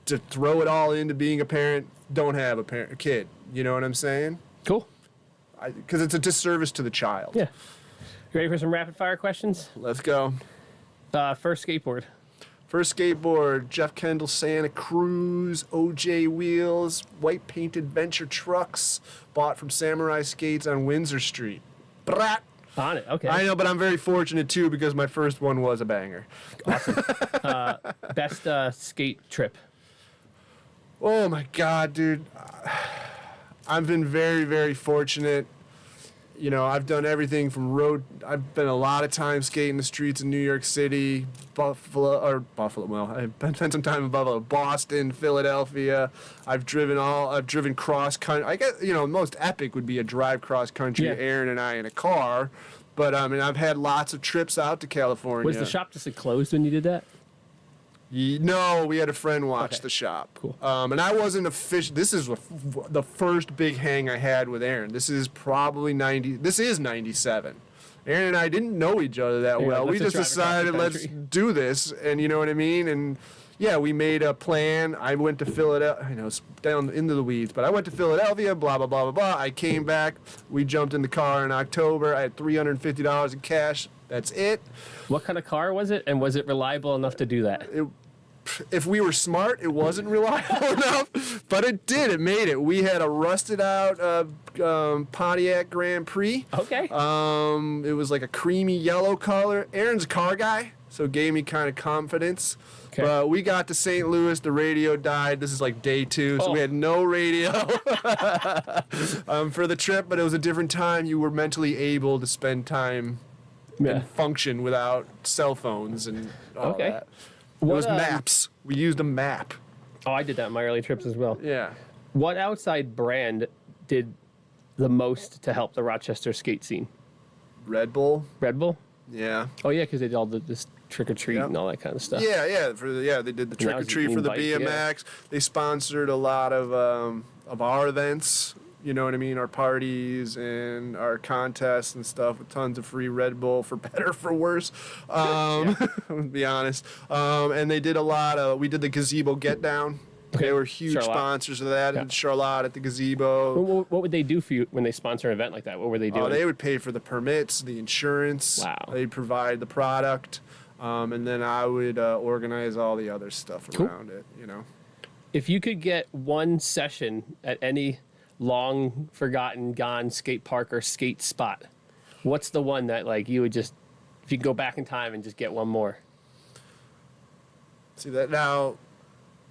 to throw it all into being a parent, don't have a kid. You know what I'm saying? Cool. Because it's a disservice to the child. Yeah. You ready for some rapid fire questions? Let's go. First skateboard. First skateboard, Jeff Kendall Santa Cruz, OJ wheels, white painted Venture trucks, bought from Samurai Skates on Windsor Street. Brat. On it. Okay. I know, but I'm very fortunate too because my first one was a banger. Awesome. Best skate trip. Oh my God, dude. I've been very, very fortunate. You know, I've done everything from I've been a lot of time skating the streets in New York City, Buffalo. Well, I've spent some time in Buffalo, Boston, Philadelphia. I've driven cross country. I guess, you know, most epic would be a drive cross country, Yeah. Aaron and I in a car. But I mean, I've had lots of trips out to California. Was the shop just closed when you did that? No, we had a friend watch Okay. the shop. Cool. And I wasn't official. This is the first big hang I had with Aaron. This is probably 97. Aaron and I didn't know each other that Yeah, well. We let's just just drive across decided, the let's country. do this. And you know what I mean? And yeah, we made a plan. I went to Philadelphia. I know it's down into the weeds, but I went to Philadelphia, blah, blah, blah, blah, blah. I came back. We jumped in the car in October. I had $350 in cash. That's it. What kind of car was it, and was it reliable enough to do that? If we were smart, it wasn't reliable enough, but it did. It made it. We had a rusted out Pontiac Grand Prix. Okay. It was like a creamy yellow color. Aaron's a car guy, so it gave me kind of confidence. Okay. But we got to St. Louis. The radio died. This is like day 2, so we Oh. had no radio for the trip. But it was a different time. You were mentally able to spend time Yeah. and function without cell phones and all Okay. that. It was What, maps. We used a map. Oh, I did that in my early trips as well. Yeah. What outside brand did the most to help the Rochester skate scene? Red Bull. Red Bull? Yeah. Oh yeah, because they did all this trick or treat Yep. and all that kind of stuff. Yeah, yeah. They did the trick or was treat for the e-bike, yeah. BMX. They sponsored a lot of our events. You know what I mean? Our parties and our contests and stuff with tons of free Red Bull for better, for worse. To be honest. And they did a lot of. We did the gazebo get down. Okay. They were huge Charlotte. sponsors of that. Yeah. And Charlotte at the gazebo. What would they do for you when they sponsor an event like that? What were they doing? Oh, they would pay for the permits, the insurance. Wow. They'd provide the product, and then I would organize all the other stuff Cool. around it. You know. If you could get one session at any long forgotten, gone skate park or skate spot, what's the one that like you would just, if you could go back in time and just get one more? See that now.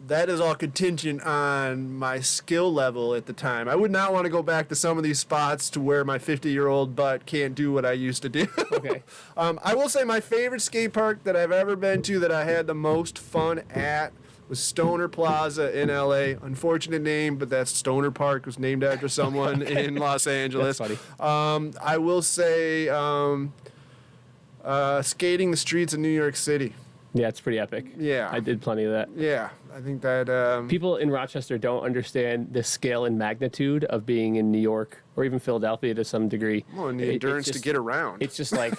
That is all contingent on my skill level at the time. I would not want to go back to some of these spots to where my 50-year-old butt can't do what I used to do. Okay. I will say my favorite skate park that I've ever been to that I had the most fun at was Stoner Plaza in LA. Unfortunate name, but that Stoner Park was named after someone in Los Angeles. That's funny. I will say skating the streets of New York City. Yeah, it's pretty epic. Yeah. I did plenty of that. Yeah, I think that People in Rochester don't understand the scale and magnitude of being in New York or even Philadelphia to some degree. well, and the It's endurance to just- get around. It's just like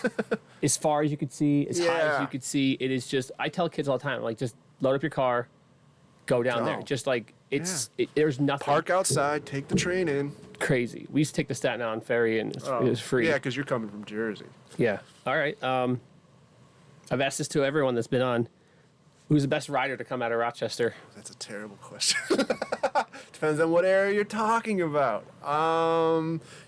as far as you could see, as high as Yeah. you could see. It is just. I tell kids all the time, like, just load up your car, go down there. Go. Just like there's nothing Park outside, take the train in. crazy. We used to take the Staten Island ferry and it was free. Yeah, because you're coming from Jersey. Yeah. All right. I've asked this to everyone that's been on. Who's the best rider to come out of Rochester? That's a terrible question. Depends on what area you're talking about.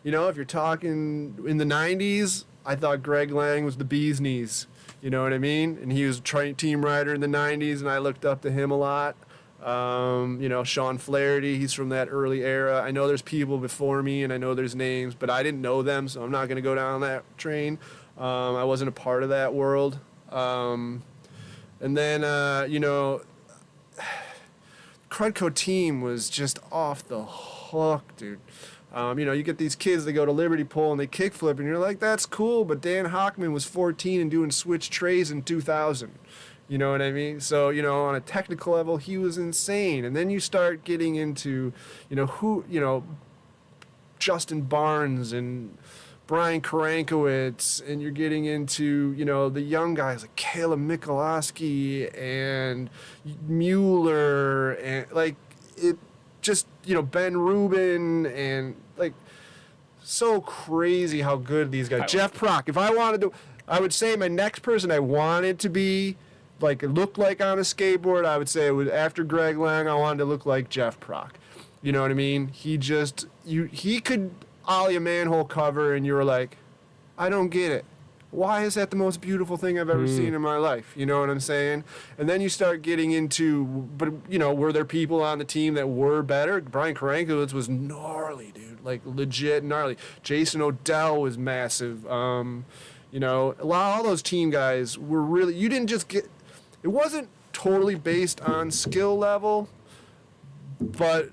You know, if you're talking in the 90s, I thought Greg Lang was the bee's knees. You know what I mean? And he was a team rider in the 90s, and I looked up to him a lot. You know, Sean Flaherty, he's from that early era. I know there's people before me, and I know there's names, but I didn't know them, so I'm not going to go down that train. I wasn't a part of that world. And then, you know, Krudco team was just off the hook, dude. You know, you get these kids, they go to Liberty Pole and they kickflip, and you're like, that's cool, but Dan Hockman was 14 and doing switch trays in 2000. You know what I mean? So, you know, on a technical level, he was insane. And then you start getting into, you know, Justin Barnes and Brian Karankowitz, and you're getting into, you know, the young guys like Caleb Michalowski and Mueller, and like it just, you know, Ben Rubin, and like so crazy how good these guys. Jeff Prock. If I wanted to, I would say my next person I wanted to be like look like on a skateboard, I would say it was after Greg Lang, I wanted to look like Jeff Prock. You know what I mean? He could ollie a manhole cover, and you were like, I don't get it. Why is that the most beautiful thing I've ever seen in my life? You know what I'm saying? And then you start getting into, but you know, were there people on the team that were better? Brian Karankowitz was gnarly, dude, like legit gnarly. Jason Odell was massive. You know, all those team guys were really. You didn't just get. It wasn't totally based on skill level, but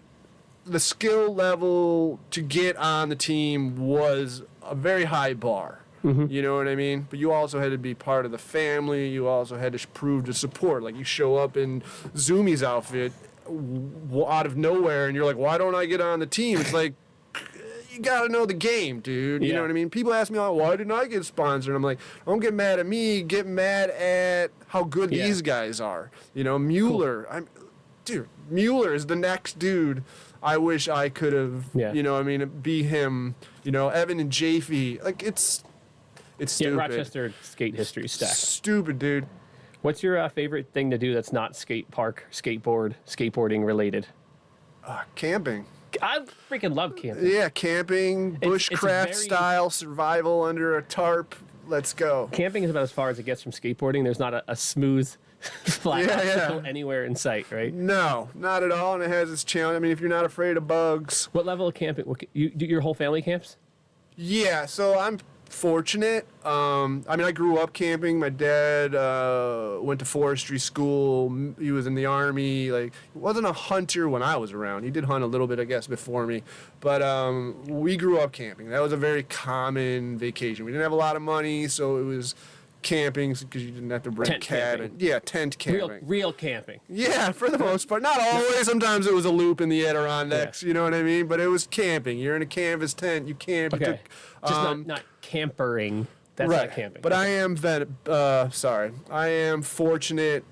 the skill level to get on the team was a very high bar. You know what I mean? But you also had to be part of the family. You also had to prove to support. Like, you show up in Zumi's outfit out of nowhere, and you're like, why don't I get on the team? It's like, you got to know the game, dude. You know what I mean? People ask me, like, why didn't I get sponsored? And I'm like, don't get mad at me. Get mad at how good these guys are. You know, Mueller. Dude, Mueller is the next dude I wish I could have, you know, I mean, be him. You know, Evan and Jaffe. Like, it's stupid. Rochester skate history stack. Stupid, dude. What's your favorite thing to do that's not skate park, skateboarding related? Camping. I freaking love camping. Yeah, camping, bushcraft style, survival under a tarp. Let's go. Camping is about as far as it gets from skateboarding. There's not a smooth, flat obstacle anywhere in sight, right? No, not at all. And it has its challenge. I mean, if you're not afraid of bugs. What level of camping? You do your whole family camps? Yeah, so I'm fortunate. I mean, I grew up camping. My dad went to forestry school. He was in the Army. Like, he wasn't a hunter when I was around. He did hunt a little bit, I guess, before me. But we grew up camping. That was a very common vacation. We didn't have a lot of money, so it was camping because you didn't have to bring a cabin. Camping. Yeah, tent camping. Real camping. Yeah, for the most part. Not always. Sometimes it was a loop in the Adirondacks. Yeah. You know what I mean? But it was camping. You're in a canvas tent. You camp. Okay. You took, just not campering. That's not camping. But I am I am fortunate.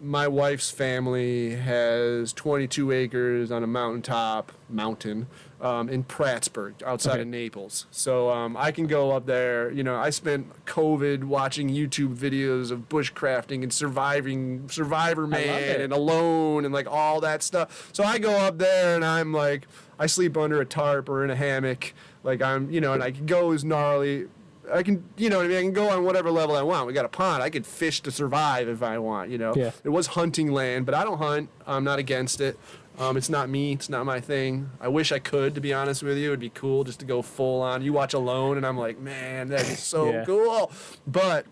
My wife's family has 22 acres on a mountain in Prattsburg, outside of Naples. So I can go up there. You know, I spent COVID watching YouTube videos of bushcrafting and Survivor Man and Alone and like all that stuff. So I go up there and I'm like, I sleep under a tarp or in a hammock. Like, I'm, you know, and I can go as gnarly. I can, you know what I mean? I can go on whatever level I want. We got a pond. I could fish to survive if I want, you know? Yeah. It was hunting land, but I don't hunt. I'm not against it. It's not me. It's not my thing. I wish I could, to be honest with you. It'd be cool just to go full on. You watch Alone, and I'm like, man, that is so cool. But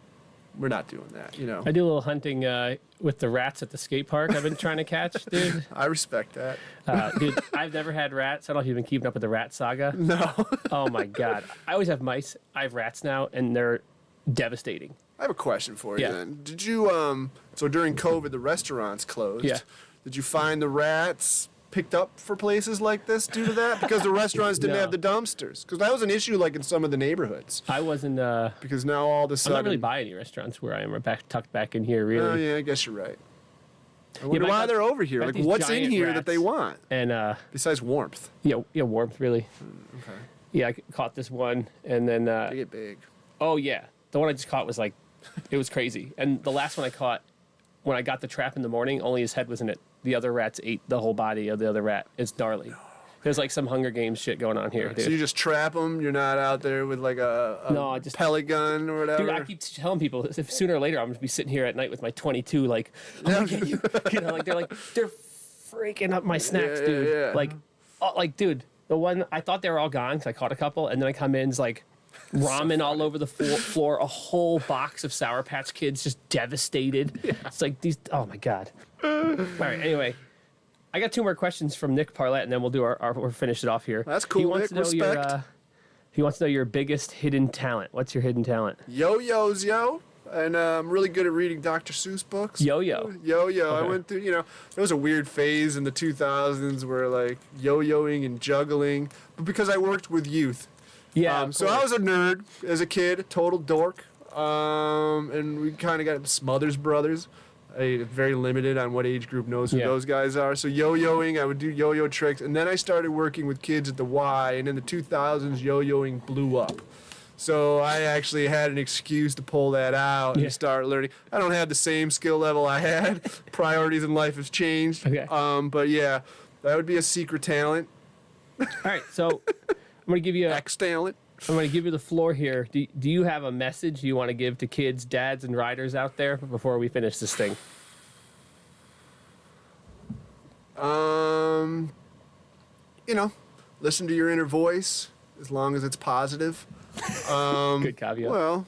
we're not doing that, you know? I do a little hunting with the rats at the skate park I've been trying to catch, dude. I respect that. Dude, I've never had rats. I don't know if you've been keeping up with the rat saga. No. Oh, my God. I always have mice. I have rats now, and they're devastating. I have a question for you then. Did you, so during COVID, the restaurants closed. Yeah. Did you find the rats picked up for places like this due to that? Because the restaurants didn't have the dumpsters. Because that was an issue like in some of the neighborhoods. I wasn't... because now all of a sudden... I'm not really by any restaurants where I am. We're tucked back in here, really. Oh, yeah, I guess you're right. I wonder why they're over here. Like, what's in here that they want? And besides warmth. Yeah, warmth, really. Okay. Yeah, I caught this one, and then... They get big. Oh, yeah. The one I just caught was like... It was crazy. And the last one I caught, when I got the trap in the morning, only his head was in it. The other rats ate the whole body of the other rat. It's gnarly. There's like some Hunger Games shit going on here, dude. So you just trap them? You're not out there with like a pellet gun or whatever? Dude, I keep telling people, if sooner or later I'm going to be sitting here at night with my 22, like, I'm going to get you. You know, like, they're freaking up my snacks, dude. Yeah. Like, dude, the one, I thought they were all gone because I caught a couple, and then I come in, it's like, ramen all over the floor, a whole box of Sour Patch Kids just devastated. Yeah. It's like these, oh my God. All right, anyway, I got two more questions from Nick Parlett, and then we'll do we'll finish it off here. That's cool, he wants Nick, to know respect. He wants to know your biggest hidden talent. What's your hidden talent? Yo-yos, yo. And I'm really good at reading Dr. Seuss books. Yo-yo. Yo-yo. Okay. I went through, there was a weird phase in the 2000s where like yo-yoing and juggling, but because I worked with youth, Yeah. Of So I course. was a nerd as a kid, total dork. And we kind of got Smothers Brothers. Very limited on what age group knows who Yeah. those guys are. So yo-yoing, I would do yo-yo tricks. And then I started working with kids at the Y. And in the 2000s, yo-yoing blew up. So I actually had an excuse to pull that out Yeah. and start learning. I don't have the same skill level I had. Priorities in life have changed. Okay. But yeah, that would be a secret talent. All right. So I'm gonna give you X talent. I'm gonna give you the floor here. Do you have a message you want to give to kids, dads, and riders out there before we finish this thing? Listen to your inner voice as long as it's positive. Good caveat. Well,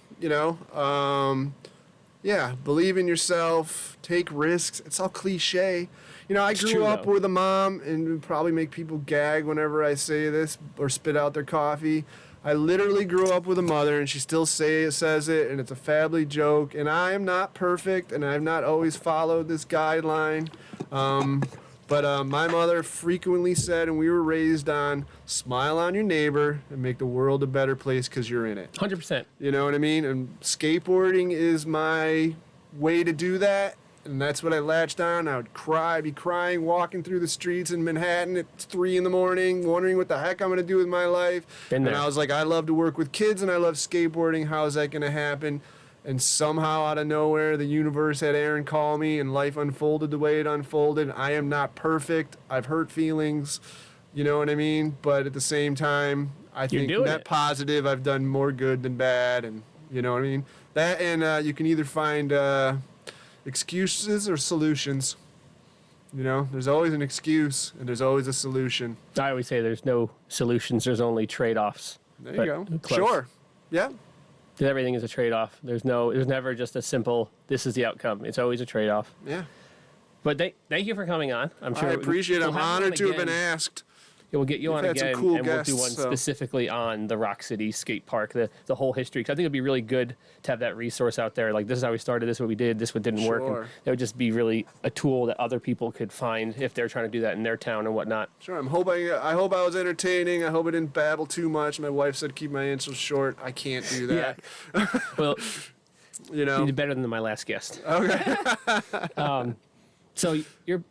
yeah, believe in yourself, take risks. It's all cliche. I grew true, up though. with a mom, and it would probably make people gag whenever I say this or spit out their coffee. I literally grew up with a mother, and she still says it, and it's a family joke. And I am not perfect, and I've not always followed this guideline. But my mother frequently said, and we were raised on, smile on your neighbor and make the world a better place because you're in it. 100%. You know what I mean? And skateboarding is my way to do that. And that's what I latched on. I would be crying, walking through the streets in Manhattan at 3 a.m, wondering what the heck I'm going to do with my life. Been there. And I was like, I love to work with kids and I love skateboarding. How is that going to happen? And somehow out of nowhere, the universe had Aaron call me and life unfolded the way it unfolded. I am not perfect. I've hurt feelings. You know what I mean? But at the same time, I think doing net it. positive, I've done more good than bad. And you know what I mean? That and you can either find excuses or solutions. There's always an excuse and there's always a solution. I always say there's no solutions. There's only trade-offs. There But you go. close. Sure. Yeah. Everything is a trade-off. There's never just a simple, this is the outcome. It's always a trade-off. Yeah. But thank you for coming on. I'm sure I appreciate it. we'll I'm have you on honored to have been again. asked. We'll get you We've on had some again, cool and we'll do guests, one so- specifically on the Rock City skate park, the whole history. 'Cause I think it'd be really good to have that resource out there. Like, this is how we started, this is what we did, this one didn't work. And Sure. that would just be really a tool that other people could find if they're trying to do that in their town and whatnot. Sure. I hope I was entertaining. I hope I didn't babble too much. My wife said keep my answers short. I can't do that. Well, You you know. did better than my last guest. Okay. So you're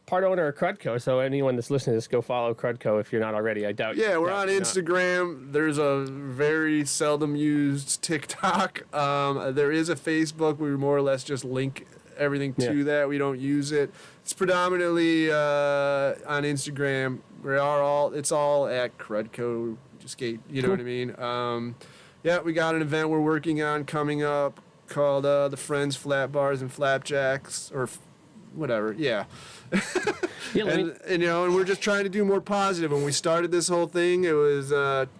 part owner of Krudco, so anyone that's listening to this, go follow Krudco if you're not already. I doubt. Yeah, we're doubt on you're not. Instagram. There's a very seldom used TikTok. There is a Facebook. We more or less just link everything to Yeah. that. We don't use it. It's predominantly on Instagram. It's all at Krudco Skate. You know Cool. what I mean? Yeah, we got an event we're working on coming up called the Friends Flat Bars and Flapjacks or whatever. Yeah. Yeah, let me- And we're just trying to do more positive. When we started this whole thing, it was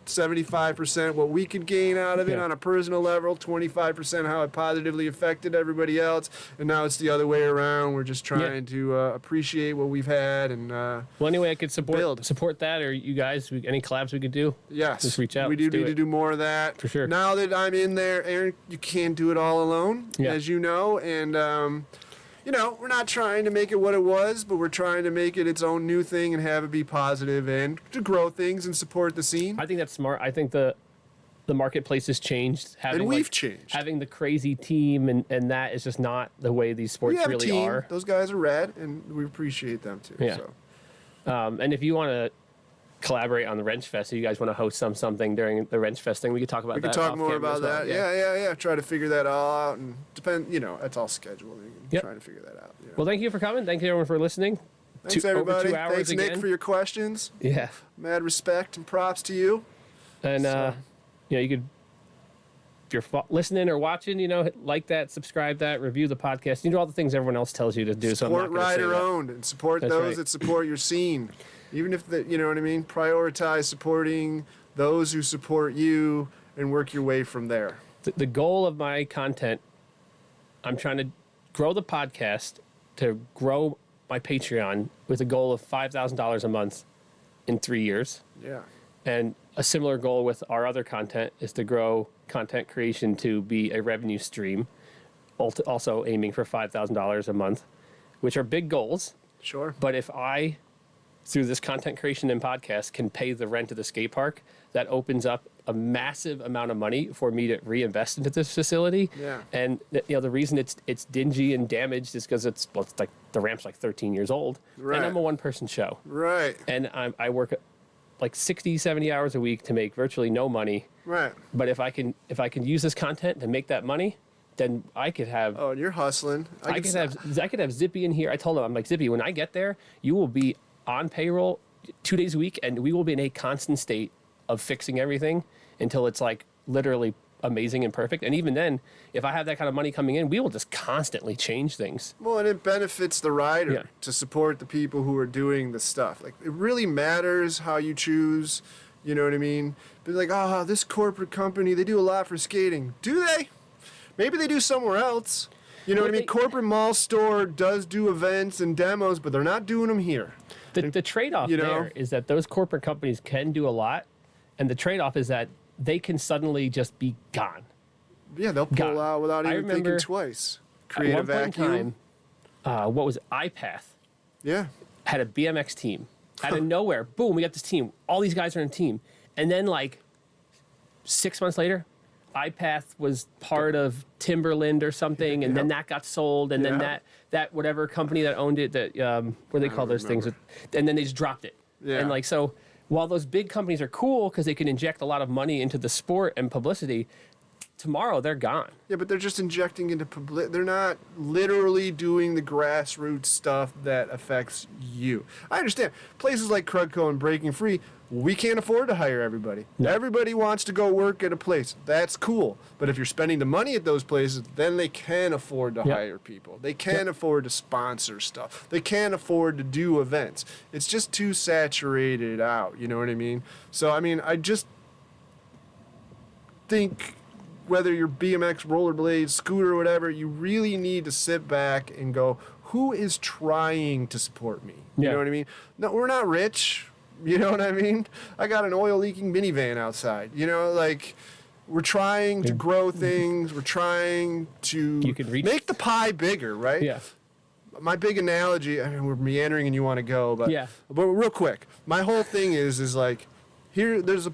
75% what we could gain out of it Yeah. on a personal level, 25% how it positively affected everybody else, and now it's the other way around. We're just trying to appreciate what we've had and well, anyway, I could Build. support that, or you guys, any collabs we could do. yes, Just reach out. We do Let's do need to it. do more of that. For sure. Now that I'm in there, Aaron, you can't do it all alone, Yeah. as you know, and we're not trying to make it what it was, but we're trying to make it its own new thing and have it be positive and to grow things and support the scene. I think that's smart. I think the marketplace has changed. And we've changed. Having the crazy team and that is just not the way these sports We have really a team. are. Those guys are rad, and we appreciate them too. Yeah. So. And if you want to collaborate on the Wrench Fest, or you guys want to host something during the Wrench Fest thing, we could talk about We that. could talk off more camera about as well. that. Yeah. Try to figure that all out and that's all scheduling and Yep. trying to figure that out. Well, thank you for coming. Thank you everyone for listening. Thanks, over everybody. 2 hours Thanks, Nick, again. for your questions. Yeah. Mad respect and props to you. And So- you could, if you're listening or watching, like that, subscribe that, review the podcast. You do all the things everyone else tells you to do. So I'm not Support gonna say rider that. owned and support That's those right. that support your scene. Even if you know what I mean? Prioritize supporting those who support you and work your way from there. The goal of my content, I'm trying to grow the podcast to grow my Patreon with a goal of $5,000 a month in 3 years. Yeah. And a similar goal with our other content is to grow content creation to be a revenue stream, also aiming for $5,000 a month, which are big goals. Sure. But if I through this content creation and podcast can pay the rent of the skate park, that opens up a massive amount of money for me to reinvest into this facility. Yeah. And the reason it's dingy and damaged is because it's like the ramp's like 13 years old, Right. and I'm a one-person show, Right. and I work like 60, 70 hours a week to make virtually no money. Right. But if I can use this content to make that money, then I could have. Oh, and you're hustling. I could have Zippy in here. I told him, I'm like, Zippy, when I get there, you will be on payroll 2 days a week, and we will be in a constant state of fixing everything until it's like literally amazing and perfect. And even then, if I have that kind of money coming in, we will just constantly change things. Well, and it benefits the rider Yeah. to support the people who are doing the stuff. Like, it really matters how you choose, you know what I mean? But like, oh, this corporate company, they do a lot for skating. Do they? Maybe they do somewhere else. You know what I mean? Corporate mall store does do events and demos, but they're not doing them here. The trade-off there is that those corporate companies can do a lot, and the trade-off is that they can suddenly just be gone. Yeah, they'll pull out without even thinking twice. Create a vacuum. What was it? iPath Yeah. had a BMX team. Out of nowhere, boom, we got this team. All these guys are in a team. And then like 6 months later, iPath was part of Timberland or something, and then that got sold, and then that whatever company that owned it, that what do they call those things? And then they just dropped it. Yeah. And like, so while those big companies are cool because they can inject a lot of money into the sport and publicity, tomorrow they're gone. Yeah, but they're just injecting into public. They're not literally doing the grassroots stuff that affects you. I understand. Places like Krudco and Breaking Free, we can't afford to hire everybody. No. Everybody wants to go work at a place. That's cool. But if you're spending the money at those places, then they can afford to hire people. They can afford to sponsor stuff. They can afford to do events. It's just too saturated out. You know what I mean? So, I mean, I just think whether you're BMX, rollerblades, scooter, whatever, you really need to sit back and go, who is trying to support me? You know what I mean? No, we're not rich. You know what I mean? I got an oil leaking minivan outside. You know, like, we're trying to grow things. We're trying to make the pie bigger, right? Yeah. My big analogy, I mean, we're meandering and you want to go, but real quick, my whole thing is like, here, there's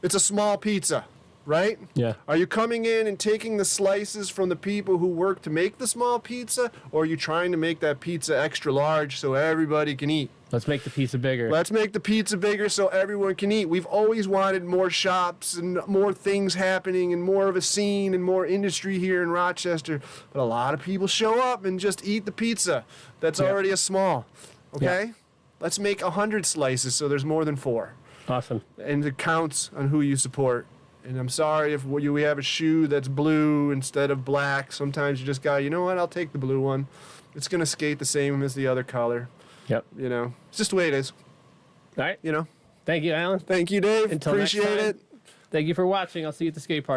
it's a small pizza. Right? Yeah. Are you coming in and taking the slices from the people who work to make the small pizza, or are you trying to make that pizza extra large so everybody can eat? Let's make the pizza bigger. Let's make the pizza bigger so everyone can eat. We've always wanted more shops and more things happening and more of a scene and more industry here in Rochester. But a lot of people show up and just eat the pizza that's already a small. Okay? Let's make 100 slices so there's more than 4. Awesome. And it counts on who you support. And I'm sorry if we have a shoe that's blue instead of black. Sometimes you just got, you know what, I'll take the blue one. It's going to skate the same as the other color. Yep. You know, it's just the way it is. All right. You know. Thank you, Alan. Thank you, Dave. Until Appreciate next time, it. Thank you for watching. I'll see you at the skate park.